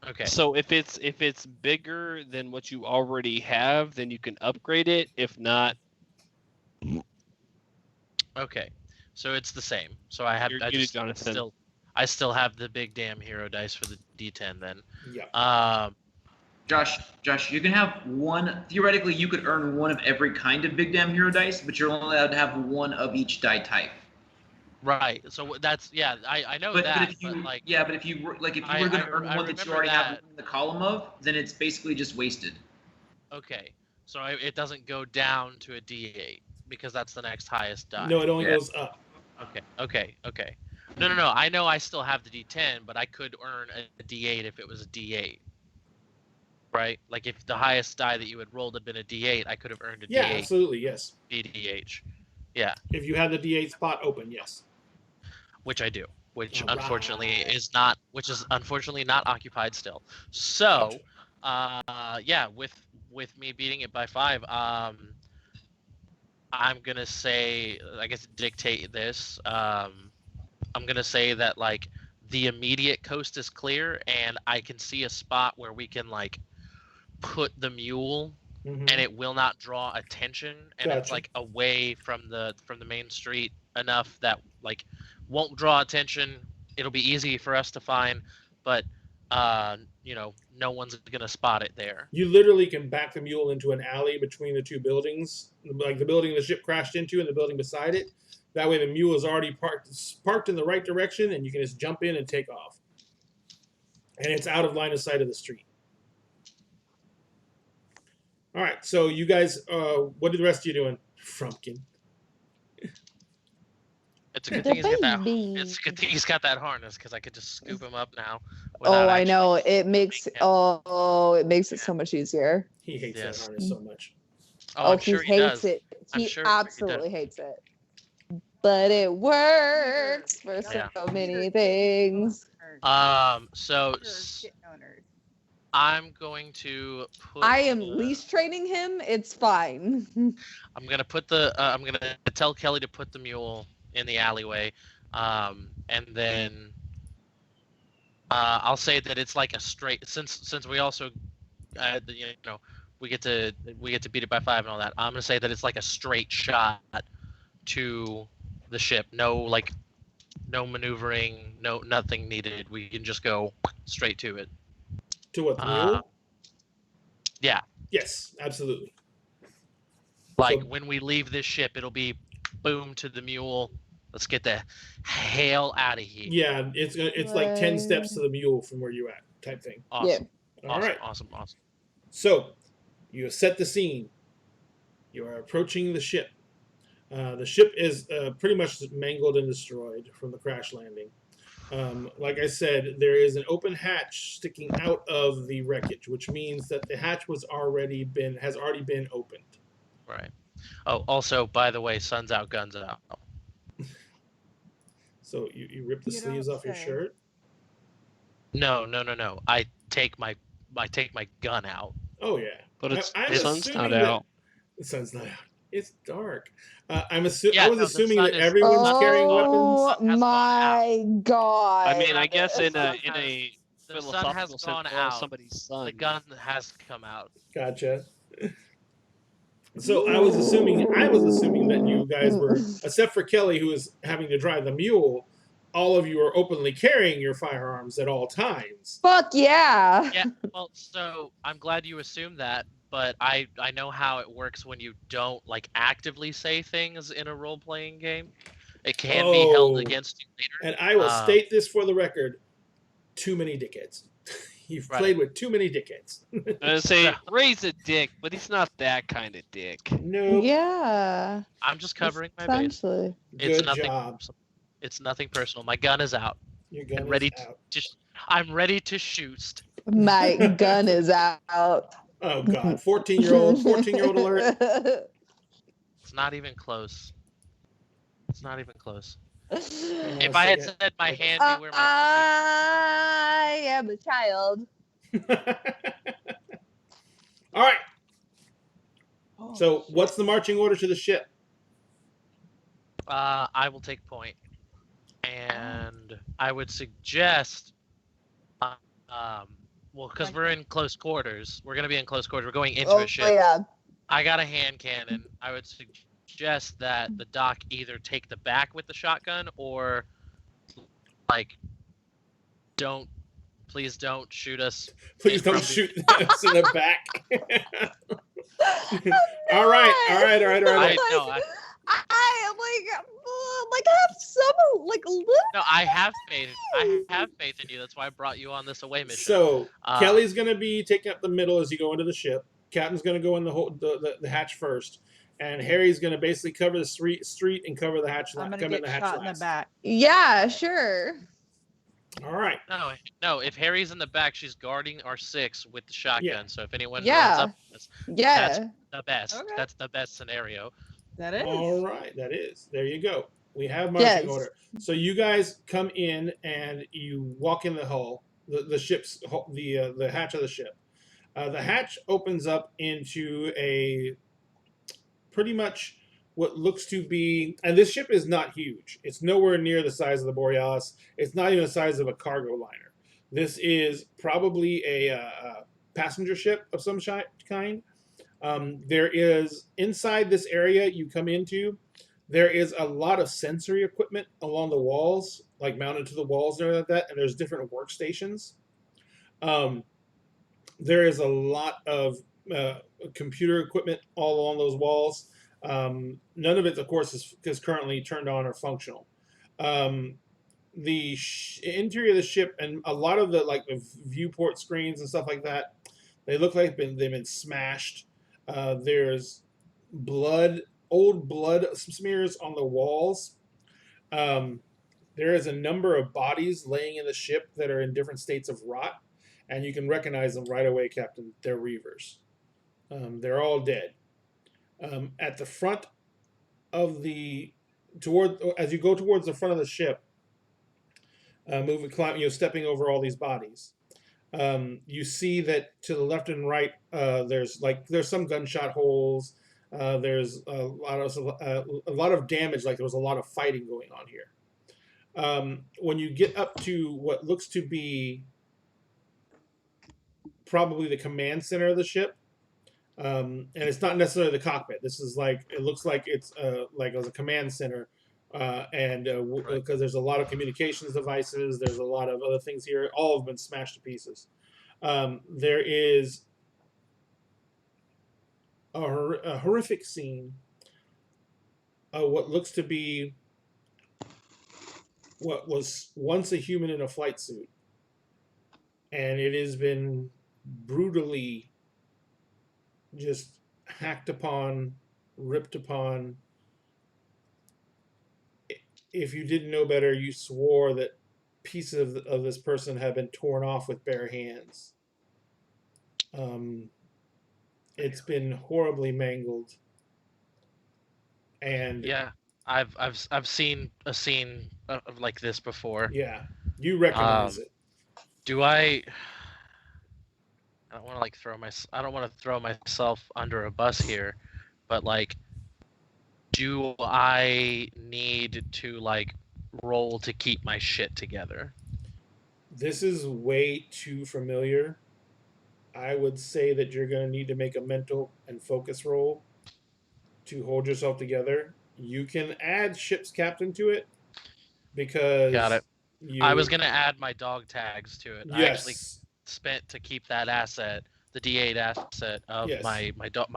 Okay. So if it's bigger than what you already have, then you can upgrade it. If not, okay. So it's the same. So I have. I still have the Big Damn Hero dice for the D10 then. Yeah. Josh, you can have one. Theoretically, you could earn one of every kind of Big Damn Hero dice, but you're only allowed to have one of each die type. Right. So that's I know that. But if you were going to earn one that you already have in the column of, then it's basically just wasted. Okay. So it doesn't go down to a D8 because that's the next highest die. No, it only goes up. Okay. No. I know I still have the D10, but I could earn a D8 if it was a D8. Right? Like if the highest die that you had rolled had been a D8, I could have earned a D8. Yeah, absolutely, yes. DDH. Yeah. If you had the D8 spot open, yes. Which I do. Which unfortunately is not occupied still. So, with me beating it by 5, I'm gonna say, I guess dictate this. I'm gonna say that like the immediate coast is clear, and I can see a spot where we can like put the mule, and it will not draw attention, and it's like away from the main street enough that like won't draw attention. It'll be easy for us to find, but no one's gonna spot it there. You literally can back the mule into an alley between the two buildings, like the building the ship crashed into and the building beside it. That way the mule is already parked in the right direction, and you can just jump in and take off. And it's out of line of sight of the street. All right, so you guys, what are the rest of you doing? Frumpkin. It's a good thing he's got that harness, because I could just scoop him up now. Oh, I know. It makes it so much easier. He hates that harness so much. Oh, he hates it. He absolutely hates it. But it works for so many things. So I'm going to put. I am leash training him. It's fine. I'm gonna tell Kelly to put the mule in the alleyway, and then I'll say that it's like a straight. Since we also, we get to beat it by 5 and all that. I'm gonna say that it's like a straight shot to the ship. No maneuvering. No, nothing needed. We can just go straight to it. To what, the mule? Yeah. Yes, absolutely. Like when we leave this ship, it'll be boom to the mule, Let's get the hell out of here. Yeah, it's like 10 steps to the mule from where you at, type thing. Awesome. All Awesome. right. Awesome. So you set the scene. You are approaching the ship. The ship is pretty much mangled and destroyed from the crash landing. Like I said, there is an open hatch sticking out of the wreckage, which means that the hatch has already been opened. Right. Oh, also, by the way, sun's out, guns out. So you rip the You sleeves don't off your say. shirt. No. I take my gun out. Oh yeah, But it's I'm the sun's assuming not that out. the sun's not out. It's dark. I Yeah, was no, the assuming sun that is- everyone was carrying weapons. Oh Sun has gone my god! I mean, I guess in sun a The sun has philosophical sense, gone we're all out. somebody's son. The gun has come out. Gotcha. So I was assuming that you guys were, except for Kelly, who was having to drive the mule, all of you are openly carrying your firearms at all times. Fuck yeah! Yeah. Well, so I'm glad you assumed that, but I know how it works when you don't like actively say things in a role playing game. It can be held Oh. against you later. And I will state this for the record: too many dickheads. You've Right. played with too many dickheads. I say Ray's a dick, but he's not that kind of dick. Nope. Yeah. I'm just covering my base. Essentially. It's Good nothing. job. It's nothing personal. My gun is out. Your gun I'm ready is out. I'm ready to shoot. My gun is out. Oh God, 14-year-old alert. It's not even close. It's not even close. Hang on If a I had second. said my hand Uh, knew where my I am a child. All right. Oh, So, what's the marching order to the ship? I will take point, and I would suggest, well, because we're in close quarters, we're gonna be in close quarters. We're going into a ship. yeah. I got a hand cannon. I would suggest that the doc either take the back with the shotgun or, like, please don't shoot us. Please don't shoot us in the back. All right. I Like have some like little. No, I have faith. I have faith in you. That's why I brought you on this away mission. So, Kelly's going to be taking up the middle as you go into the ship. Captain's going to go in the hatch first. And Harry's going to basically cover the street and cover the hatch. I'm gonna come in get the hatch shot in the last. back. Yeah, sure. All right. No. If Harry's in the back, she's guarding our 6 with the shotgun. Yeah. So if anyone Yeah. runs up, that's Yeah. the best. Okay. That's the best scenario. That is. All right. That is. There you go. We have marching Yes. order. So you guys come in and you walk in the hull, the ship's hull, the hatch of the ship. The hatch opens up into a pretty much what looks to be, and this ship is not huge. It's nowhere near the size of the Borealis. It's not even the size of a cargo liner. This is probably a passenger ship of some kind. There is, inside this area you come into, there is a lot of sensory equipment along the walls, like mounted to the walls and everything like that, and there's different workstations. There is a lot of computer equipment all along those walls. None of it, of course, is currently turned on or functional. The interior of the ship and a lot of the viewport screens and stuff like that, they look like they've been smashed. There's old blood smears on the walls. There is a number of bodies laying in the ship that are in different states of rot, and you can recognize them right away, Captain. They're Reavers. They're all dead. At the front of as you go towards the front of the ship, stepping over all these bodies, you see that to the left and right, there's some gunshot holes. There's a lot of damage. Like there was a lot of fighting going on here. When you get up to what looks to be probably the command center of the ship, and it's not necessarily the cockpit. This is it looks like it's like it was a command center, because there's a lot of communications devices. There's a lot of other things here. All have been smashed to pieces. There is a horrific scene of what looks to be what was once a human in a flight suit, and it has been brutally just hacked upon, ripped upon. If you didn't know better, you swore that pieces of this person had been torn off with bare hands. It's been horribly mangled, and Yeah, I've seen a scene of like this before. yeah, you recognize it. Do I? I don't want to like I don't want to throw myself under a bus here, but like, do I need to like roll to keep my shit together? This is way too familiar. I would say that you're going to need to make a mental and focus roll to hold yourself together. You can add ship's captain to it Got because it. you. I was gonna add my dog tags to it. I actually Yes. spent to keep that asset, the D8 asset of Yes. my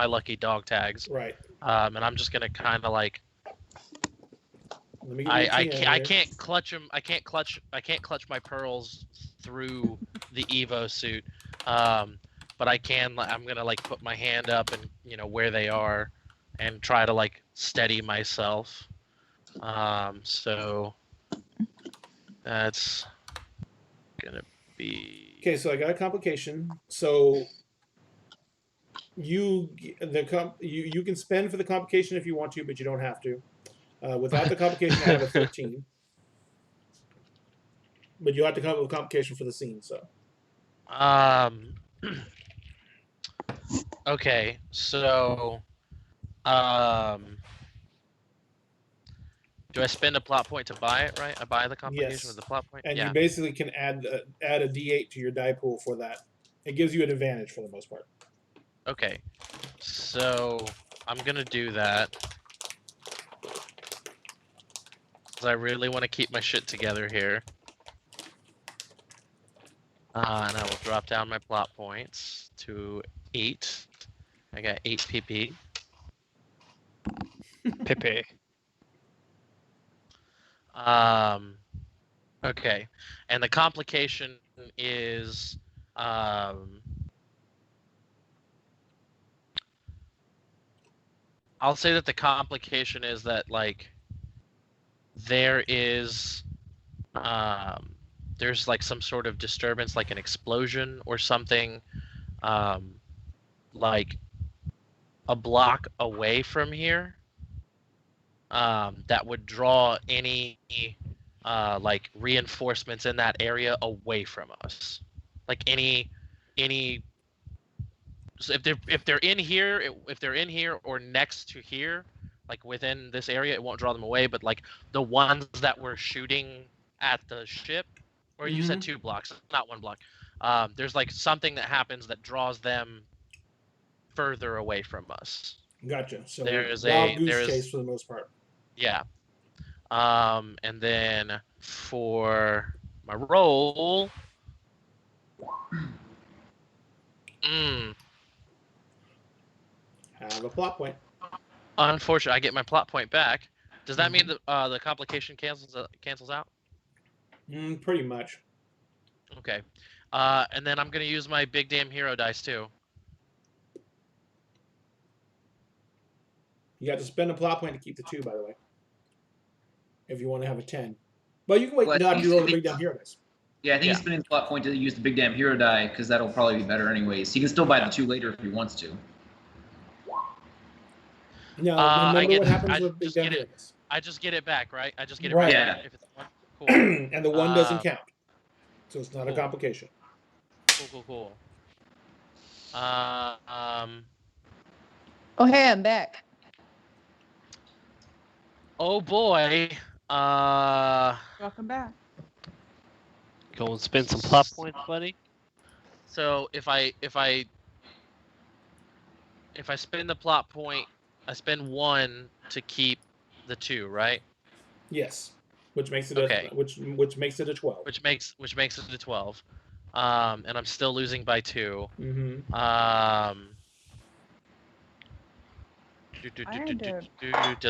lucky dog tags. Right. And I'm just gonna kind of like Let me give you a I TN here. can't clutch them. I can't clutch my pearls through the Evo suit. But I can. I'm gonna like put my hand up and where they are, and try to like steady myself. So that's gonna be Okay, so I got a complication. So you can spend for the complication if you want to, but you don't have to. Without the complication, I have a 13. But you have to come up with a complication for the scene. So Okay, so do I spend a plot point to buy it? Right, I buy the complication yes, with the plot point. and Yeah. you basically can add a D8 to your die pool for that. It gives you an advantage for the most part. Okay, so I'm gonna do that because I really want to keep my shit together here. And I will drop down my plot points to 8. I got 8 PP. Pepe. Okay, and the complication is I'll say that the complication is that like there is there's like some sort of disturbance, like an explosion or something, like a block away from here, that would draw any like reinforcements in that area away from us. Like any so if they're in here, if they're in here or next to here, like within this area, it won't draw them away. But like the ones that were shooting at the ship, or you said 2 blocks, not 1 block. There's like something that happens that draws them further away from us. Gotcha. So There is wild goose chase for the most part. Yeah. And then for my roll, Have a plot point. unfortunately, I get my plot point back. Does that mean that the complication cancels out? Pretty much. Okay. And then I'm gonna use my big damn hero dice too. You got to spend a plot point to keep the 2, by the way. If you want to have a 10. But you can wait until you roll the big damn hero dice. Yeah, I think he's spending the plot point to use the big damn hero die because that'll probably be better anyways. He can still buy the 2 later if he wants to. Now, remember what happens with big damn hero dice. I just get it back, right? I just get it Right. back. Yeah. If it's 1. Cool. And the 1 doesn't count. So it's not a Cool. complication. Cool. Oh, hey, I'm back. Oh boy. Welcome back. Go and spend some plot points, buddy. So if I spend the plot point, I spend 1 to keep the 2, right? Yes. Which makes it Okay. which makes it a 12. Which makes it a 12. And I'm still losing by 2. Mm-hmm. Did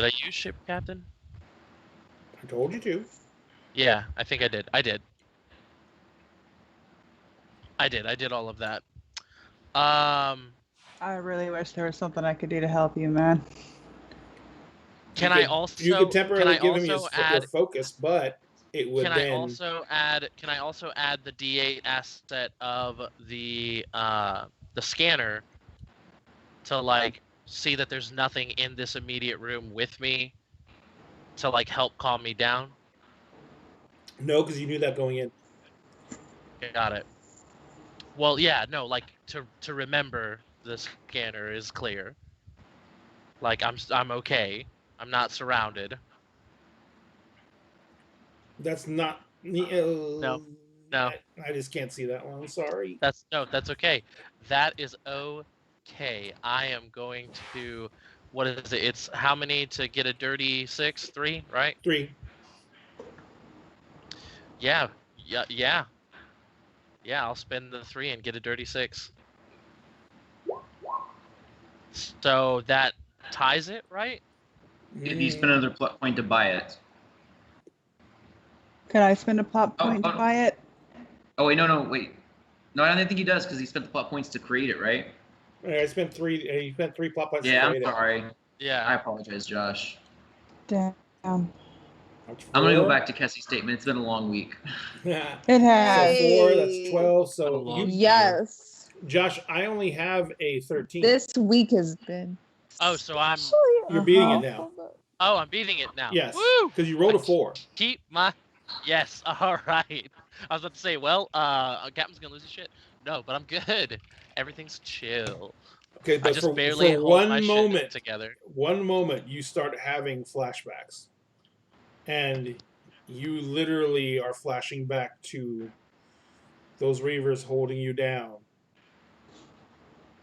I use ship captain? I told you to. Yeah, I think I did. I did all of that. I really wish there was something I could do to help you, man. Can you I could, also you could temporarily can I give him also your add focus, but it would can I then also add the D8 asset of the scanner to like see that there's nothing in this immediate room with me to like help calm me down? no, because you knew that going in. Got it. Well, yeah, no, like to remember the scanner is clear. Like I'm okay. I'm not surrounded. That's not. No. No. I just can't see that one. I'm sorry. That's okay. That is okay. I am going to what is it? It's how many to get a dirty 6? 3, right? 3. Yeah. Yeah. I'll spend the 3 and get a dirty 6. So that ties it, right? If you spend another plot point to buy it. Could I spend a plot point to buy it? Oh wait, no, wait. No, I don't think he does because he spent the plot points to create it, right? I spent 3. You spent 3 plot points. Yeah, to I'm create sorry. Yeah. I apologize, Josh. Damn. I'm gonna go back to Kessie's statement. It's been a long week. It So has. 4. That's 12. So you, Yes. Josh, I only have a 13. This week has been. Oh, so I'm. You're beating it now. Oh, I'm beating it now. Yes. Woo! Because you rolled a 4. Keep my. Yes. All right. I was about to say, well, Captain's gonna lose his shit. No, but I'm good. Everything's chill. Okay, I but just for barely hold one my moment shit together. One moment you start having flashbacks, and you literally are flashing back to those reavers holding you down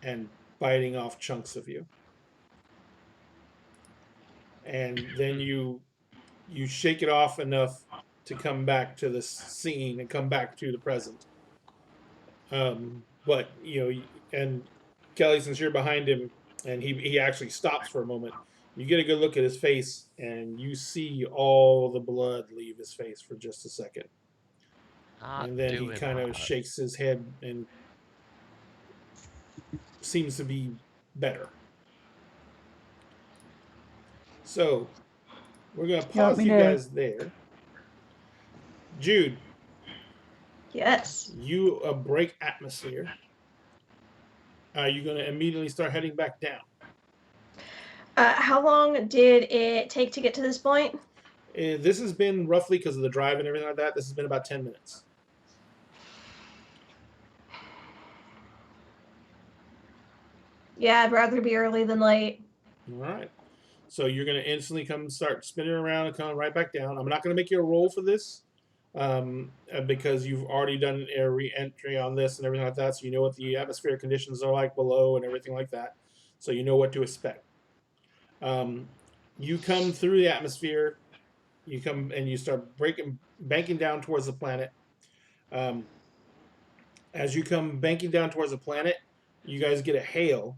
and biting off chunks of you, and then you shake it off enough to come back to the scene and come back to the present. But and Kelly, since you're behind him, and he actually stops for a moment, you get a good look at his face, and you see all the blood leave his face for just a second. And then he kind of shakes his head and seems to be better. So we're going to pause you guys there. Jude. Yes. You break atmosphere. Are you going to immediately start heading back down? How long did it take to get to this point? This has been roughly, because of the drive and everything like that, this has been about 10 minutes. Yeah, I'd rather be early than late. All right. So you're going to instantly come start spinning around and come right back down. I'm not going to make you a roll for this because you've already done a re-entry on this and everything like that. So you know what the atmospheric conditions are like below and everything like that. So you know what to expect. You come through the atmosphere. You come and you start banking down towards the planet. As you come banking down towards the planet, you guys get a hail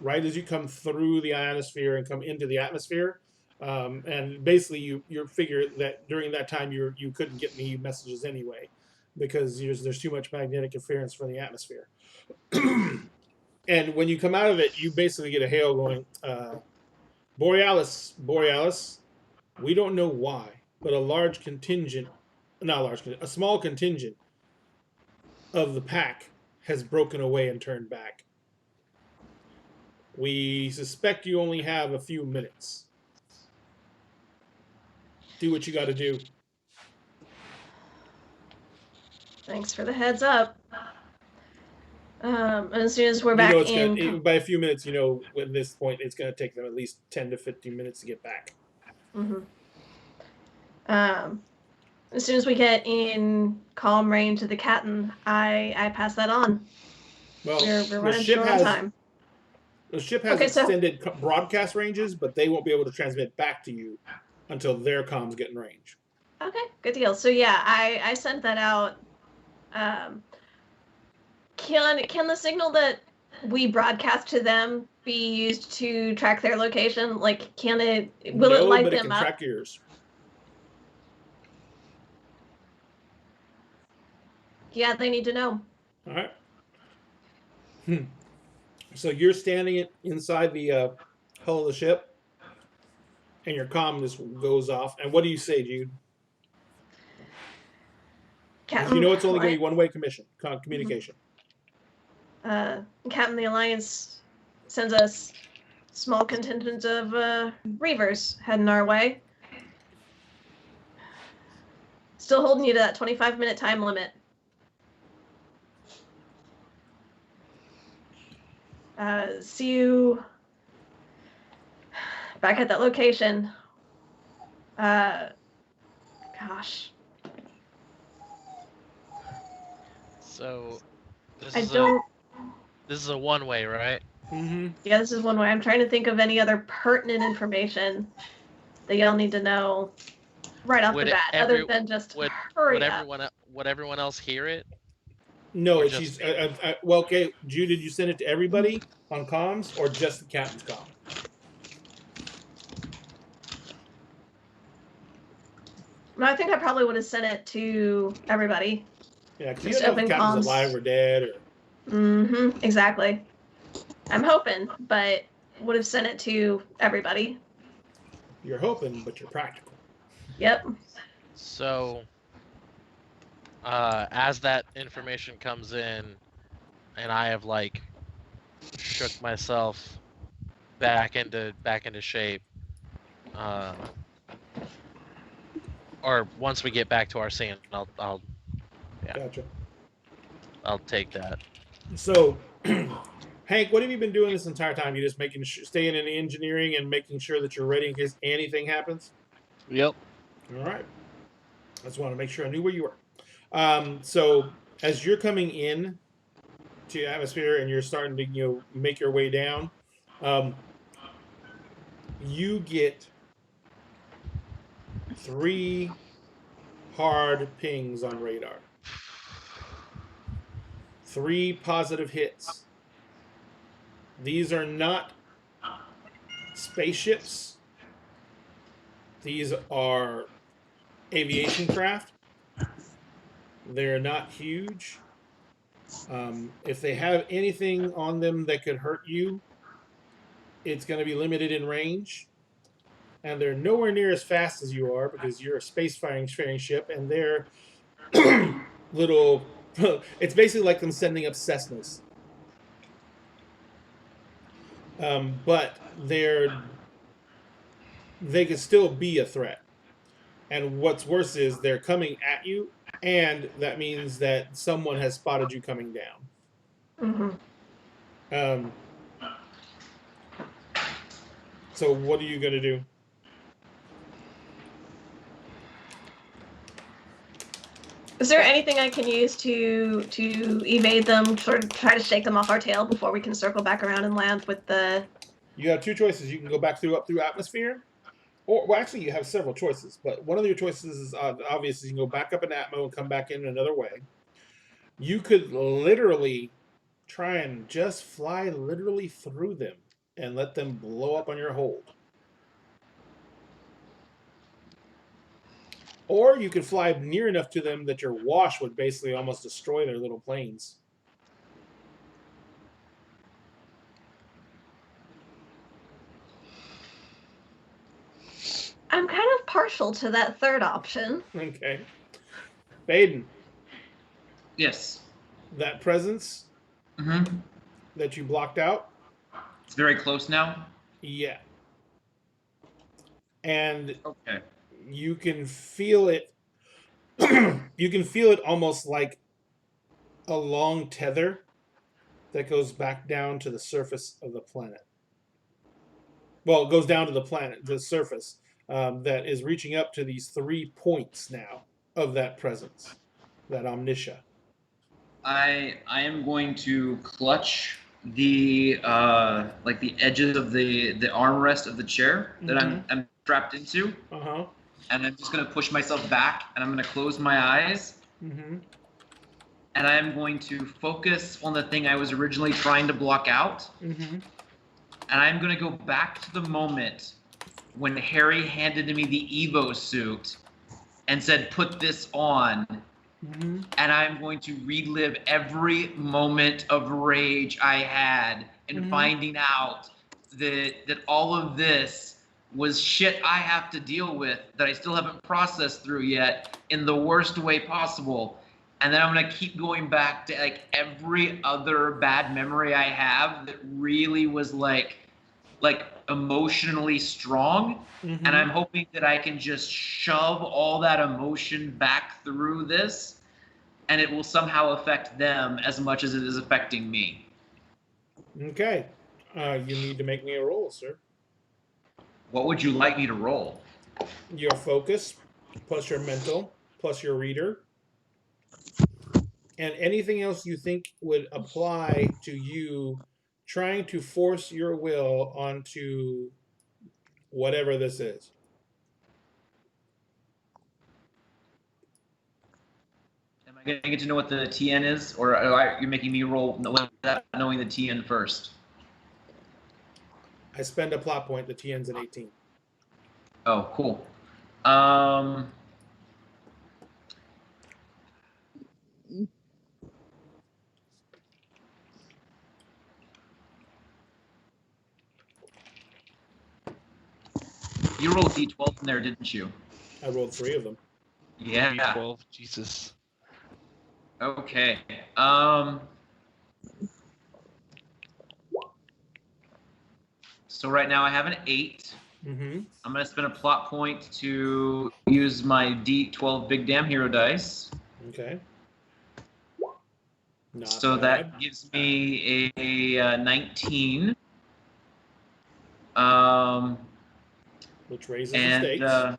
right as you come through the ionosphere and come into the atmosphere. And basically, you figure that during that time you couldn't get any messages anyway, because there's too much magnetic interference from the atmosphere. And when you come out of it, you basically get a hail going, Borealis. We don't know why, but a small contingent of the pack has broken away and turned back. We suspect you only have a few minutes. Do what you got to do. Thanks for the heads up. As soon as we're back in... by a few minutes, at this point, it's going to take them at least 10 to 15 minutes to get back. Mm-hmm. As soon as we get in calm range of the captain, I pass that on. Well, we're running short on time. The ship has extended broadcast ranges, but they won't be able to transmit back to you until their comms get in range. Okay, good deal. So yeah, I sent that out. Can the signal that we broadcast to them be used to track their location? Like, will it light them up? Track yours. Yeah, they need to know. All right. So you're standing inside the hull of the ship, and your comm just goes off. And what do you say, Jude? Because you know it's only going to be one-way communication. Captain the Alliance sends us small contingent of Reavers heading our way. Still holding you to that 25-minute time limit. See you back at that location. Gosh. So this I is don't. this is a one-way, right? Mm-hmm. Yeah, this is one way. I'm trying to think of any other pertinent information that y'all need to know right off Would the bat, other than just hurry up. Would everyone else hear it? No, Or she's just me? well. Okay, Jude, did you send it to everybody on comms or just the captain's comm? No, I think I probably would have sent it to everybody. Yeah, because you Just don't know if the open captain's comms. alive or dead. Or Mm-hmm. Exactly. I'm hoping, but would have sent it to everybody. you're hoping, but you're practical. Yep. So as that information comes in, and I have like shook myself back into shape, or once we get back to our scene, I'll Gotcha. I'll take that. So, Hank, what have you been doing this entire time? You just staying in engineering and making sure that you're ready in case anything happens? Yep. All right. I just want to make sure I knew where you were. So, as you're coming in to atmosphere and you're starting to make your way down, you get 3 hard pings on radar. 3 positive hits. These are not spaceships. These are aviation craft. They're not huge. If they have anything on them that could hurt you, it's going to be limited in range. And they're nowhere near as fast as you are because you're a space-faring ship, and they're little. It's basically like them sending up Cessnas. But they can still be a threat. And what's worse is they're coming at you, and that means that someone has spotted you coming down. Mm-hmm. So what are you going to do? Is there anything I can use to evade them, sort of try to shake them off our tail before we can circle back around and land with the... You have 2 choices. You can go back up through atmosphere, or well, actually, you have several choices. But one of your choices is obvious. You can go back up in Atmo and come back in another way. You could literally try and just fly literally through them and let them blow up on your hold. Or you could fly near enough to them that your wash would basically almost destroy their little planes. I'm kind of partial to that third option. Okay. Baden. Yes. That presence Mm-hmm. that you blocked out? It's very close now. Yeah. And Okay. you can feel it. You can feel it almost like a long tether that goes back down to the surface of the planet. Well, it goes down to the surface, that is reaching up to these 3 points now of that presence, that omniscia. I am going to clutch the like the edges of the armrest of the chair that I'm strapped into. Uh-huh. And I'm just going to push myself back, and I'm going to close my eyes. Mm-hmm. And I'm going to focus on the thing I was originally trying to block out. Mm-hmm. And I'm going to go back to the moment when Harry handed me the Evo suit and said, "Put this on." Mm-hmm. and I'm going to relive every moment of rage I had and finding out that all of this was shit I have to deal with that I still haven't processed through yet in the worst way possible. And then I'm going to keep going back to like every other bad memory I have that really was like emotionally strong. Mm-hmm. And I'm hoping that I can just shove all that emotion back through this, and it will somehow affect them as much as it is affecting me. Okay. You need to make me a roll, sir. What would you like me to roll? Your focus, plus your mental, plus your reader, and anything else you think would apply to you trying to force your will onto whatever this is. Am I going to get to know what the TN is, or are you making me roll without knowing the TN first? I spend a plot point. The TN's an 18. Oh, cool. You rolled D12 in there, didn't you? I rolled 3 of them. Yeah. D12, Jesus. Okay. So right now I have an 8. Mm-hmm. I'm going to spend a plot point to use my D12 Big Damn Hero dice. Okay. Not so bad. that gives me a 19. Which raises and the stakes.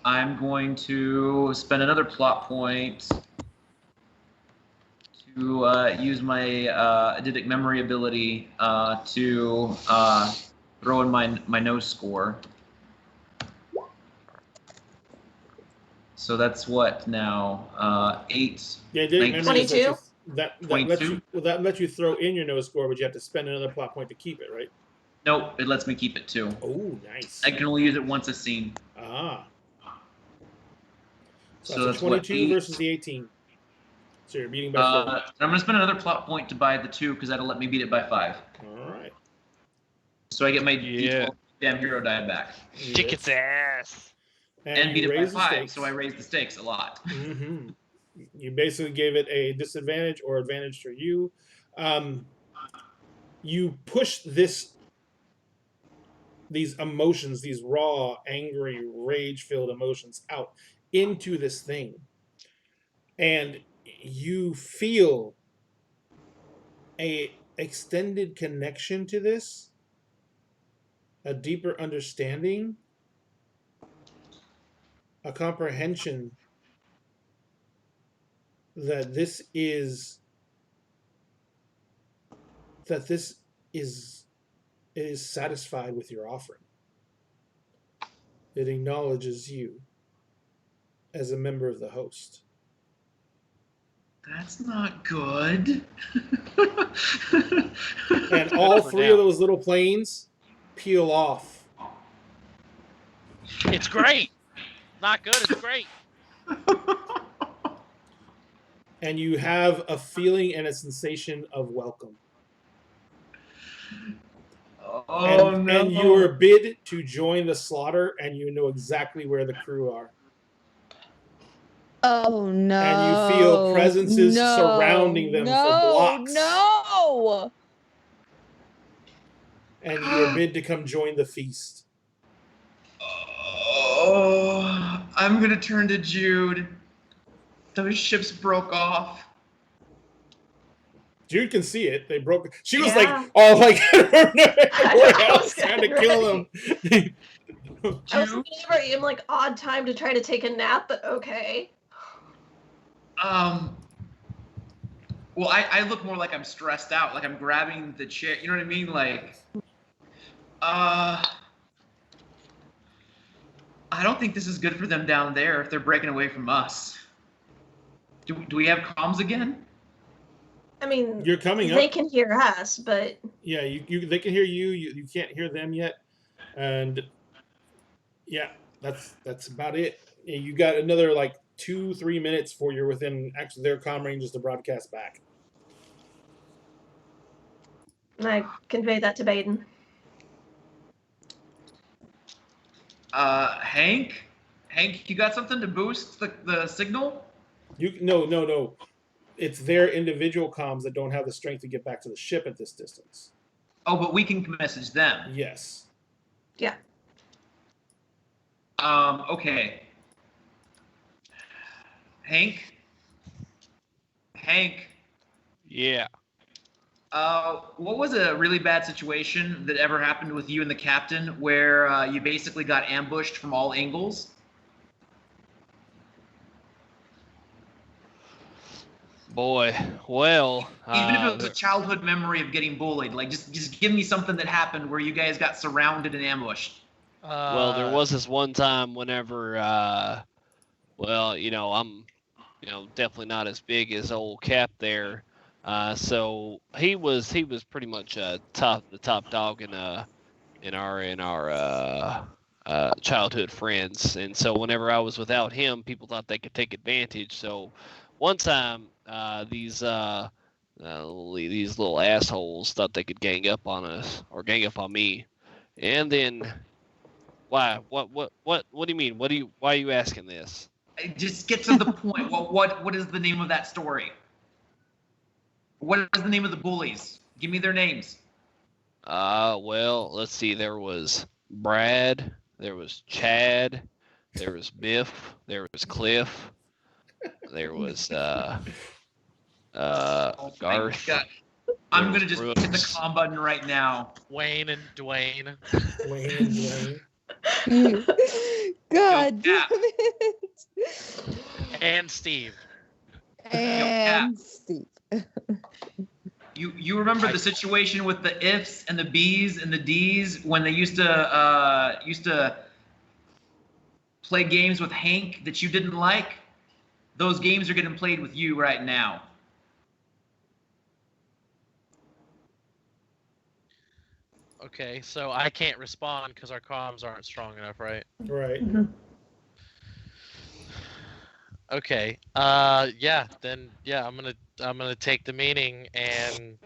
I'm going to spend another plot point to use my eidetic memory ability to throw in my no score. So that's what now? 8. Yeah, eidetic memory is 22? that lets you throw in your no score, but you have to spend another plot point to keep it, right? Nope, it lets me keep it too. Oh, nice. I can only use it once a scene. Ah. So that's that's what, 22 8? versus the 18. So you're beating by 4. I'm going to spend another plot point to buy the 2 because that'll let me beat it by 5. All right. So I get my Yeah. D12 damn hero die back. Kick its ass. And beat you it by raise the 5, stakes. so I raise the stakes a lot. Mm-hmm. You basically gave it a disadvantage or advantage for you. You push these emotions, these raw, angry, rage-filled emotions out into this thing. And you feel a extended connection to this, a deeper understanding, a comprehension that this is satisfied with your offering. It acknowledges you as a member of the host. That's not good. And all 3 of those little planes peel off. It's great. Not good. It's great. And you have a feeling and a sensation of welcome. Oh, no. And you are bid to join the slaughter, and you know exactly where the crew are. Oh no! And you feel presences surrounding them for blocks. No! And you are bid to come join the feast. Oh, I'm going to turn to Jude. Those ships broke off. Jude can see it. They broke. She was Yeah. like, all like, I was trying to getting kill them. I was looking over in like odd time to try to take a nap, but okay. Well, I look more like I'm stressed out, like I'm grabbing the chair. You know what I mean? Like, I don't think this is good for them down there if they're breaking away from us. Do we have comms again? I mean, You're coming up. they can hear us, but Yeah, they can hear you. You can't hear them yet. And yeah, that's about it. You got another like 2-3 minutes before you're within actually their comm ranges to broadcast back. And I convey that to Baden. Hank, you got something to boost the signal? No. It's their individual comms that don't have the strength to get back to the ship at this distance. Oh, but we can message them. Yes. Yeah. Okay. Hank. Yeah. What was a really bad situation that ever happened with you and the captain where you basically got ambushed from all angles? Boy, well, Even if it was a childhood memory of getting bullied, like just give me something that happened where you guys got surrounded and ambushed. well, there was this one time whenever, well, I'm, definitely not as big as old Cap there. So he was pretty much the top dog in our childhood friends, and so whenever I was without him, people thought they could take advantage. So one time, these little assholes thought they could gang up on us or gang up on me, and then why? What do you mean? Why are you asking this? Just get to the point. What is the name of that story? What is the name of the bullies? Give me their names. Well, let's see. There was Brad. There was Chad. There was Biff. There was Cliff. There was Oh my Garth. God. I'm There gonna was just Brooks. hit the comm button right now. Wayne and Dwayne. God Yo, damn it. And Steve. And Steve. You remember the situation with the ifs and the B's and the D's when they used to play games with Hank that you didn't like? Those games are getting played with you right now. Okay, so I can't respond because our comms aren't strong enough, right? Right. Okay. Yeah. Then yeah, I'm gonna take the meaning and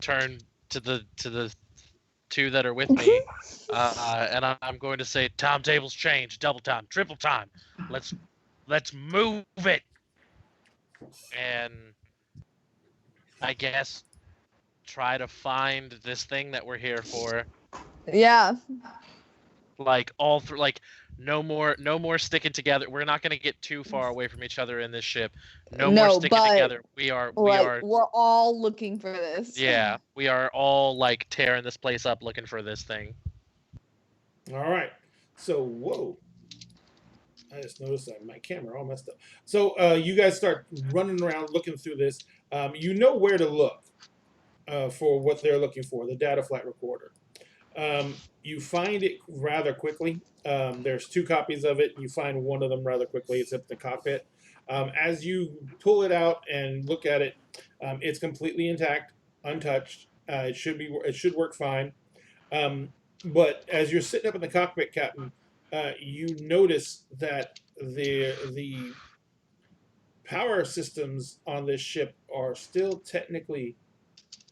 turn to the two that are with me, and I'm going to say, time tables change, double time, triple time. Let's move it. And I guess try to find this thing that we're here for. Yeah. Like all through, like no more sticking together. We're not gonna get too far away from each other in this ship. No more sticking together. We're all looking for this. Yeah, we are all like tearing this place up looking for this thing. All right. So, whoa. I just noticed that my camera all messed up. So, you guys start running around looking through this. You know where to look for what they're looking for, the data flight recorder. You find it rather quickly. There's 2 copies of it. You find one of them rather quickly. It's at the cockpit. As you pull it out and look at it, it's completely intact, untouched. It should work fine. But as you're sitting up in the cockpit, Captain, you notice that the power systems on this ship are still technically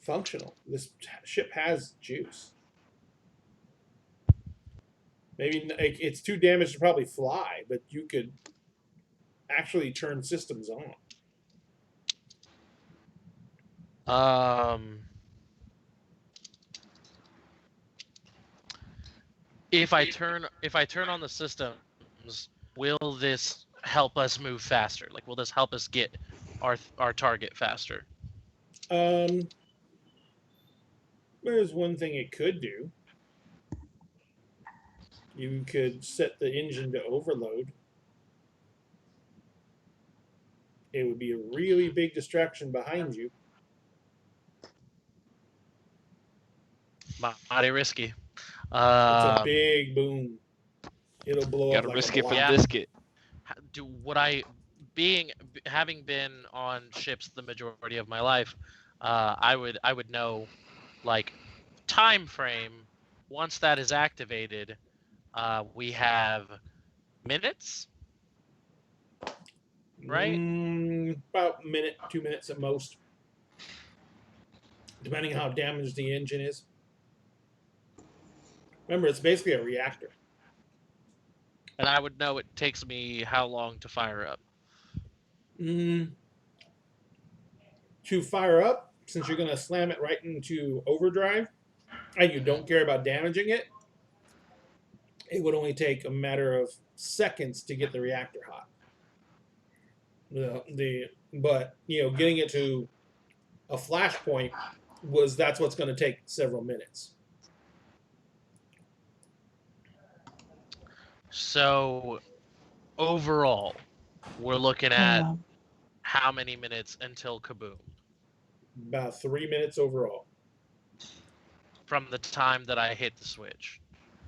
functional. This ship has juice. Maybe it's too damaged to probably fly, but you could actually turn systems on. If I turn on the systems, will this help us move faster? Like, will this help us get our target faster? There's one thing it could do. You could set the engine to overload. It would be a really big distraction behind you. Mighty risky. It's a big boom. It'll blow up. Gotta like risk a it for block. biscuit. Having been on ships the majority of my life, I would know, like, time frame. Once that is activated, We have minutes, right? About a minute, 2 minutes at most, depending on how damaged the engine is. Remember, it's basically a reactor. And I would know it takes me how long to fire up. To fire up, since you're going to slam it right into overdrive, and you don't care about damaging it, it would only take a matter of seconds to get the reactor hot. But getting it to a flash point that's what's going to take several minutes. So overall, we're looking at Yeah. how many minutes until kaboom? About 3 minutes overall. From the time that I hit the switch.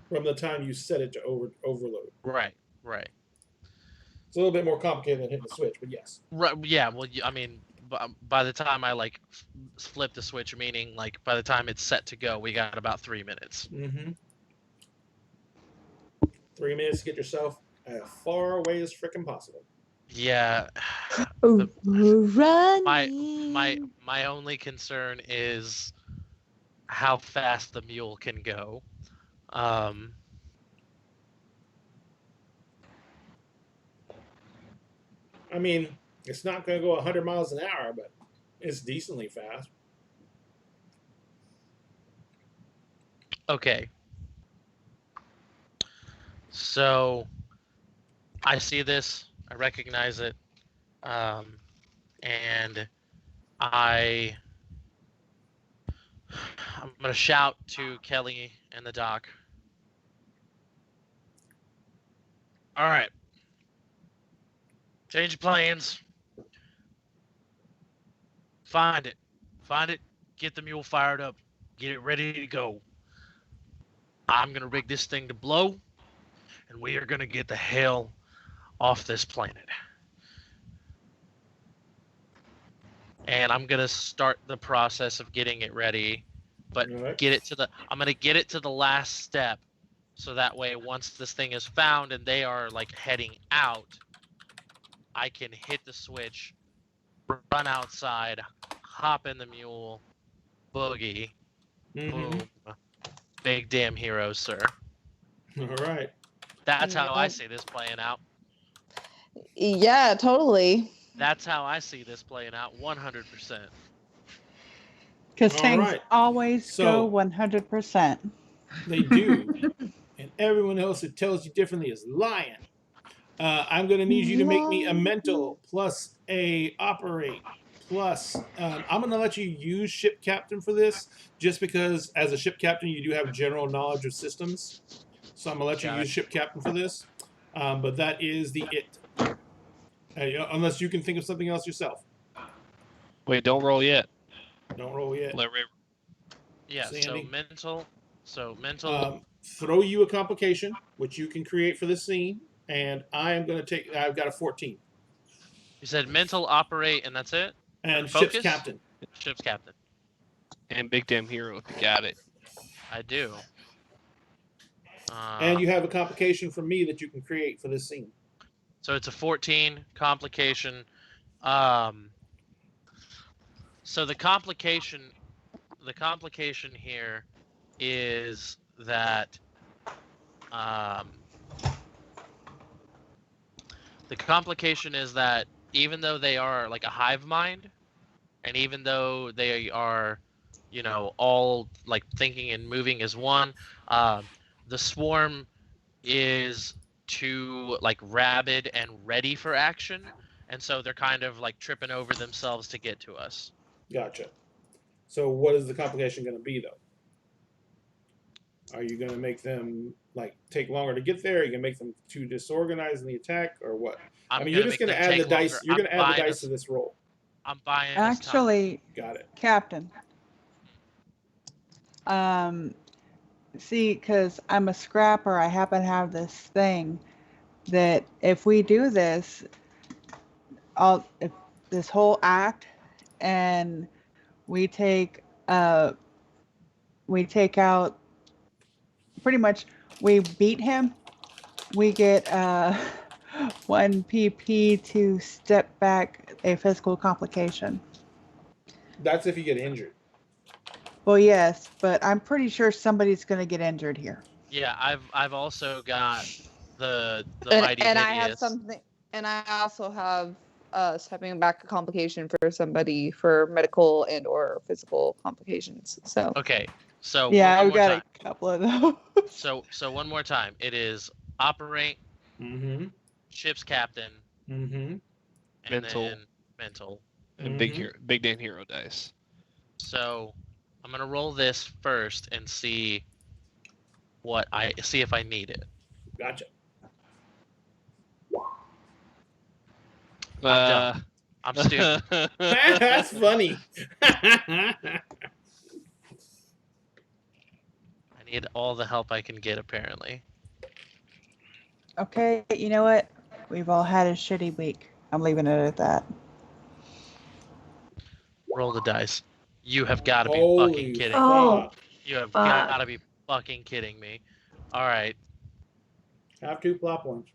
From the time you set it to overload. Right. It's a little bit more complicated than hitting the switch, but yes. Right. Yeah. Well, I mean, by the time I flip the switch, meaning like by the time it's set to go, we got about 3 minutes. 3 minutes to get yourself as far away as freaking possible. Yeah. Running. My only concern is how fast the mule can go. I mean, it's not going to go 100 miles an hour, but it's decently fast. Okay. So I see this, I recognize it, and I'm gonna shout to Kelly and the doc. All right, change of plans. Find it, get the mule fired up, get it ready to go. I'm gonna rig this thing to blow, and we are gonna get the hell off this planet. And I'm gonna start the process of getting it ready, but All right. I'm gonna get it to the last step, so that way once this thing is found and they are like heading out, I can hit the switch, run outside, hop in the mule, boogie, boom, big damn hero, sir. All right. That's how I see this playing out. Yeah, totally. That's how I see this playing out, 100%. Because All things right. always So- go 100%. They do. And everyone else that tells you differently is lying. I'm going to need you to make me a mental plus a operate plus. I'm going to let you use ship captain for this, just because as a ship captain you do have general knowledge of systems. So I'm going to let you Got it. use ship captain for this. But that is the it. Unless you can think of something else yourself. Wait, don't roll yet. Don't roll yet. Let Ray. Yeah, Sandy. so mental. Throw you a complication, which you can create for this scene, and I've got a 14. You said mental, operate, and that's it? And Focus? ship's captain. Ship's captain. And Big Damn Hero, if you got it. I do. And you have a complication from me that you can create for this scene. So it's a 14 complication. So the complication here is that even though they are like a hive mind, and even though they are, all like thinking and moving as one, the swarm is too like rabid and ready for action, and so they're kind of like tripping over themselves to get to us. Gotcha. So what is the complication going to be, though? Are you going to make them like take longer to get there? Are you going to make them too disorganized in the attack, or what? You're just going to add the dice. You're going to add the dice to this roll. I'm buying. Actually, got it, Captain. See, because I'm a scrapper, I happen to have this thing that if we do this, if this whole act, and we take out pretty much we beat him, we get 1 PP to step back a physical complication. That's if you get injured. Well, yes, but I'm pretty sure somebody's going to get injured here. Yeah, I've also got the and, mighty and I have hideous. something, and I also have stepping back a complication for somebody for medical and or physical complications. So Okay, so Yeah, one I've more got time. a couple of those. So one more time. It is operate, Mm-hmm. ship's captain, Mm-hmm. and Mental. then mental. And Mhm. Big Dan Hero dice. So I'm gonna roll this first and see if I need it. Gotcha. I'm done. I'm stupid. That's funny. I need all the help I can get, apparently. Okay, you know what? We've all had a shitty week. I'm leaving it at that. Roll the dice. You have got to be Holy fucking kidding. Oh. fuck. You have fuck. got to be fucking kidding me. All right. Have 2 plot points.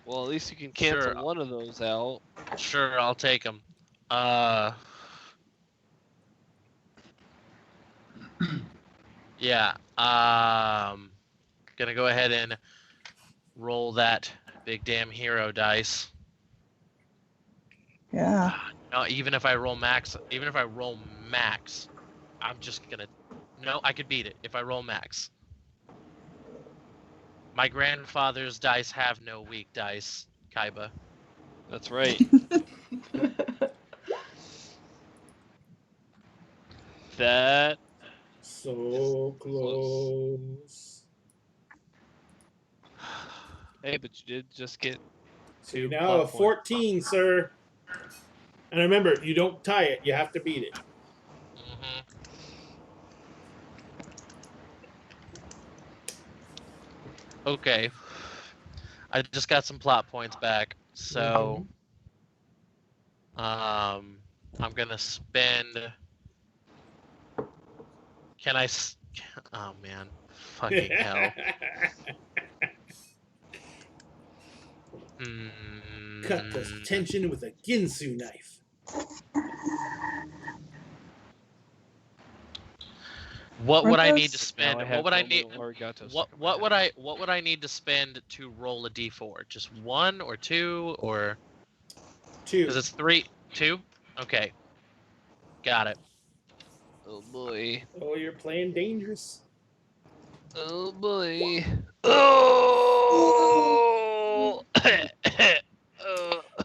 Well, at least you can cancel Sure. one of those out. Sure, I'll take them. Yeah. Gonna go ahead and roll that big damn hero dice. Yeah. No, even if I roll max, I'm just gonna. No, I could beat it if I roll max. My grandfather's dice have no weak dice, Kaiba. That's right. That So close. Hey, but you did just get So you 2 now plot have points. 14, sir. And remember, you don't tie it. You have to beat it. Mm-hmm. Okay. I just got some plot points back, so I'm gonna spend. Can I? Oh man, fucking hell. Cut this tension with a Ginsu knife. What would I need to Marcos? spend? Now I What have would I Domo need? Arigato What stuck in my head. would I need to spend to roll a d4? Just 1 or 2 or? 2. Because it's 3, 2. Okay, got it. Oh boy. Oh, you're playing dangerous. Oh boy. Oh.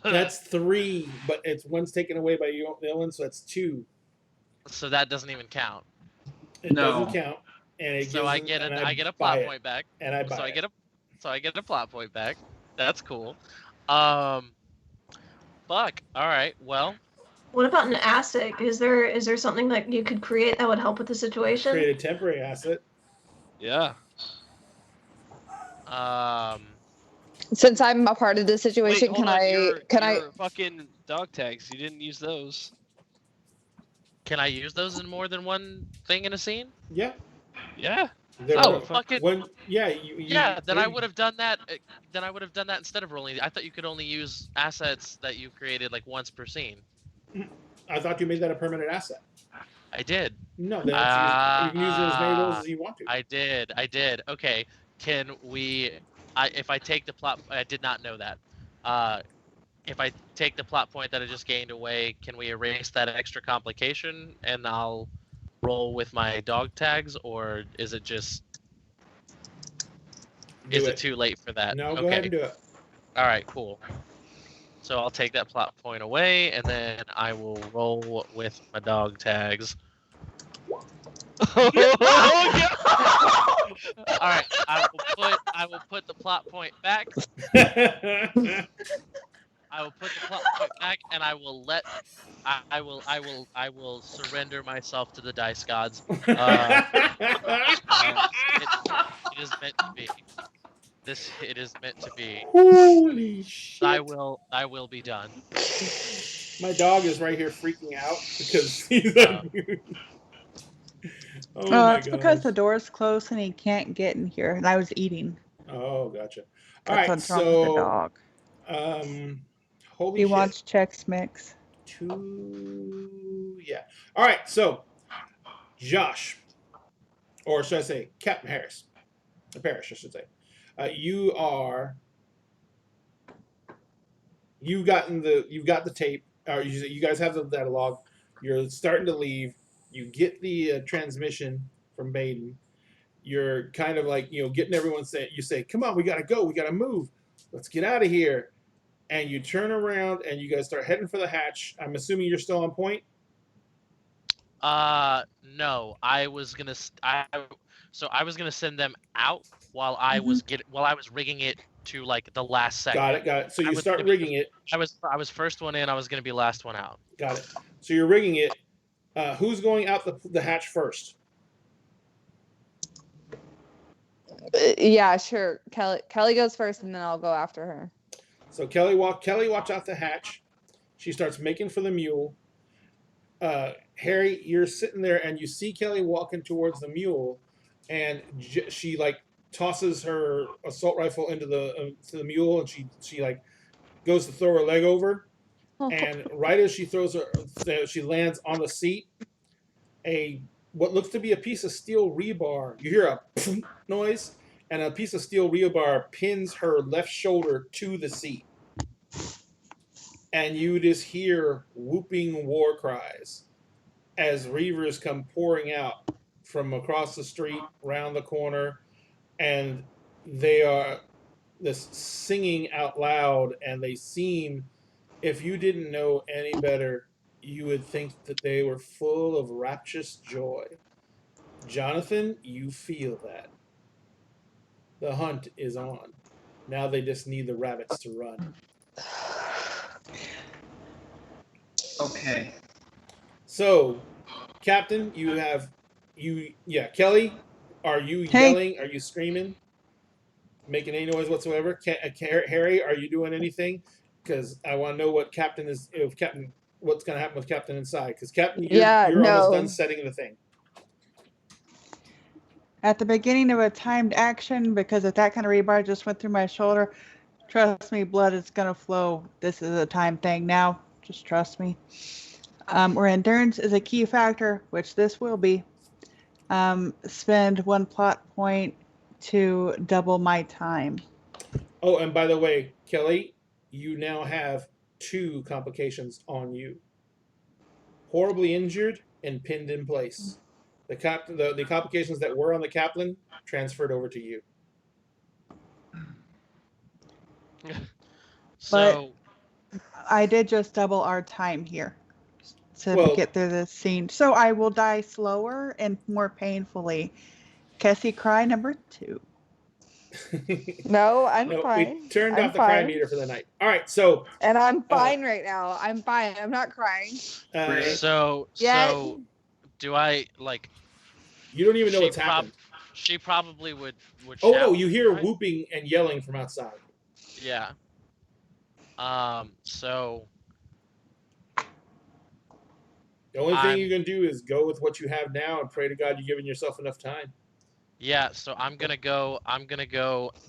That's 3, but it's 1's taken away by you, the other one, so that's 2. So that doesn't even count. It No. doesn't count, and it So gives I them- get and I get a buy plot it, point back. and I buy So I it. get a plot point back. That's cool. Fuck. All right. Well, What about an asset? Is there something that you could create that would help with the situation? Create a temporary asset. Yeah. since I'm a part of this Wait, situation, hold can on. I Your fucking dog tags. You didn't use those. can I use those in more than one thing in a scene? Yeah. Yeah. There Oh, were- fucking when, yeah, you yeah. Then I there- would have done that. Then I would have done that instead of rolling. I thought you could only use assets that you created like once per scene. I thought you made that a permanent asset. I did. No, that's, you can use it as many roles as you want to. I did. Okay. Can we? If I take the plot, I did not know that. If I take the plot point that I just gained away, can we erase that extra complication and I'll roll with my dog tags, or is it just? Do Is it. it too late for that? No, okay. go ahead and do it. All right. Cool. So I'll take that plot point away, and then I will roll with my dog tags. All right, I will put the plot point back. I will put the plot point back, and I will surrender myself to the dice gods. It is meant to be. It is meant to be. Holy shit! I will be done. My dog is right here freaking out because he's like, Oh Oh, my that's because the gosh. door's closed and he can't get in here. And I was eating. Oh, gotcha. All That's right, what's wrong with the so dog. holy He shit. wants Chex Mix. Yeah. All right, so Josh, or should I say Captain Harris, Parrish, I should say. You've got the tape. Or you guys have the dialogue. You're starting to leave. You get the transmission from Baden. You're kind of like getting everyone saying. You say, "Come on, we gotta go. We gotta move. Let's get out of here." And you turn around and you guys start heading for the hatch. I'm assuming you're still on point. No, I was gonna I was gonna send them out while I was rigging it to like the last segment. Got it. So I you was start gonna be rigging it. I was first one in. I was gonna be last one out. Got it. So you're rigging it. Who's going out the hatch first? Yeah, sure. Kelly goes first, and then I'll go after her. So Kelly walks out the hatch. She starts making for the mule. Harry, you're sitting there and you see Kelly walking towards the mule, and she like tosses her assault rifle into the mule, and she like goes to throw her leg over, and right as she she lands on the seat. What looks to be a piece of steel rebar. You hear a noise, and a piece of steel rebar pins her left shoulder to the seat. And you just hear whooping war cries as Reavers come pouring out from across the street, round the corner, and they are just singing out loud, and they seem, if you didn't know any better, you would think that they were full of rapturous joy. Jonathan, you feel that. The hunt is on. Now they just need the rabbits to run. Okay. So, Captain, Kelly, are you yelling? Are you screaming? Making any noise whatsoever? Harry, are you doing anything? Because I want to know what's going to happen with Captain inside. Because Captain, you're almost done setting the thing. At the beginning of a timed action, because if that kind of rebar just went through my shoulder, trust me, blood is going to flow. This is a time thing now. Just trust me. Where endurance is a key factor, which this will be. Spend 1 plot point to double my time. Oh, and by the way, Kelly, you now have 2 complications on you. Horribly injured and pinned in place. The complications that were on the Kaplan transferred over to you. So but I did just double our time here to get through this scene. So I will die slower and more painfully. Cassie cry number 2. No, I'm fine. We turned off the cry meter for the night. All right, so and I'm fine right now. I'm fine. I'm not crying. So do I like? You don't even know what's happening. She probably would. Oh shout, no! You hear right? whooping and yelling from outside. Yeah. So the only thing you can do is go with what you have now and pray to God you're giving yourself enough time. Yeah, so I'm gonna go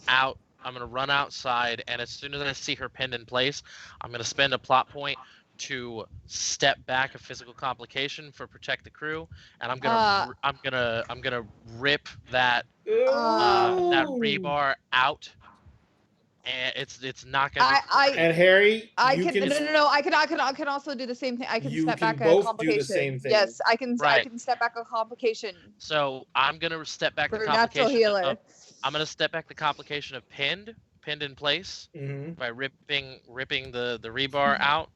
out. I'm gonna run outside, and as soon as I see her pinned in place, I'm gonna spend a plot point to step back a physical complication for protect the crew, and I'm gonna rip that that rebar out. And it's not gonna be and Harry, I can also do the same thing. I can step back a complication. Do the same thing. Yes, I can step back a complication. So I'm gonna step back the natural healer. I'm gonna step back the complication of pinned in place by ripping the rebar out.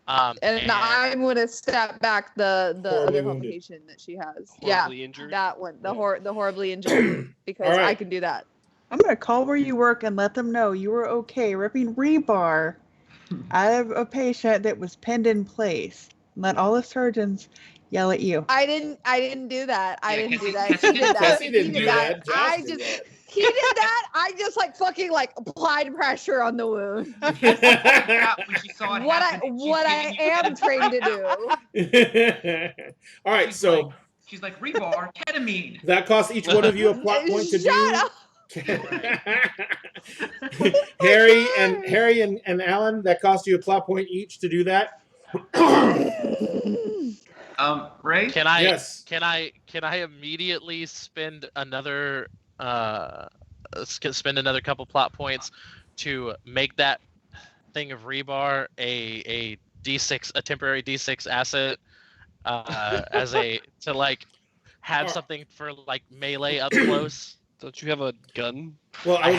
And I'm gonna step back the other complication that she has. Horribly injured? That one, the horribly injured, because I can do that. I'm going to call where you work and let them know you were okay ripping rebar out of a patient that was pinned in place. Let all the surgeons yell at you. I didn't do that. I didn't do that. He did that. Cassie didn't do that. He did that. I just fucking applied pressure on the wound. What I am trained to do. All right, so She's like, rebar, ketamine. That costs each one of you a plot point to Shut up. Harry and Alan, that cost you a plot point each to do that. Ray? Yes. Can I immediately spend another couple plot points to make that thing of rebar a D6, a temporary D6 asset, as a to like have something for like melee up close? Don't you have a gun? Well, I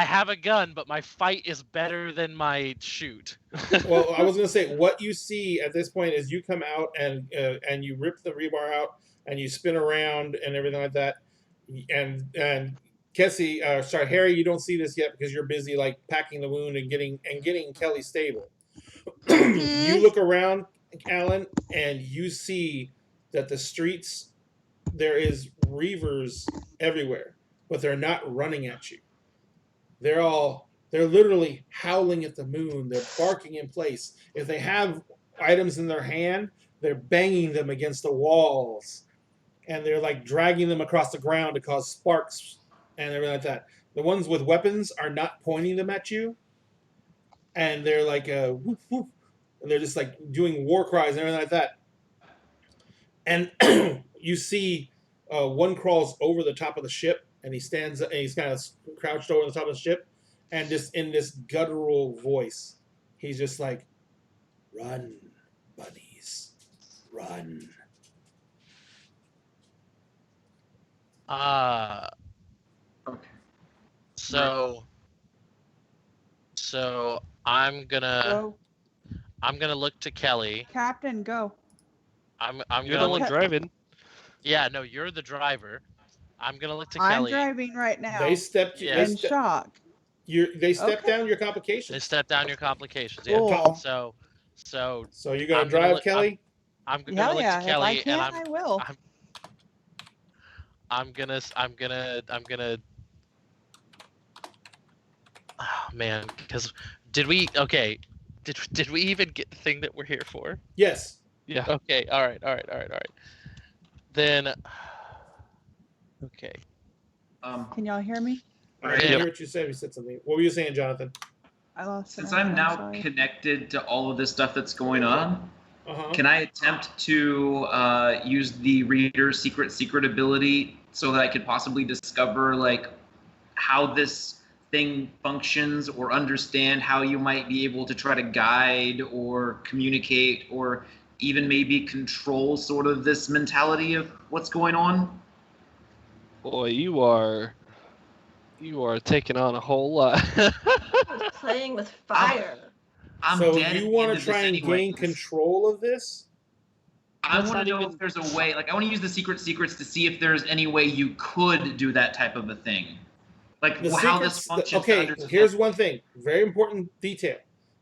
have a gun, but my fight is better than my shoot. Well, I was going to say, what you see at this point is you come out and you rip the rebar out and you spin around and everything like that. And Kessie, Harry, you don't see this yet because you're busy like packing the wound and getting Kelly stable. You look around, Alan, and you see that the streets, there is reavers everywhere, but they're not running at you. They're literally howling at the moon. They're barking in place. If they have items in their hand, they're banging them against the walls. And they're like dragging them across the ground to cause sparks and everything like that. The ones with weapons are not pointing them at you. And they're like, whoop, whoop. And they're just like doing war cries and everything like that. And you see one crawls over the top of the ship and he's kind of crouched over the top of the ship. And just in this guttural voice, he's just like, "Run, bunnies, run." Okay. So I'm gonna look to Kelly. Captain, go. I'm You're gonna the one look. driving. Yeah, no, you're the driver. I'm gonna look to I'm Kelly. driving right now. They stepped. Yeah. in shock. They stepped Okay. down your They complications. step down your complications. Yeah. Cool. So you're gonna I'm drive, look, Kelly. I'm gonna Hell look yeah! to Kelly, if I can, and I will. I'm gonna. Oh man, because did we even get the thing that we're here for? Yes. Yeah. Okay. All right. Then. Okay. Can y'all hear me? I didn't hear what you said. You said something. What were you saying, Jonathan? I lost. Since connection, I'm now sorry. connected to all of this stuff that's going on, Uh-huh. can I attempt to use the reader's secret ability so that I could possibly discover like how this thing functions or understand how you might be able to try to guide or communicate or even maybe control sort of this mentality of what's going on? Boy, you are taking on a whole lot. Playing with fire. I'm So dead you want to into try this and gain anyways. control of this? I That's want to not know even- if there's a way. Like, I want to use the secrets to see if there's any way you could do that type of a thing. Like how this functions. Okay, here's one thing. Very important detail.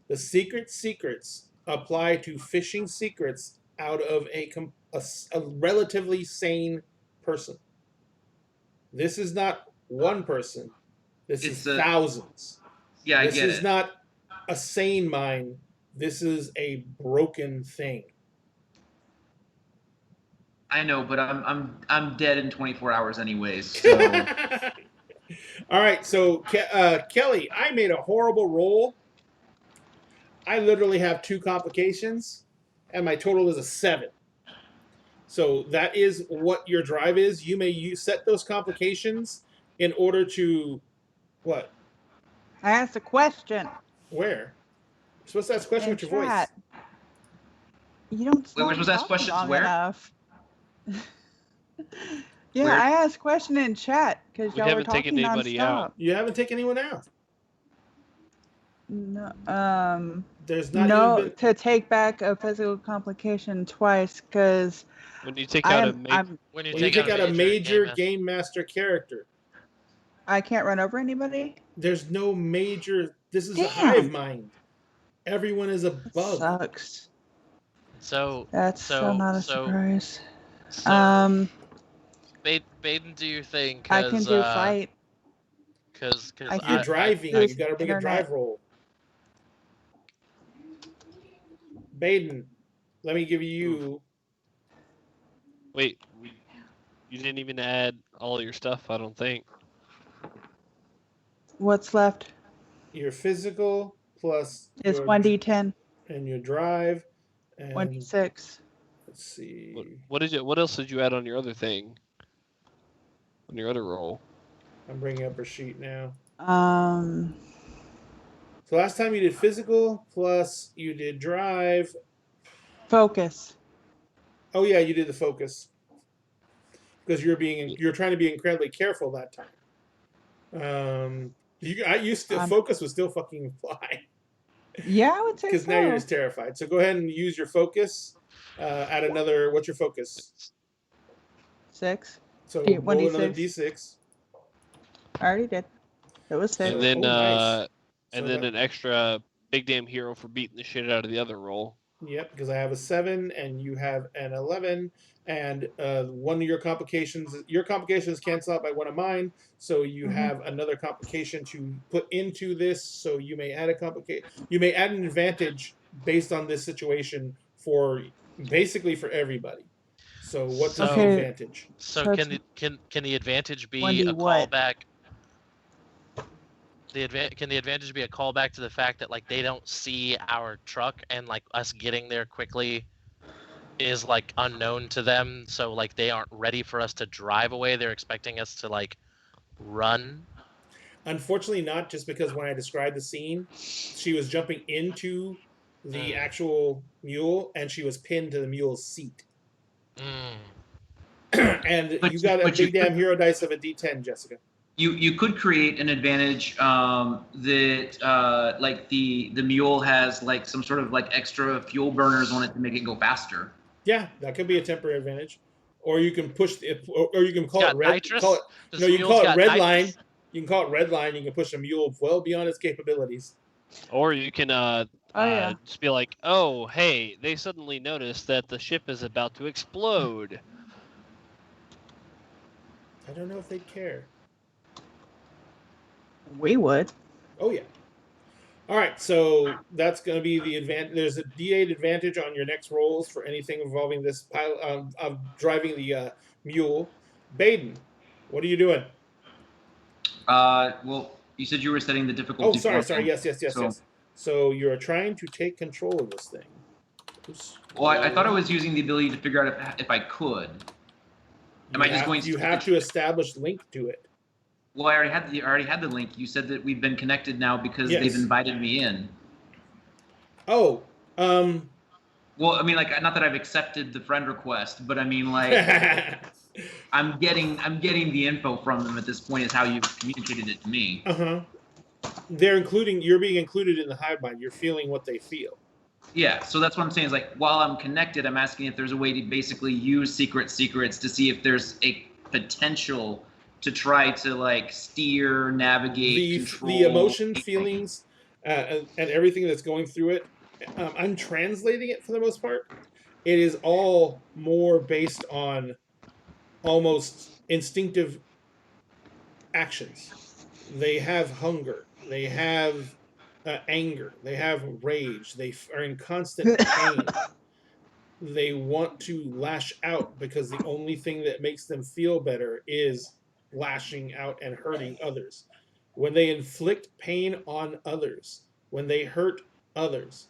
The secrets apply to fishing secrets out of a relatively sane person. This is not one person. This is thousands. Yeah, I this get is it. not a sane mind. This is a broken thing. I know, but I'm dead in 24 hours anyways. So All right, so Kelly, I made a horrible roll. I literally have 2 complications, and my total is a 7. So that is what your drive is. You may set those complications in order to what? I asked a question. Where? You're supposed to ask a question with your voice. Chat. You don't. Wait, we're supposed to ask questions long where? Enough. Yeah, Where? I asked a question in chat because We y'all were haven't taken talking anybody nonstop. out. You haven't taken anyone out. No, There's not no, even been... to take back a physical complication twice because When you take out When you take out a major game master character. I can't run over anybody. There's no major. This is a Damn. hive mind. Everyone is a bug. Sucks. So That's so not a surprise. So, Baden, do your thing. I can do fight. Because You're driving. You got to bring a drive roll. Baden, let me give you. Wait, you didn't even add all your stuff, I don't think. What's left Your physical plus is your 1d10, and your drive, and 1d6. let's see. What else did you add on your other thing? On your other roll? I'm bringing up her sheet now. So last time you did physical plus you did drive. Focus. Oh yeah, you did the focus because you're trying to be incredibly careful that time. Focus was still fucking fly. Yeah, I would say Because now you're so. just terrified. So go ahead and use your focus. Add another. What's your focus? 6. So One roll another d6. d6. I already did. It was 6. And then nice. and then an extra big damn hero for beating the shit out of the other roll. Yep, because I have a 7 and you have an 11, and one of your complications cancel out by one of mine, so you have another complication to put into this. So you may add you may add an advantage based on this situation for basically for everybody. So what's the advantage? So can the advantage be 1D a what? callback? Can the advantage be a callback to the fact that like they don't see our truck and like us getting there quickly is like unknown to them, so like they aren't ready for us to drive away. They're expecting us to like run. Unfortunately, not, just because when I described the scene, she was jumping into the actual mule and she was pinned to the mule's seat. And you got a big damn hero dice of a D10, Jessica. You could create an advantage that like the mule has like some sort of like extra fuel burners on it to make it go faster. Yeah, that could be a temporary advantage, or you can push or you can call it red. Nitrous? Call it This you can call it mule's got Redline. nitrous? You can call it Redline. You can push a mule well beyond its capabilities. Or you can just be like, oh hey, they suddenly noticed that the ship is about to explode. I don't know if they'd care. We would. Oh yeah. All right, so that's going to be the advantage. There's a D8 advantage on your next rolls for anything involving this pilot of driving the mule. Baden, what are you doing? Well, you said you were setting the difficulty. Oh, sorry. Yes. So you're trying to take control of this thing. Oops. Well, I thought I was using the ability to figure out if I could. You have to establish link to it. Well, I already had the link. You said that we've been connected now because they've invited me in. Oh, well, I mean, like, not that I've accepted the friend request, but I mean, like, I'm getting the info from them at this point. Is how you've communicated it to me. You're being included in the hive mind. You're feeling what they feel. Yeah, so that's what I'm saying. Is like, while I'm connected, I'm asking if there's a way to basically use secrets to see if there's a potential to try to like steer, navigate, control the emotion, feelings, and everything that's going through it. I'm translating it for the most part. It is all more based on almost instinctive actions. They have hunger. They have anger. They have rage. They are in constant pain. They want to lash out because the only thing that makes them feel better is lashing out and hurting others. When they inflict pain on others, when they hurt others,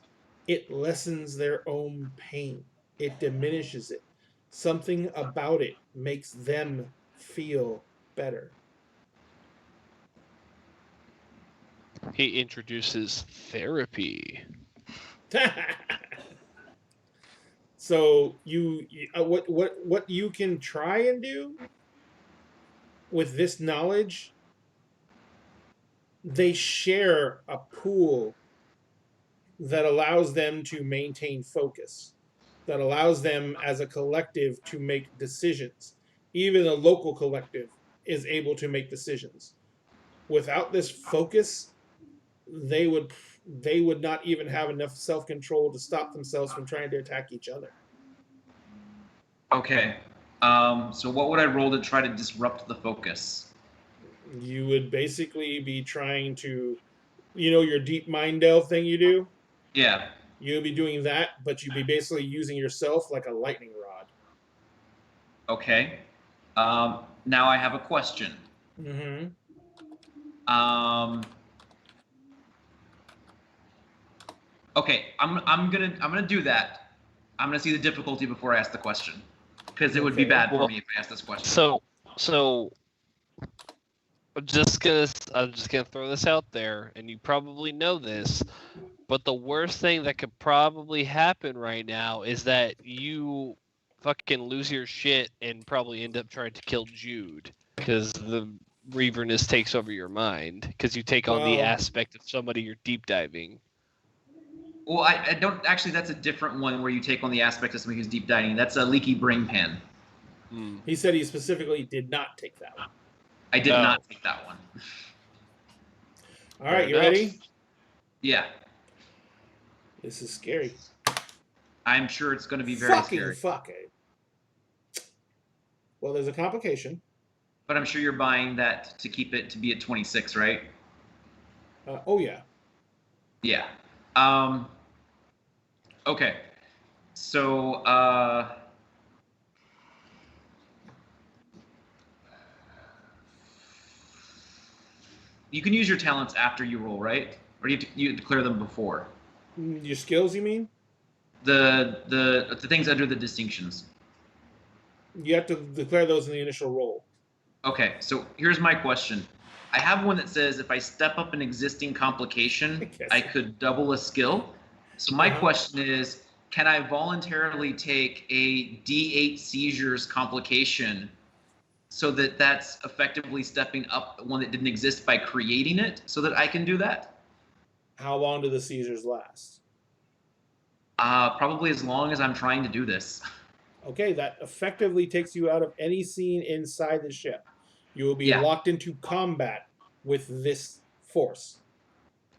it lessens their own pain. It diminishes it. Something about it makes them feel better. He introduces therapy. So what you can try and do with this knowledge, they share a pool that allows them to maintain focus, that allows them as a collective to make decisions. Even a local collective is able to make decisions. Without this focus, they would not even have enough self-control to stop themselves from trying to attack each other. Okay. So what would I roll to try to disrupt the focus? You would basically be trying to, your deep mind delve thing you do? Yeah. You would be doing that, but you'd be basically using yourself like a lightning rod. Okay. Now I have a question. Mm-hmm. Okay, I'm gonna do that. I'm gonna see the difficulty before I ask the question, because it would be Okay. bad for Well, me if I asked this question. So I'm just gonna throw this out there, and you probably know this, but the worst thing that could probably happen right now is that you fucking lose your shit and probably end up trying to kill Jude because the reaverness takes over your mind because you take on the Well, aspect of somebody you're deep diving. Well, I don't actually. That's a different one where you take on the aspect of somebody who's deep diving. That's a leaky brain pan. Hmm. he said he specifically did not take that one. I did Oh. not take that one. All Fair right, you enough. ready? Yeah, This is scary. I'm sure it's going to be very scary. Fuck it. Well, there's a complication. But I'm sure you're buying that to keep it to be at 26, right? Oh yeah. Yeah. Okay. So, you can use your talents after you roll, right? Or you declare them before? Your skills, you mean? The things under the distinctions. You have to declare those in the initial roll. Okay, so here's my question. I have one that says if I step up an existing complication, I could double a skill. So my question is, can I voluntarily take a D8 seizures complication so that that's effectively stepping up one that didn't exist by creating it so that I can do that? How long do the seizures last? Probably as long as I'm trying to do this. Okay, that effectively takes you out of any scene inside the ship. You will be Yeah. locked into combat with this force.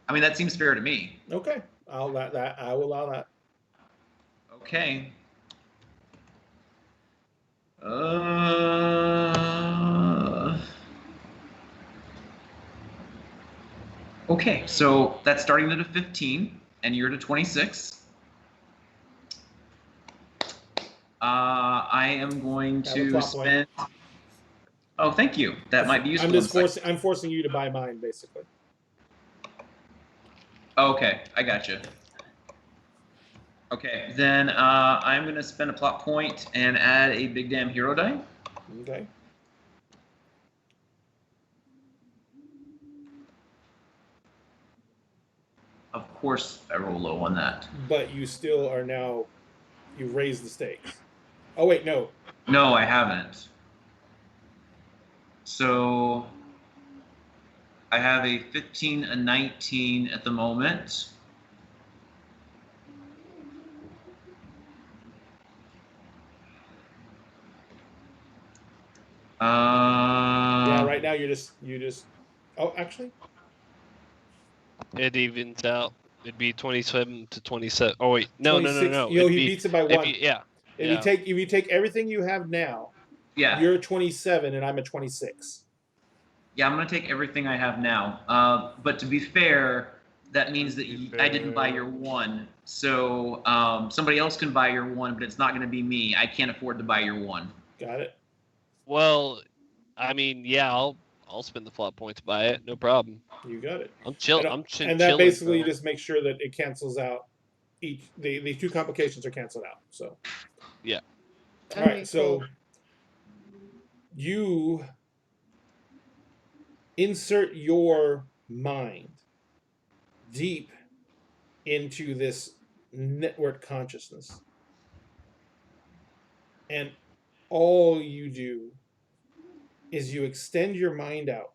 I mean, that seems fair to me. Okay, I'll allow that. I will allow that. Okay. Okay, so that's starting at a 15, and you're at a 26. I am going Have a to plot spend. point. Oh, thank you. That might be useful. I'm forcing you to buy mine, basically. Okay, I got you. Okay, then I'm going to spend a plot point and add a big damn hero die. Okay. Of course, I roll low on that. But you still are now. You've raised the stakes. Oh wait, no. No, I haven't. So I have a 15, a 19 at the moment. Yeah, right now you just. Oh, actually. It evens out. It'd be 27 to 27. Oh wait, no. 26. It'd He be, beats it by one. yeah. If you take everything you have now, Yeah. you're 27 and I'm at 26. Yeah, I'm gonna take everything I have now. But to be fair, that means that I didn't buy your one. So somebody else can buy your one, but it's not gonna be me. I can't afford to buy your one. Got it. Well, I mean, yeah, I'll spend the plot point to buy it. No problem. You got it. I'm chill. And that basically just makes sure that it cancels out the two complications are canceled out. So yeah. All right. So you insert your mind deep into this network consciousness, and all you do is you extend your mind out,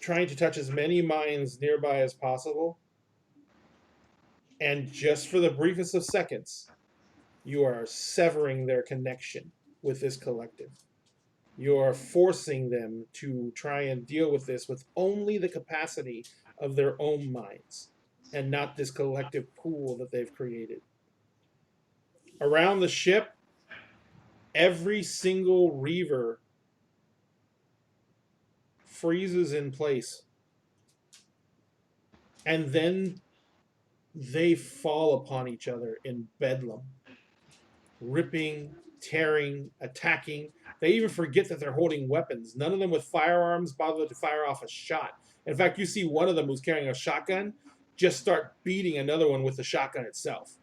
trying to touch as many minds nearby as possible. And just for the briefest of seconds, you are severing their connection with this collective. You are forcing them to try and deal with this with only the capacity of their own minds and not this collective pool that they've created. Around the ship, every single reaver freezes in place. And then they fall upon each other in bedlam, ripping tearing, attacking. They even forget that they're holding weapons. None of them with firearms bother to fire off a shot. In fact, you see one of them who's carrying a shotgun just start beating another one with the shotgun itself.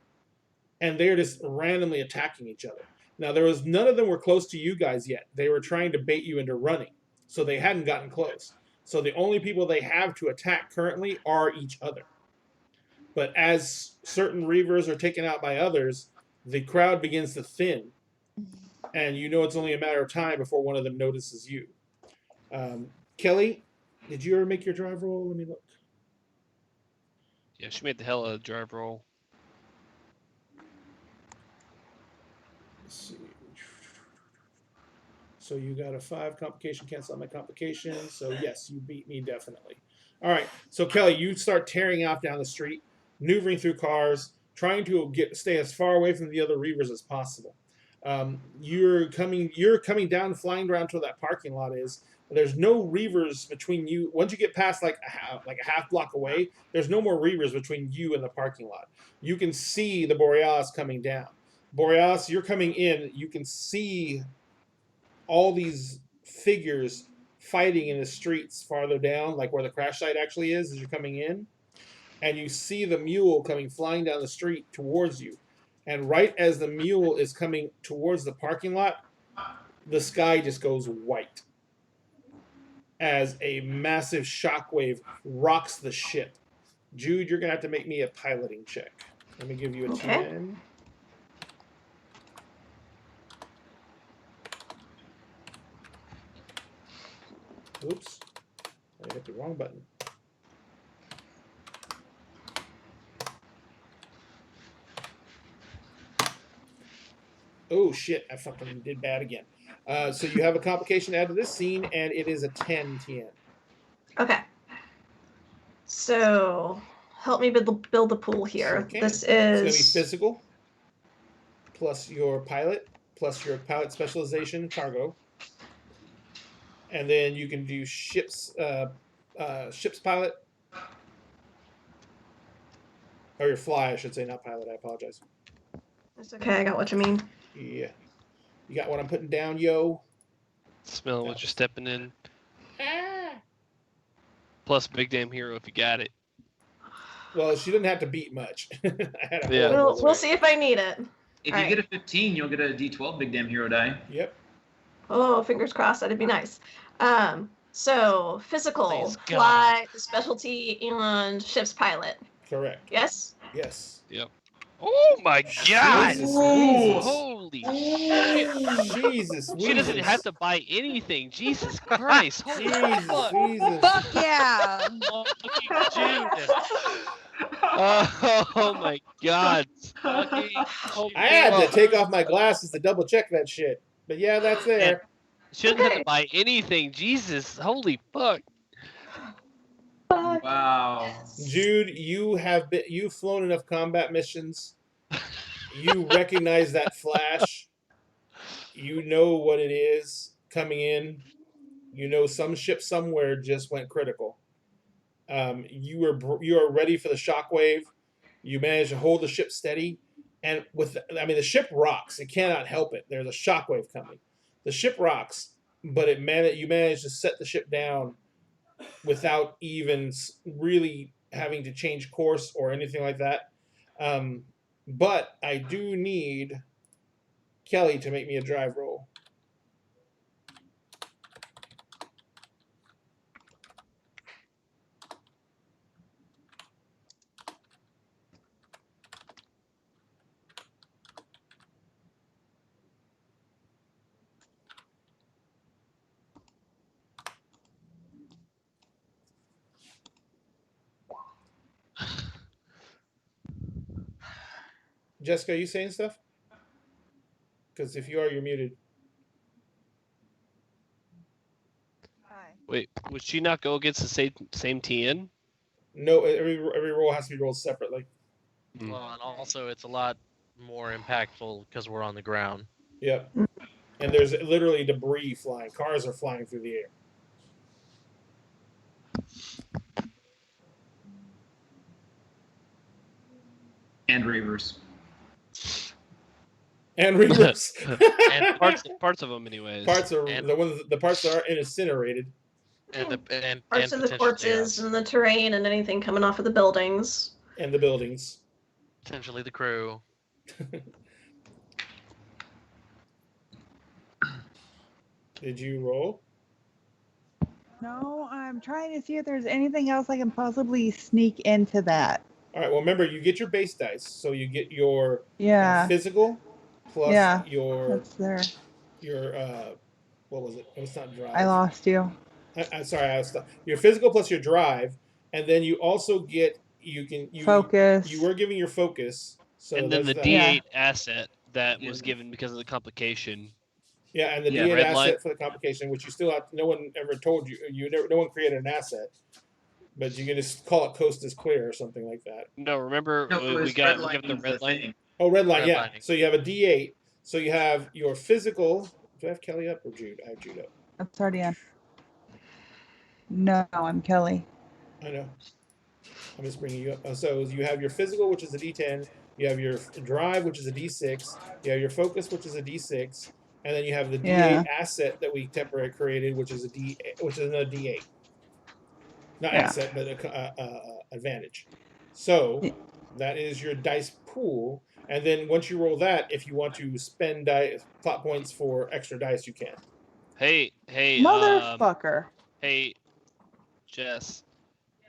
And they're just randomly attacking each other. Now, none of them were close to you guys yet. They were trying to bait you into running, so they hadn't gotten close. So the only people they have to attack currently are each other. But as certain Reavers are taken out by others, the crowd begins to thin, and you know it's only a matter of time before one of them notices you. Kelly, did you ever make your drive roll? Let me look. Yeah, she made the hell of a drive roll. Let's see. So you got a 5 complication, cancel out my complication. So yes, you beat me definitely. All right. So Kelly, you start tearing off down the street, maneuvering through cars, trying to stay as far away from the other Reavers as possible. You're coming down, flying around to where that parking lot is. There's no Reavers between you. Once you get past like a half block away, there's no more Reavers between you and the parking lot. You can see the Borealis coming down. Borealis, you're coming in. You can see all these figures fighting in the streets farther down, like where the crash site actually is as you're coming in. And you see the mule coming flying down the street towards you. And right as the mule is coming towards the parking lot, the sky just goes white as a massive shockwave rocks the ship. Jude, you're going to have to make me a piloting check. Let me give you a Okay. 10. Oops. I hit the wrong button. Oh shit, I fucking did bad again. So you have a complication to add to this scene, and it is a 10 TN. Okay. So help me build the pool here. Sure can. This It's going to be is physical, plus your pilot, plus your pilot specialization cargo. And then you can do ship's pilot. Or your fly, I should say, not pilot. I apologize. It's okay, I got what you mean. Yeah. You got what I'm putting down, yo? Smell what you're stepping in. Plus big damn hero if you got it. Well, she didn't have to beat much. I had a Yeah. horrible We'll see if I need it. If All you right. get a 15, you'll get a D12 big damn hero die. Yep. Oh, fingers crossed, that'd be nice. So physical, Please, God. fly, specialty, and ship's pilot. Correct. Yes? Yes. Yep. Oh my god! Jesus, Ooh, Jesus. holy shit! Jesus, She doesn't Weezus. have to buy anything. Jesus Christ! Holy Jesus, fuck! Weezus. Fuck yeah. Fucking Jude. Oh my god! Fucking I had to fuck. take off my glasses to double check that shit. But yeah, that's there. She doesn't have Okay. to buy anything. Jesus, holy fuck! Fuck. Wow. Jude, you've flown enough combat missions. You recognize that flash. You know what it is coming in. You know some ship somewhere just went critical. You are ready for the shockwave. You manage to hold the ship steady, and the ship rocks. It cannot help it. There's a shockwave coming. The ship rocks, but you manage to set the ship down without even really having to change course or anything like that. But I do need Kelly to make me a drive roll. Jessica, are you saying stuff? Because if you are, you're muted. Hi. Wait, would she not go against the same TN? No, every roll has to be rolled separately. Well, and also it's a lot more impactful because we're on the ground. Yep. And there's literally debris flying. Cars are flying through the air. And Reavers. And reavers. And parts of them, anyways. Parts are And- the parts that are incinerated. and Parts of the potentially, corpses and the terrain and anything coming off of the buildings. And the buildings. potentially the crew. Did you roll? No, I'm trying to see if there's anything else I can possibly sneak into that. All right. Well, remember you get your base dice, so you get your Yeah, physical plus Yeah. your that's there. what was it? It's not drive. I lost you. I'm sorry. Your physical plus your drive, and then you also get Focus. You were giving your focus. So And then the that's D8 that. asset that Yeah. was given because of the complication. Yeah, and the Yeah, D8 Redline. asset for the complication, which you still have. No one ever told you. No one created an asset, but you can just call it coast is clear or something like that. No, remember No, it we was got redlining the red line. thing. Oh, red line, yeah. Redlining. So you have a D8. So you have your physical. Do I have Kelly up or Jude? I have Jude up. That's already on. No, I'm Kelly. I know. I'm just bringing you up. So you have your physical, which is a D10. You have your drive, which is a D6. You have your focus, which is a D6, and then you have the D8 Yeah. asset that we temporarily created, which is another D8. Not Yeah. asset, but advantage. So Yeah. that is your dice pool, and then once you roll that, if you want to spend plot points for extra dice, you can. Hey, Motherfucker. hey, Jess.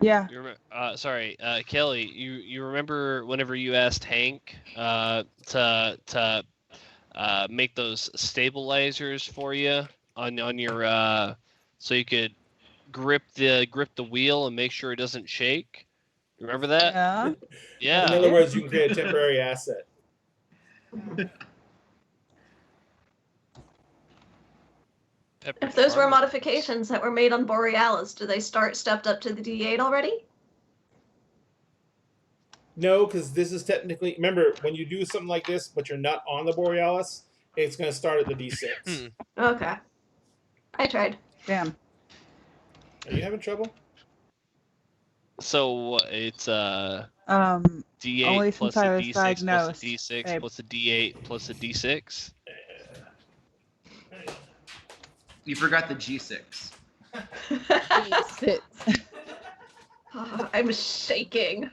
Yeah. You sorry, Kelly. You remember whenever you asked Hank to make those stabilizers for you on your so you could grip the wheel and make sure it doesn't shake. Remember that? Yeah. Yeah. In other words, you can create a temporary asset. If those were modifications that were made on Borealis, do they start stepped up to the D8 already? No, because this is technically. Remember, when you do something like this, but you're not on the Borealis, it's going to start at the D6. Okay. I tried. Damn. Are you having trouble? So it's D8 Only plus since I a was D6 diagnosed, plus a D6 babe. plus a D8 plus a D6. You forgot the G6. Oh, I'm shaking.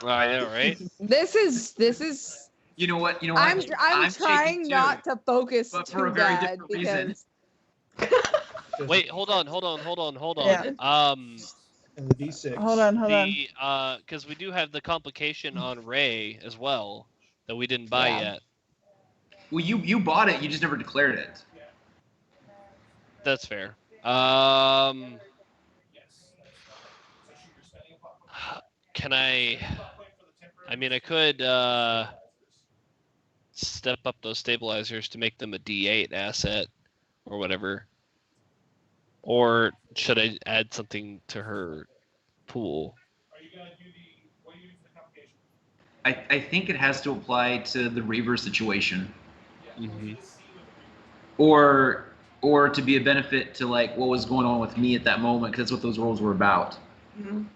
I know, right? This is. You know what? I'm shaking trying too, not to focus but too for a very bad different reason. because Wait, hold on. Yeah. And the D6. Hold on. Because we do have the complication on Ray as well that we didn't buy Yeah. yet. Well, you bought it. You just never declared it. That's fair. Can I mean, I could step up those stabilizers to make them a D8 asset or whatever. Or should I add something to her pool? I think it has to apply to the Reaver situation, Mm-hmm. or to be a benefit to like what was going on with me at that moment, because that's what those roles were about. Mhm.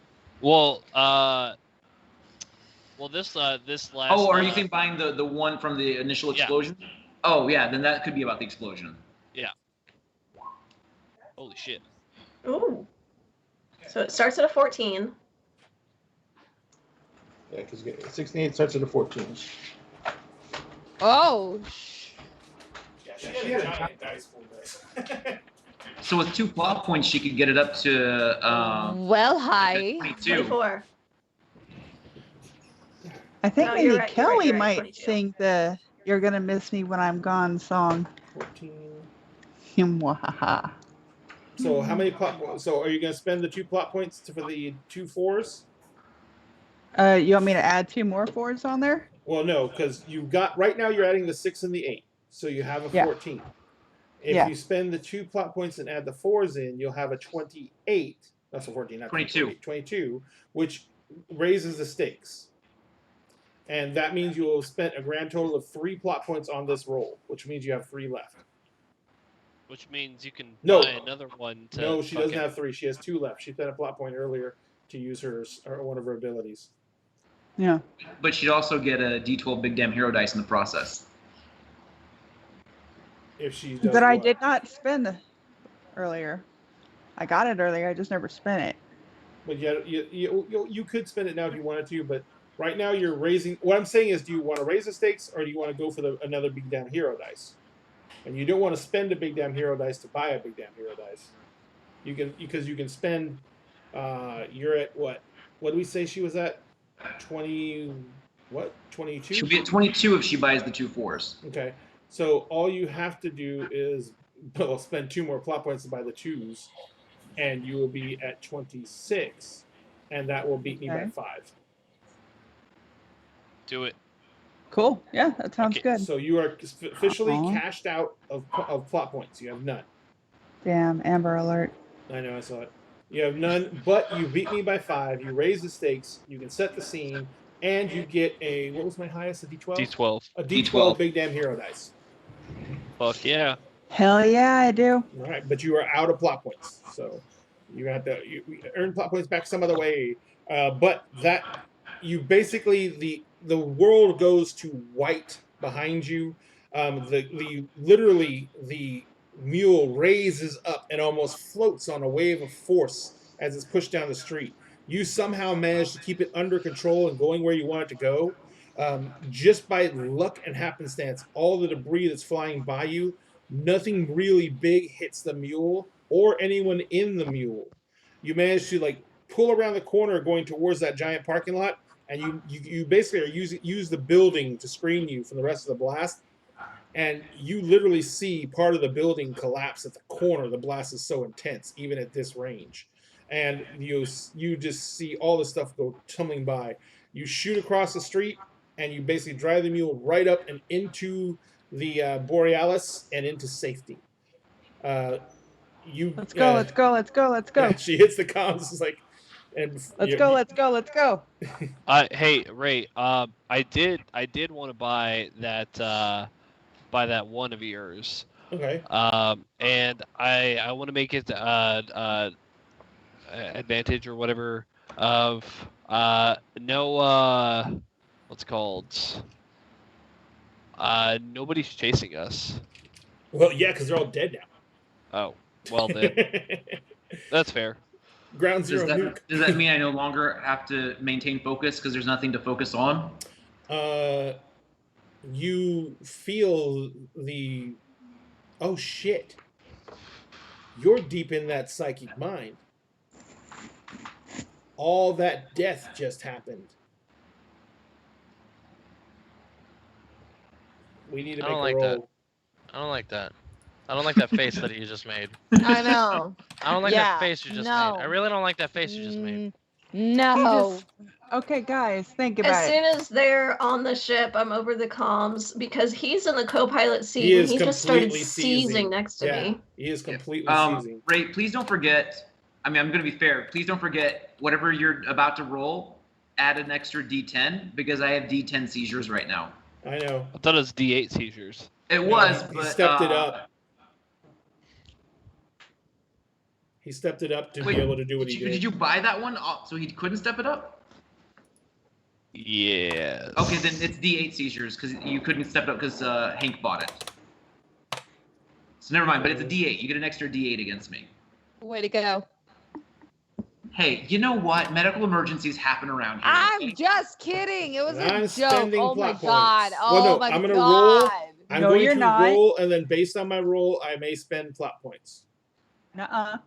Well, this last. Oh, are you saying buying the one from the initial Yeah. explosion? Oh yeah, then that could be about the explosion. Holy shit! Ooh. So it starts at a 14. Yeah, because 16 starts at a 14. Oh, Yeah, she had a giant dice pool there. So with 2 plot points, she could get it up to well, hi. 22. 24. I think No, maybe you're right, Kelly you're right, might 22. sing the "You're Gonna Miss Me When I'm Gone" song. 14. Mwahaha. So how many plot points? So are you going to spend the 2 plot points for the 2 4s? You want me to add 2 more 4s on there? Well, no, because you got right now you're adding the 6 and the 8, so you have a Yeah. 14. If Yeah. you spend the 2 plot points and add the 4s in, you'll have a 28. That's a 14, not 22. 22, which raises the stakes. And that means you will have spent a grand total of 3 plot points on this roll, which means you have 3 left. Which means you can No. buy another one to. No, she doesn't fucking- have 3. She has 2 left. She spent a plot point earlier to use her or one of her abilities. Yeah. But she'd also get a D12 Big Damn Hero dice in the process. if she does That I what? did not spend earlier. I got it earlier. I just never spent it. But yeah, you could spend it now if you wanted to, but right now you're raising. What I'm saying is, do you want to raise the stakes or do you want to go for another big damn hero dice? And you don't want to spend a big damn hero dice to buy a big damn hero dice. You can because you can spend. You're at what? What did we say she was at? 20. What? 22. She'll be at 22 if she buys the 2 4s. Okay. So all you have to do is spend 2 more plot points to buy the 2s, and you will be at 26, and that will beat me by Okay. 5. Do it. Cool. Yeah, that sounds Okay. good. So you are officially Aw. cashed out of plot points. You have none. Damn, Amber Alert. I know, I saw it. You have none, but you beat me by 5. You raise the stakes. You can set the scene, and you get a, what was my highest? A D12? D12. A D12 D12. big damn hero dice. Fuck yeah. Hell yeah, I do. All right, but you are out of plot points, so you have to earn plot points back some other way. But that you basically the world goes to white behind you. Literally the mule raises up and almost floats on a wave of force as it's pushed down the street. You somehow manage to keep it under control and going where you want it to go. Just by luck and happenstance, all the debris that's flying by you, nothing really big hits the mule or anyone in the mule. You manage to like pull around the corner going towards that giant parking lot, and you basically are use the building to screen you from the rest of the blast. And you literally see part of the building collapse at the corner. The blast is so intense, even at this range. And you just see all the stuff go tumbling by. You shoot across the street, and you basically drive the mule right up and into the Borealis and into safety. Let's go, let's go, let's go, let's go. She hits the comms. It's like, and Let's go, let's go, let's go. Hey Ray, I did want to buy that one of yours. Okay. And I want to make it advantage or whatever of no what's it called? Nobody's chasing us. Well, yeah, because they're all dead now. Oh, well then, that's fair. Ground zero nuke. Does that mean I no longer have to maintain focus because there's nothing to focus on? You feel the, oh shit, you're deep in that psychic mind. All that death just happened. We need to I make don't a like roll. that. I don't like that. I don't like that face that you just made. I know. I don't like Yeah, that face you just no. made. I really don't like that face you just made. No. Okay, guys, think about As it. soon as they're on the ship, I'm over the comms because he's in the co-pilot seat He and is he just started completely seizing next to Yeah, me. he is completely seizing. Ray, please don't forget. I mean, I'm going to be fair. Please don't forget whatever you're about to roll. Add an extra D10 because I have D10 seizures right now. I know. I thought it was D8 seizures. It was, He but stepped it up. He stepped it up to Wait, be able to do what he did. Did you buy that one so he couldn't step it up? Yes. Okay, then it's D8 seizures because you couldn't step it up because Hank bought it. So never mind, but it's a D8. You get an extra D8 against me. Way to go. Hey, you know what? Medical emergencies happen around here. I'm just kidding. It was And I'm a joke. spending Oh my plot god. points. Oh Well, no, my I'm gonna god. roll. I'm No, going you're to not. roll, and then based on my roll, I may spend plot points. Nuh-uh.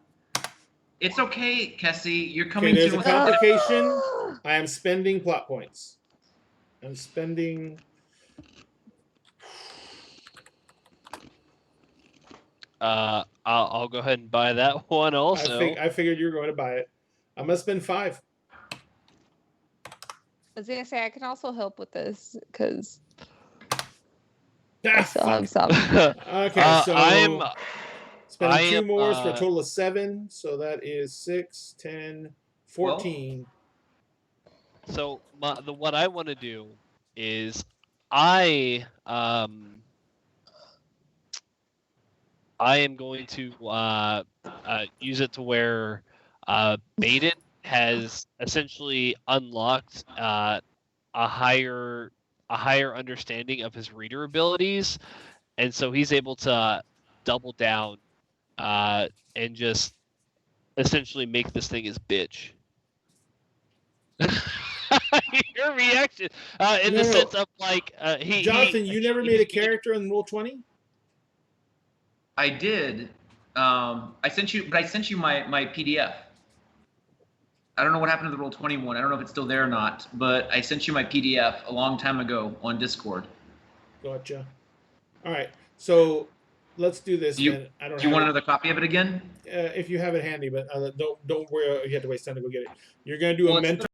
It's okay, Kessie. You're Okay, coming there's to a complication. I am spending plot points. I'm spending. I'll go ahead and buy that one also. I figured you were going to buy it. I'm gonna spend 5. I was gonna say I can also help with this because I Ah, still fuck. have some. Okay, so I'm spending I 2 am, more for a total of 7. So that is 6, 10, 14. so what I want to do is I am going to use it to where Baden has essentially unlocked a higher understanding of his reader abilities, and so he's able to double down and just essentially make this thing his bitch. Your reaction, in the sense of like Jonathan, you never made a character in Roll20? I did. I sent you my PDF. I don't know what happened to the Roll20 one. I don't know if it's still there or not, but I sent you my PDF a long time ago on Discord. Gotcha. All right, so let's do this then. I don't. Do you want another copy of it again? If you have it handy, but don't worry. You have to waste time to go get it. You're gonna do a mental.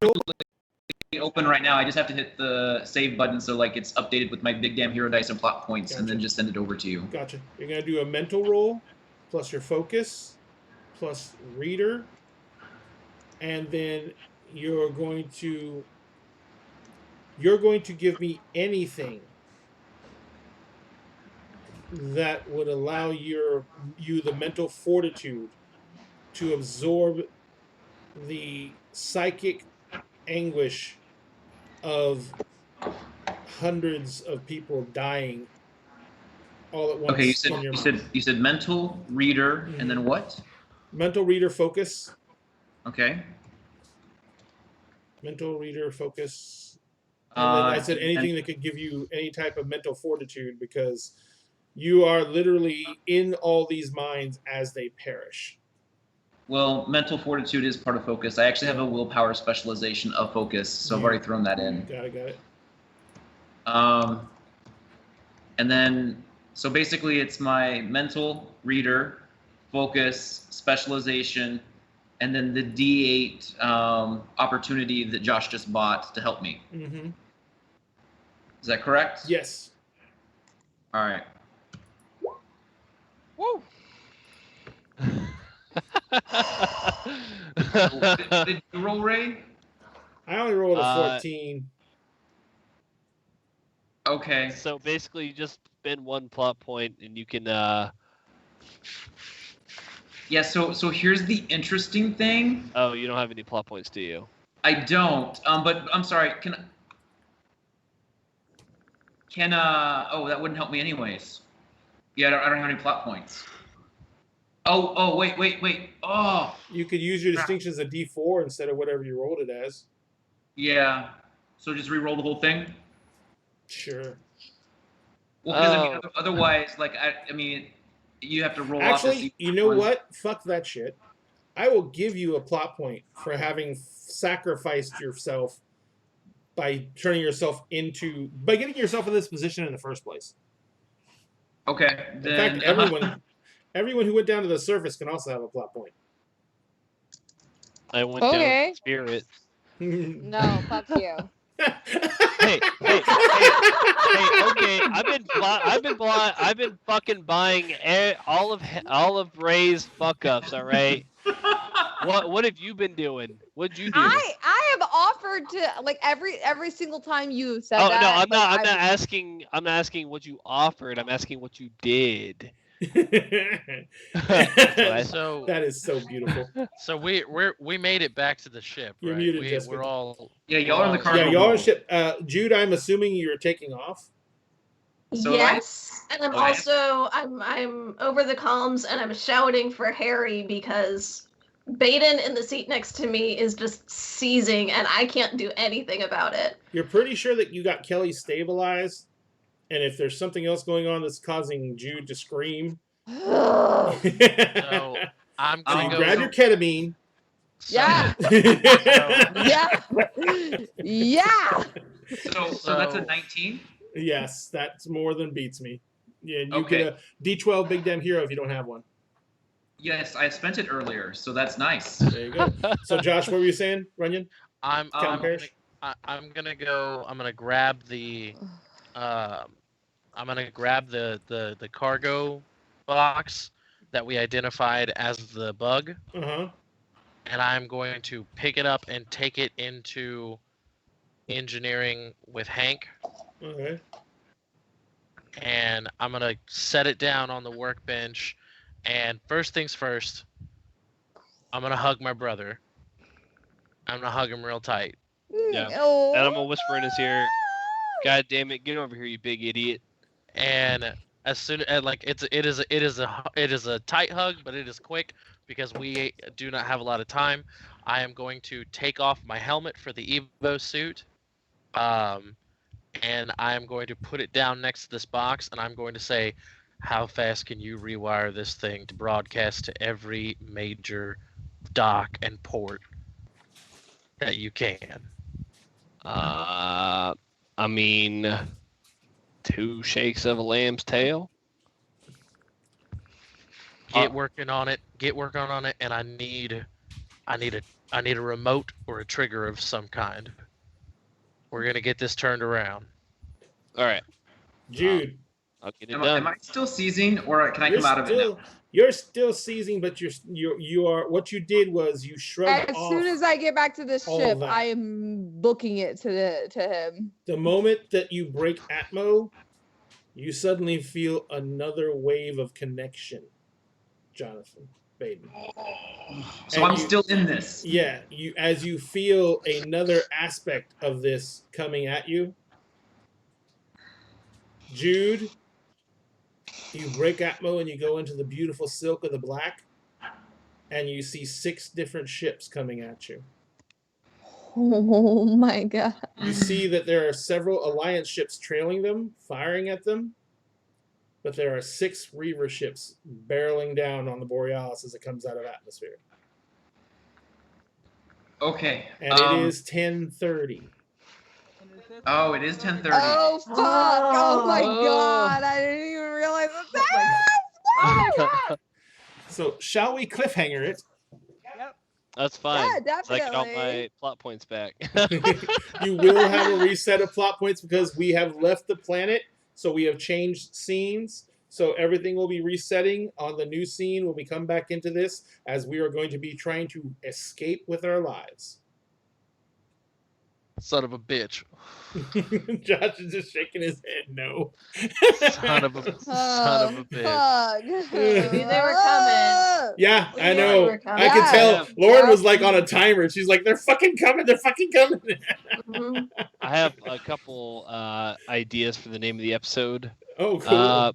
It's open right now. I just have to hit the save button so like it's updated with my big damn hero dice and plot points, and then just send it over to you. Gotcha. You're gonna do a mental roll, plus your focus, plus reader, and then you're going to give me anything that would allow you the mental fortitude to absorb the psychic anguish of hundreds of people dying all at once. Okay, you said mental, reader, and then what? Mental, reader, focus. Okay. Mental, reader, focus. And then I said anything that could give you any type of mental fortitude, because you are literally in all these minds as they perish. Well, mental fortitude is part of focus. I actually have a willpower specialization of focus, so I've already thrown that in. Got it. And then, so basically it's my mental, reader, focus, specialization, and then the D8 opportunity that Josh just bought to help me. Mm-hmm. Is that correct? Yes. All right. Woo! Did you roll, Ray? I only rolled a 14. Okay. So basically, you just spend one plot point, and you can. Yeah. So here's the interesting thing. Oh, you don't have any plot points, do you? I don't. But I'm sorry. Oh, that wouldn't help me anyways. Yeah, I don't have any plot points. Oh, wait. Oh. You could use your distinctions as D4 instead of whatever you rolled it as. Yeah. So just re-roll the whole thing? Sure. Well, because I mean, otherwise, like, I mean, you have to roll off. Actually, you know what? Fuck that shit. I will give you a plot point for having sacrificed yourself by getting yourself in this position in the first place. Okay. Then, in fact, everyone who went down to the surface can also have a plot point. I went down with spirit. No, fuck you. Hey, okay. I've been fucking buying all of Ray's fuck ups. All right. What have you been doing? What'd you do? I have offered to, like, every single time you said that. Oh no, I'm not asking. I'm not asking what you offered. I'm asking what you did. So that is so beautiful. So we made it back to the ship. You're right? muted, Jessica. We're all y'all are in the car. Yeah, y'all are on the ship. Jude, I'm assuming you're taking off. So yes, and I'm also I'm over the comms and I'm shouting for Harry because Baden in the seat next to me is just seizing and I can't do anything about it. You're pretty sure that you got Kelly stabilized, and if there's something else going on that's causing Jude to scream, so I'm gonna grab your ketamine. Yeah. Yeah. So that's a 19. Yes, that's more than beats me. Yeah, you Okay. get a D12 Big Damn Hero if you don't have one. Yes, I spent it earlier, so that's nice. There you go. So, Josh, what were you saying, Runyon? I'm gonna go. I'm gonna grab the cargo box that we identified as the bug, Uh-huh. and I'm going to pick it up and take it into engineering with Hank. Okay. And I'm gonna set it down on the workbench. And first things first, I'm gonna hug my brother. I'm gonna hug him real tight. Yeah. Oh. And I'm gonna whisper in his ear, "God damn it, get over here, you big idiot." And as soon as like it is a tight hug, but it is quick because we do not have a lot of time. I am going to take off my helmet for the Evo suit, and I am going to put it down next to this box, and I'm going to say, "How fast can you rewire this thing to broadcast to every major dock and port that you can?" I mean, 2 shakes of a lamb's tail. Get working on it. Get working on it, and I need a remote or a trigger of some kind. We're gonna get this turned around. All right, Jude, I'll get it Am done. I still seizing, or can I come out of it now? You're still seizing, but you are. What you did was you shrugged As off. soon as I get back to this all ship, that. I am booking it to him. The moment that you break Atmo, you suddenly feel another wave of connection, Jonathan Baden. So And I'm still in this. Yeah, as you feel another aspect of this coming at you, Jude, you break Atmo and you go into the beautiful silk of the black, and you see 6 different ships coming at you. Oh my god. You see that there are several Alliance ships trailing them, firing at them, but there are 6 Reaver ships barreling down on the Borealis as it comes out of atmosphere. Okay. And it is 10:30. Oh, it is 10:30. Oh fuck! Oh my Oh. god! I didn't even realize that. Oh my god. So, shall we cliffhanger it? That's fine. Yeah, So I get all definitely. my plot points back. You will have a reset of plot points because we have left the planet, so we have changed scenes. So everything will be resetting on the new scene when we come back into this, as we are going to be trying to escape with our lives. Son of a bitch. Josh is just shaking his head no. Son of a bitch. Fuck. We knew they were coming. Yeah, We I knew they know. were coming. I can Yeah. tell. Lauren was like on a timer. She's like, they're fucking coming. They're fucking coming. Mhm. I have a couple ideas for the name of the episode. Oh, cool.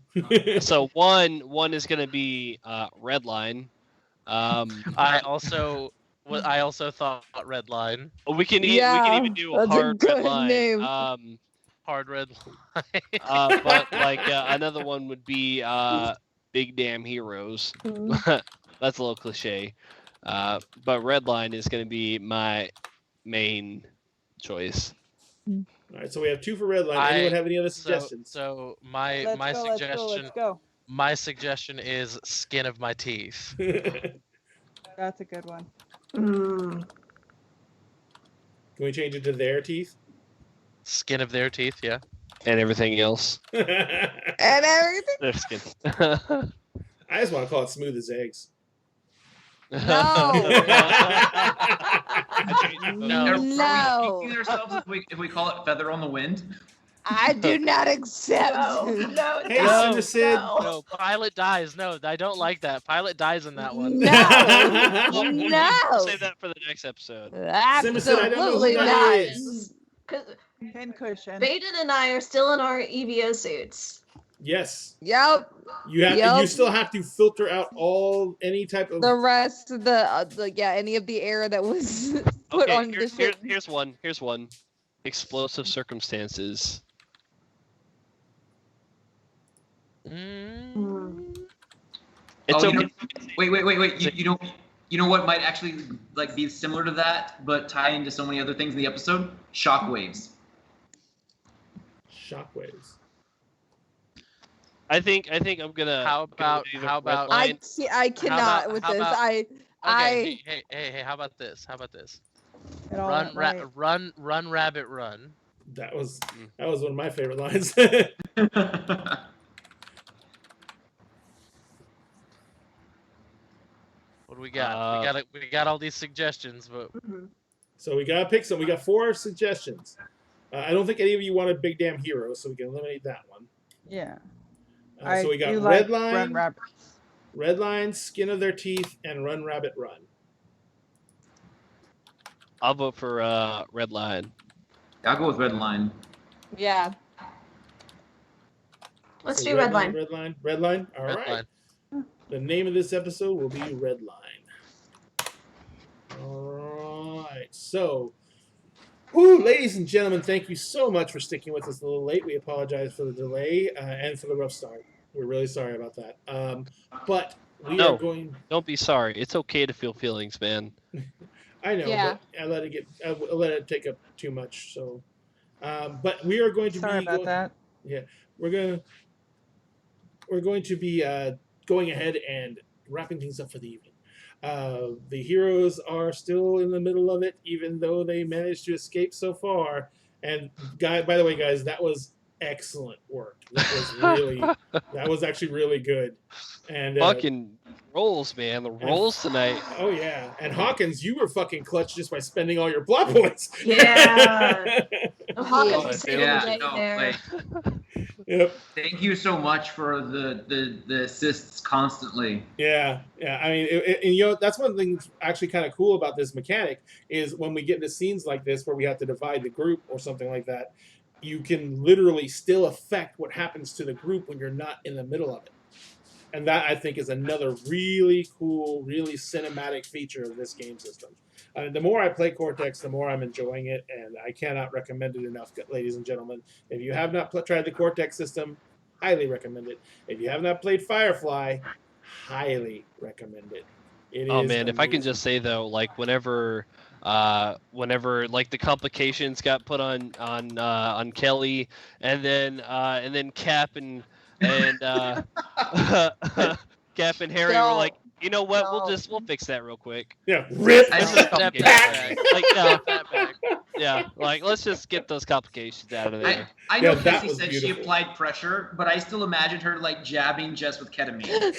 So one is gonna be Redline. I also thought Redline. We can Yeah, even do a that's a hard good red line. name. Hard red line. But like another one would be Big Damn Heroes. That's a little cliche. But Redline is going to be my main choice. All right, so we have 2 for Redline. Anyone have any other suggestions? So my my suggestion is skin of my teeth. That's a good one. Mm. Can we change it to their teeth? Skin of their teeth, yeah. And everything else. And everything. Their skin. I just want to call it smooth as eggs. No. No. Are we No. jinxing ourselves if we call it feather on the wind? I do not accept. No, Hey, No. Citizen. No, Pilot dies. No, I don't like that. Pilot dies in that one. No. No. Save that for the next episode. Simpson, I don't know who Absolutely that not. is. 'Cause Pincushion. Baden and I are still in our EVO suits. Yes. Yep. You have. Yep. You still have to filter out any type of. The rest of the any of the air that was put Okay, on the ship. here's one. Here's one. Explosive circumstances. It's Oh, okay. Wait. You know what might actually like be similar to that, but tie into so many other things in the episode? Shockwaves. Shockwaves. I think I'm gonna. How about I cannot with how this. about- I Hey, how about this? How about this? It all Run, went right. run, rabbit, run. That was one of my favorite lines. What do we got? We got all these suggestions, but Mhm. So we gotta pick some. We got 4 suggestions. I don't think any of you wanted Big Damn Hero, so we can eliminate that one. Yeah. So we got do like Redline, Run Rabbits. Redline, Skin of Their Teeth, and Run Rabbit Run. I'll vote for Redline. I'll go with Redline. yeah. Let's So do Redline. Redline. All right. Redline. The name of this episode will be Redline. All right. So, ladies and gentlemen, thank you so much for sticking with us a little late. We apologize for the delay and for the rough start. We're really sorry about that. But we are No. going. Don't be sorry. It's okay to feel feelings, man. I know, Yeah. but I let it take up too much. So, but we are going to Sorry be about that. Yeah, we're going to be going ahead and wrapping things up for the evening. The heroes are still in the middle of it, even though they managed to escape so far. And by the way, guys, that was excellent work. That was actually really good. And Fucking rolls, man. The rolls tonight. oh yeah, and Hawkins, you were fucking clutch just by spending all your plot points. Yeah. Hawkins Yeah. saved Yeah, the day no, there. Yep. Thank you so much for the assists constantly. Yeah. I mean, and that's one thing that's actually kind of cool about this mechanic is when we get into scenes like this where we have to divide the group or something like that, you can literally still affect what happens to the group when you're not in the middle of it. And that, I think, is another really cool, really cinematic feature of this game system. The more I play Cortex, the more I'm enjoying it, and I cannot recommend it enough, ladies and gentlemen. If you have not tried the Cortex system, highly recommend it. If you have not played Firefly, highly recommend it. It Oh is man, if I can amazing. just say though, like whenever like the complications got put on Kelly, and then Cap and Cap and Harry were like, you know what, we'll fix that real quick. Yeah, rip I Let's just- just Step get that that back. back. Like Step back. yeah, like let's just get those complications out of there. I know Yeah, that Cassie was said she beautiful. applied pressure, but I still imagined her like jabbing Jess with ketamine.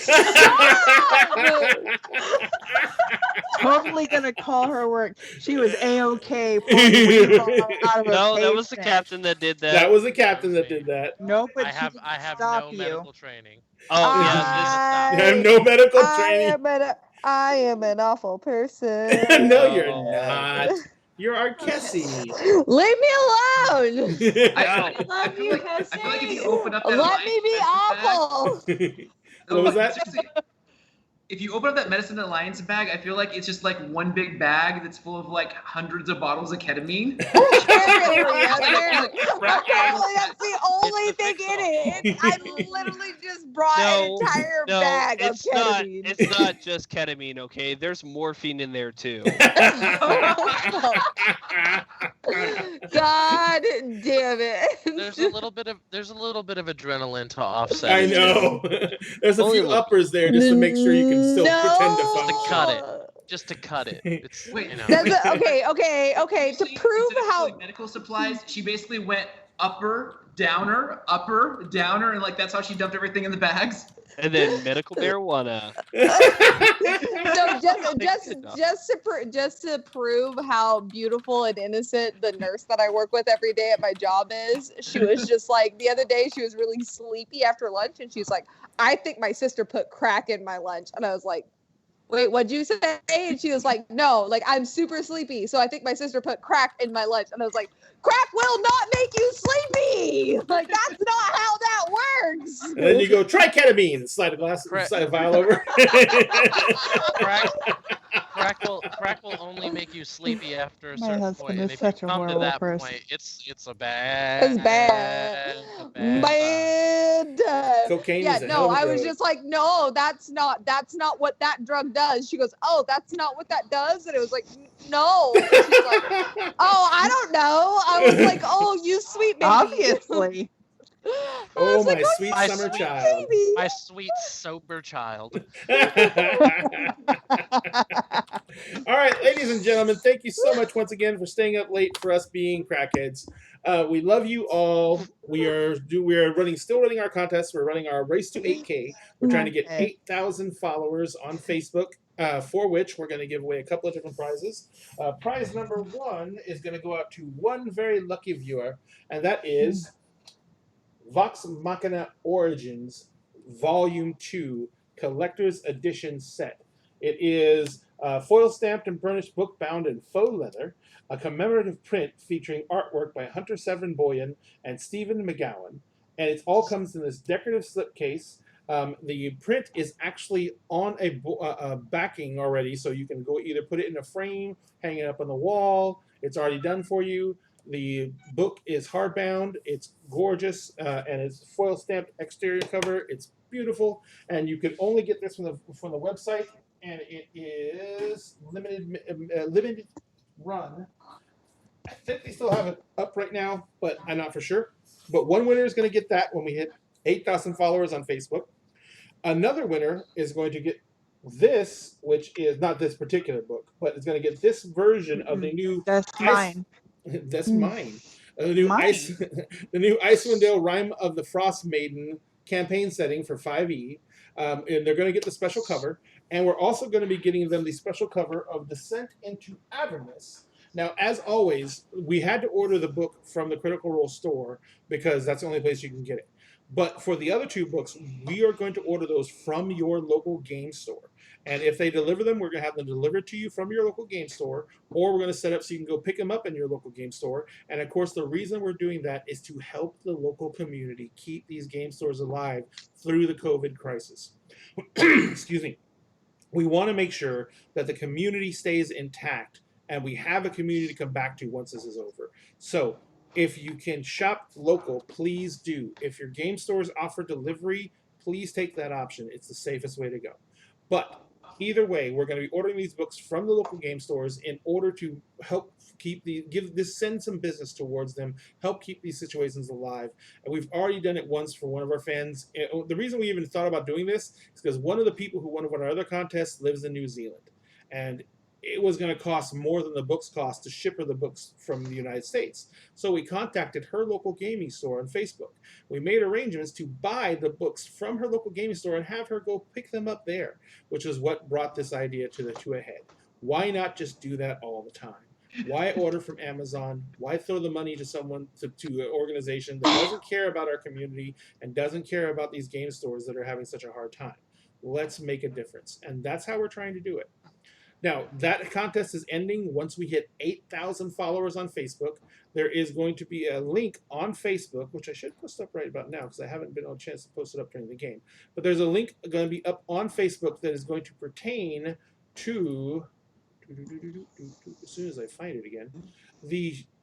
Totally gonna call her work. She was A-OK pulling weed out of a No, that was the patient. captain that did that. That was the captain That was that did me. that. No, but I she have didn't I have stop no you. medical training. Oh yeah, I have no medical training. I am an awful person. No, you're Oh. not. You're our Cassie. Leave me alone. I Love feel you, like I feel like if you open up that Let me be Alliance medicine awful. What was that? seriously, if you open up that Medicine Alliance bag, I feel like it's just like one big bag that's full of like hundreds of bottles of ketamine. Apparently, that's the only It's the thing in it. I literally just brought an No, entire no, bag of it's not. ketamine. It's not just ketamine, okay? There's morphine in there too. God damn it. There's a little bit of adrenaline to offset. I it, too. know. There's a Only few a little. uppers there just to make sure you can still pretend to No. follow. To cut it. Just to cut it. It's Wait, you know. That's okay. To Basically, prove instead of how doing medical supplies, she basically went upper, downer, and like that's how she dumped everything in the bags. And then medical marijuana. so just to prove how beautiful and innocent the nurse that I work with every day at my job is, she was just like the other day she was really sleepy after lunch and she's like, I think my sister put crack in my lunch, and I was like, wait, what'd you say? And she was like, no, like I'm super sleepy, so I think my sister put crack in my lunch. And I was like, crack will not make you sleepy. Like that's not how that works. And then you go, try ketamine, and slide a vial over. Crack will only make you sleepy after a My certain husband point. And is if you such a come to horrible that person. point, it's a bad. It's bad. Bad. Cocaine Yeah, is a no, hell of a I was drug. just like, no, that's not what that drug does. She goes, oh, that's not what that does, and it was like, no. And she's like, oh, I don't know. I was like, oh, you sweet baby. Obviously. I Oh, was like, my oh, sweet you summer sweet child. baby. My sweet sober child. All right, ladies and gentlemen, thank you so much once again for staying up late for us being crackheads. We love you all. We are still running our contest. We're running our race to 8K. We're trying to get 8,000 followers on Facebook, for which we're going to give away a couple of different prizes. Prize number 1 is going to go out to one very lucky viewer, and that is Vox Machina Origins Volume 2 Collector's Edition Set. It is foil stamped and burnished book bound in faux leather, a commemorative print featuring artwork by Hunter Severin Boyan and Stephen McGowan, and it all comes in this decorative slipcase. The print is actually on a backing already, so you can go either put it in a frame, hang it up on the wall. It's already done for you. The book is hardbound. It's gorgeous, and it's foil stamped exterior cover. It's beautiful, and you can only get this from the website, and it is limited run. I think they still have it up right now, but I'm not for sure. But one winner is going to get that when we hit 8,000 followers on Facebook. Another winner is going to get this, which is not this particular book, but it's going to get this version of the new. That's mine. That's mine. The new the new Icewind Dale Rime of the Frost Maiden campaign setting for 5e, and they're going to get the special cover, and we're also going to be getting them the special cover of Descent into Avernus. Now, as always, we had to order the book from the Critical Role store because that's the only place you can get it. But for the other two books, we are going to order those from your local game store. And if they deliver them, we're going to have them delivered to you from your local game store, or we're going to set up so you can go pick them up in your local game store. And of course, the reason we're doing that is to help the local community keep these game stores alive through the COVID crisis. Excuse me. We want to make sure that the community stays intact and we have a community to come back to once this is over. So if you can shop local, please do. If your game stores offer delivery, please take that option. It's the safest way to go. But either way, we're going to be ordering these books from the local game stores in order to help send some business towards them, help keep these situations alive. And we've already done it once for one of our fans. The reason we even thought about doing this is because one of the people who won one of our other contests lives in New Zealand. And it was going to cost more than the books cost to ship her the books from the United States. So we contacted her local gaming store on Facebook. We made arrangements to buy the books from her local gaming store and have her go pick them up there, which is what brought this idea to a head. Why not just do that all the time? Why order from Amazon? Why throw the money to someone, to an organization that doesn't care about our community and doesn't care about these game stores that are having such a hard time? Let's make a difference. And that's how we're trying to do it. Now, that contest is ending once we hit 8,000 followers on Facebook. There is going to be a link on Facebook, which I should post up right about now because I haven't been on a chance to post it up during the game. But there's a link going to be up on Facebook that is going to pertain to, as soon as I find it again,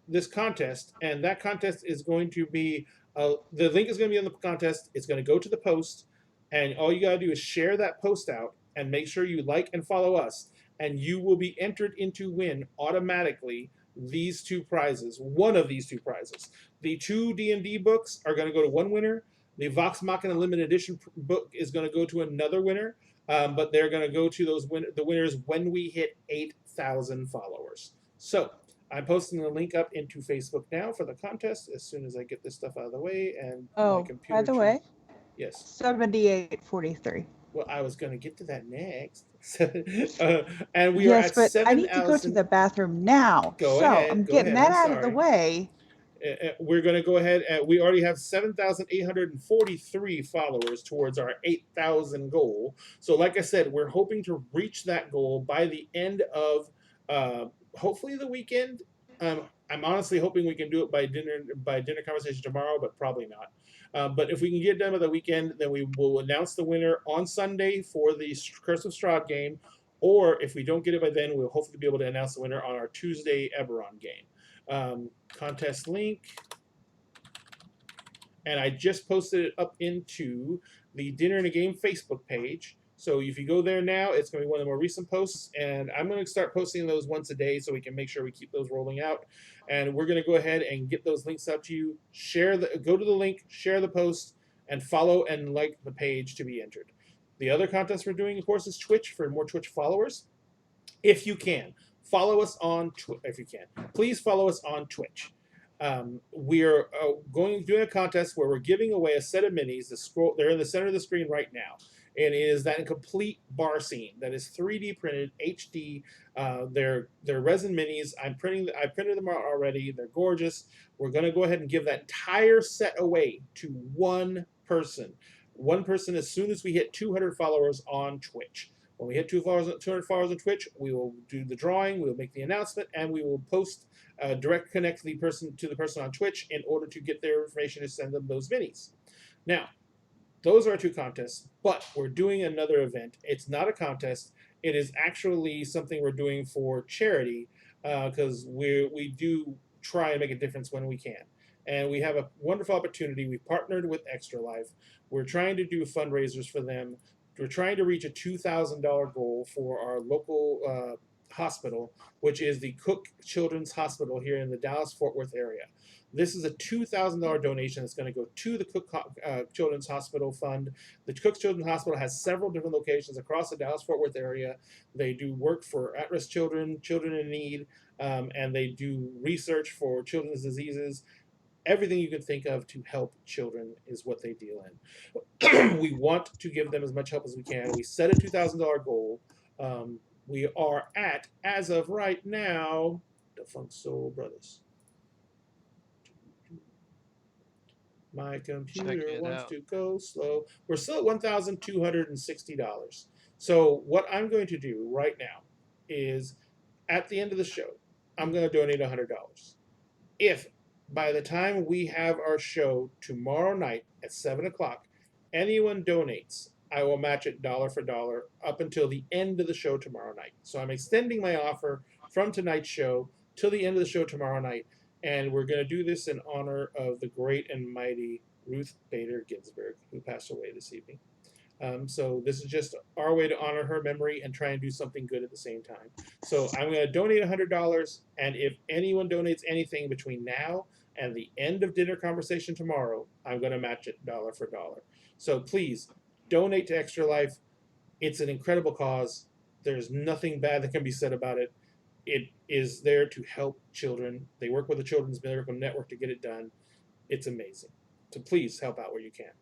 this contest. And that contest is going to be, the link is going to be on the contest. It's going to go to the post. And all you got to do is share that post out and make sure you like and follow us. And you will be entered into win automatically these two prizes, one of these two prizes. The two D&D books are going to go to one winner. The Vox Machina limited edition book is going to go to another winner, but they're going to go to the winners when we hit 8,000 followers. So I'm posting the link up into Facebook now for the contest as soon as I get this stuff out of the way. And my computer by the way, yes, 7843. Well, I was going to get to that next. And we are at but 7,000. I need to go to the bathroom now. Go so ahead, I'm go getting ahead, that I'm out of the sorry. way. We're going to go ahead and we already have 7,843 followers towards our 8,000 goal. So like I said, we're hoping to reach that goal by the end of hopefully the weekend. I'm honestly hoping we can do it by dinner conversation tomorrow, but probably not. But if we can get done by the weekend, then we will announce the winner on Sunday for the Curse of Strahd game. Or if we don't get it by then, we'll hopefully be able to announce the winner on our Tuesday Eberron game. Contest link. And I just posted it up into the Dinner and a Game Facebook page. So if you go there now, it's going to be one of the more recent posts. And I'm going to start posting those once a day so we can make sure we keep those rolling out. And we're going to go ahead and get those links out to you. Go to the link, share the post, and follow and like the page to be entered. The other contest we're doing, of course, is Twitch for more Twitch followers. If you can, follow us on Twitch. If you can, please follow us on Twitch. We are doing a contest where we're giving away a set of minis. They're in the center of the screen right now. And it is that complete bar scene that is 3D printed, HD. They're resin minis. I printed them out already. They're gorgeous. We're going to go ahead and give that entire set away to one person. One person as soon as we hit 200 followers on Twitch. When we hit 200 followers on Twitch, we will do the drawing, we'll make the announcement, and we will post direct connect the person on Twitch in order to get their information to send them those minis. Now, those are 2 contests, but we're doing another event. It's not a contest. It is actually something we're doing for charity because we do try and make a difference when we can. And we have a wonderful opportunity. We've partnered with Extra Life. We're trying to do fundraisers for them. We're trying to reach a $2,000 goal for our local hospital, which is the Cook Children's Hospital here in the Dallas-Fort Worth area. This is a $2,000 donation that's going to go to the Cook Children's Hospital Fund. The Cook Children's Hospital has several different locations across the Dallas-Fort Worth area. They do work for at-risk children, children in need, and they do research for children's diseases. Everything you can think of to help children is what they deal in. We want to give them as much help as we can. We set a $2,000 goal. We are at, as of right now, Defunct Soul Brothers. My computer wants to go slow. We're still at $1,260. So what I'm going to do right now is, at the end of the show, I'm going to donate $100. If by the time we have our show tomorrow night at 7 o'clock, anyone donates, I will match it dollar for dollar up until the end of the show tomorrow night. So I'm extending my offer from tonight's show till the end of the show tomorrow night. And we're going to do this in honor of the great and mighty Ruth Bader Ginsburg, who passed away this evening. So this is just our way to honor her memory and try and do something good at the same time. So I'm going to donate $100, and if anyone donates anything between now and the end of dinner conversation tomorrow, I'm going to match it dollar for dollar. So please donate to Extra Life. It's an incredible cause. There's nothing bad that can be said about it. It is there to help children. They work with the Children's Miracle Network to get it done. It's amazing. So please help out where you can.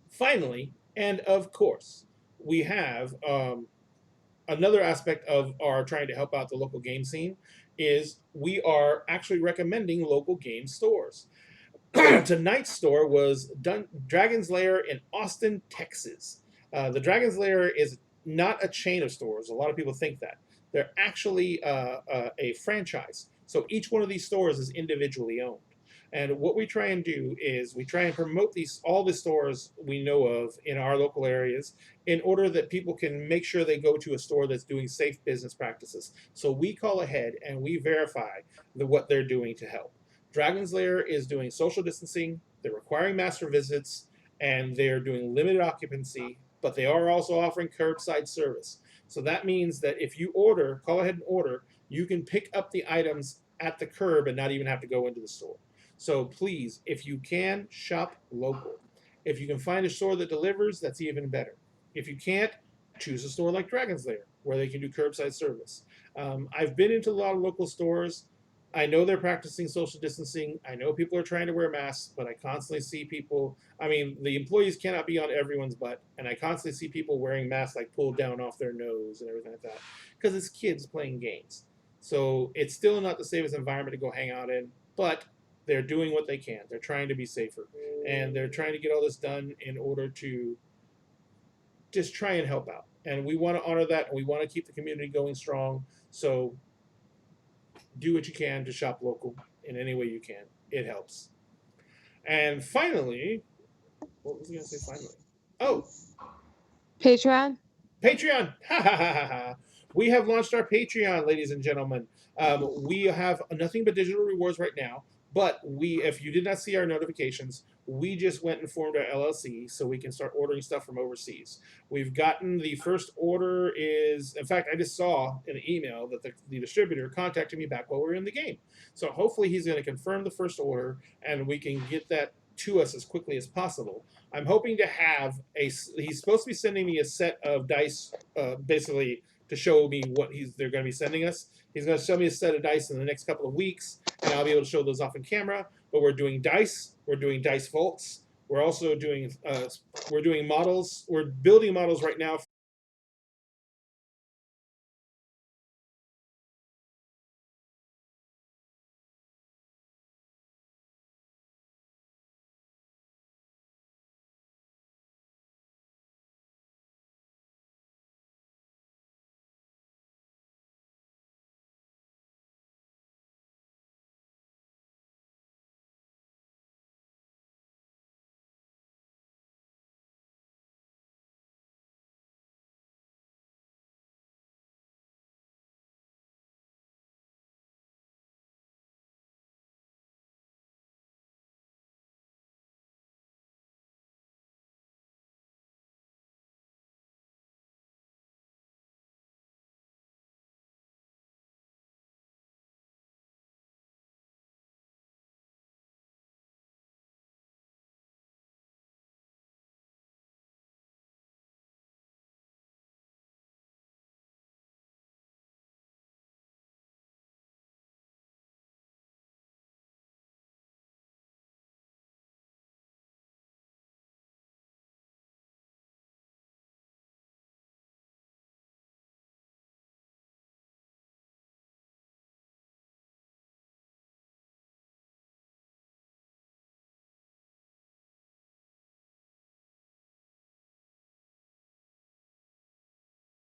Finally, and of course, we have another aspect of our trying to help out the local game scene is we are actually recommending local game stores. Tonight's store was Dragon's Lair in Austin, Texas. The Dragon's Lair is not a chain of stores. A lot of people think that. They're actually a franchise. So each one of these stores is individually owned. And what we try and do is we try and promote all the stores we know of in our local areas in order that people can make sure they go to a store that's doing safe business practices. So we call ahead and we verify what they're doing to help. Dragon's Lair is doing social distancing, they're requiring master visits, and they're doing limited occupancy, but they are also offering curbside service. So that means that if you order, call ahead and order, you can pick up the items at the curb and not even have to go into the store. So please, if you can, shop local. If you can find a store that delivers, that's even better. If you can't, choose a store like Dragon's Lair, where they can do curbside service. I've been into a lot of local stores. I know they're practicing social distancing. I know people are trying to wear masks, but I constantly see people, the employees cannot be on everyone's butt, and I constantly see people wearing masks like pulled down off their nose and everything like that, because it's kids playing games. So it's still not the safest environment to go hang out in, but they're doing what they can. They're trying to be safer, and they're trying to get all this done in order to just try and help out. And we want to honor that, and we want to keep the community going strong. So do what you can to shop local in any way you can. It helps. And finally, what was I going to say finally? Oh, Patreon. Patreon. Ha ha ha ha ha. We have launched our Patreon, ladies and gentlemen. We have nothing but digital rewards right now. But if you did not see our notifications, we just went and formed our LLC so we can start ordering stuff from overseas. We've gotten the first order in fact, I just saw in an email that the distributor contacted me back while we were in the game. So hopefully he's going to confirm the first order and we can get that to us as quickly as possible. I'm hoping to have he's supposed to be sending me a set of dice, basically to show me what they're going to be sending us. He's going to show me a set of dice in the next couple of weeks, and I'll be able to show those off in camera. But we're doing dice. We're doing dice vaults. We're also doing we're doing models. We're building models right now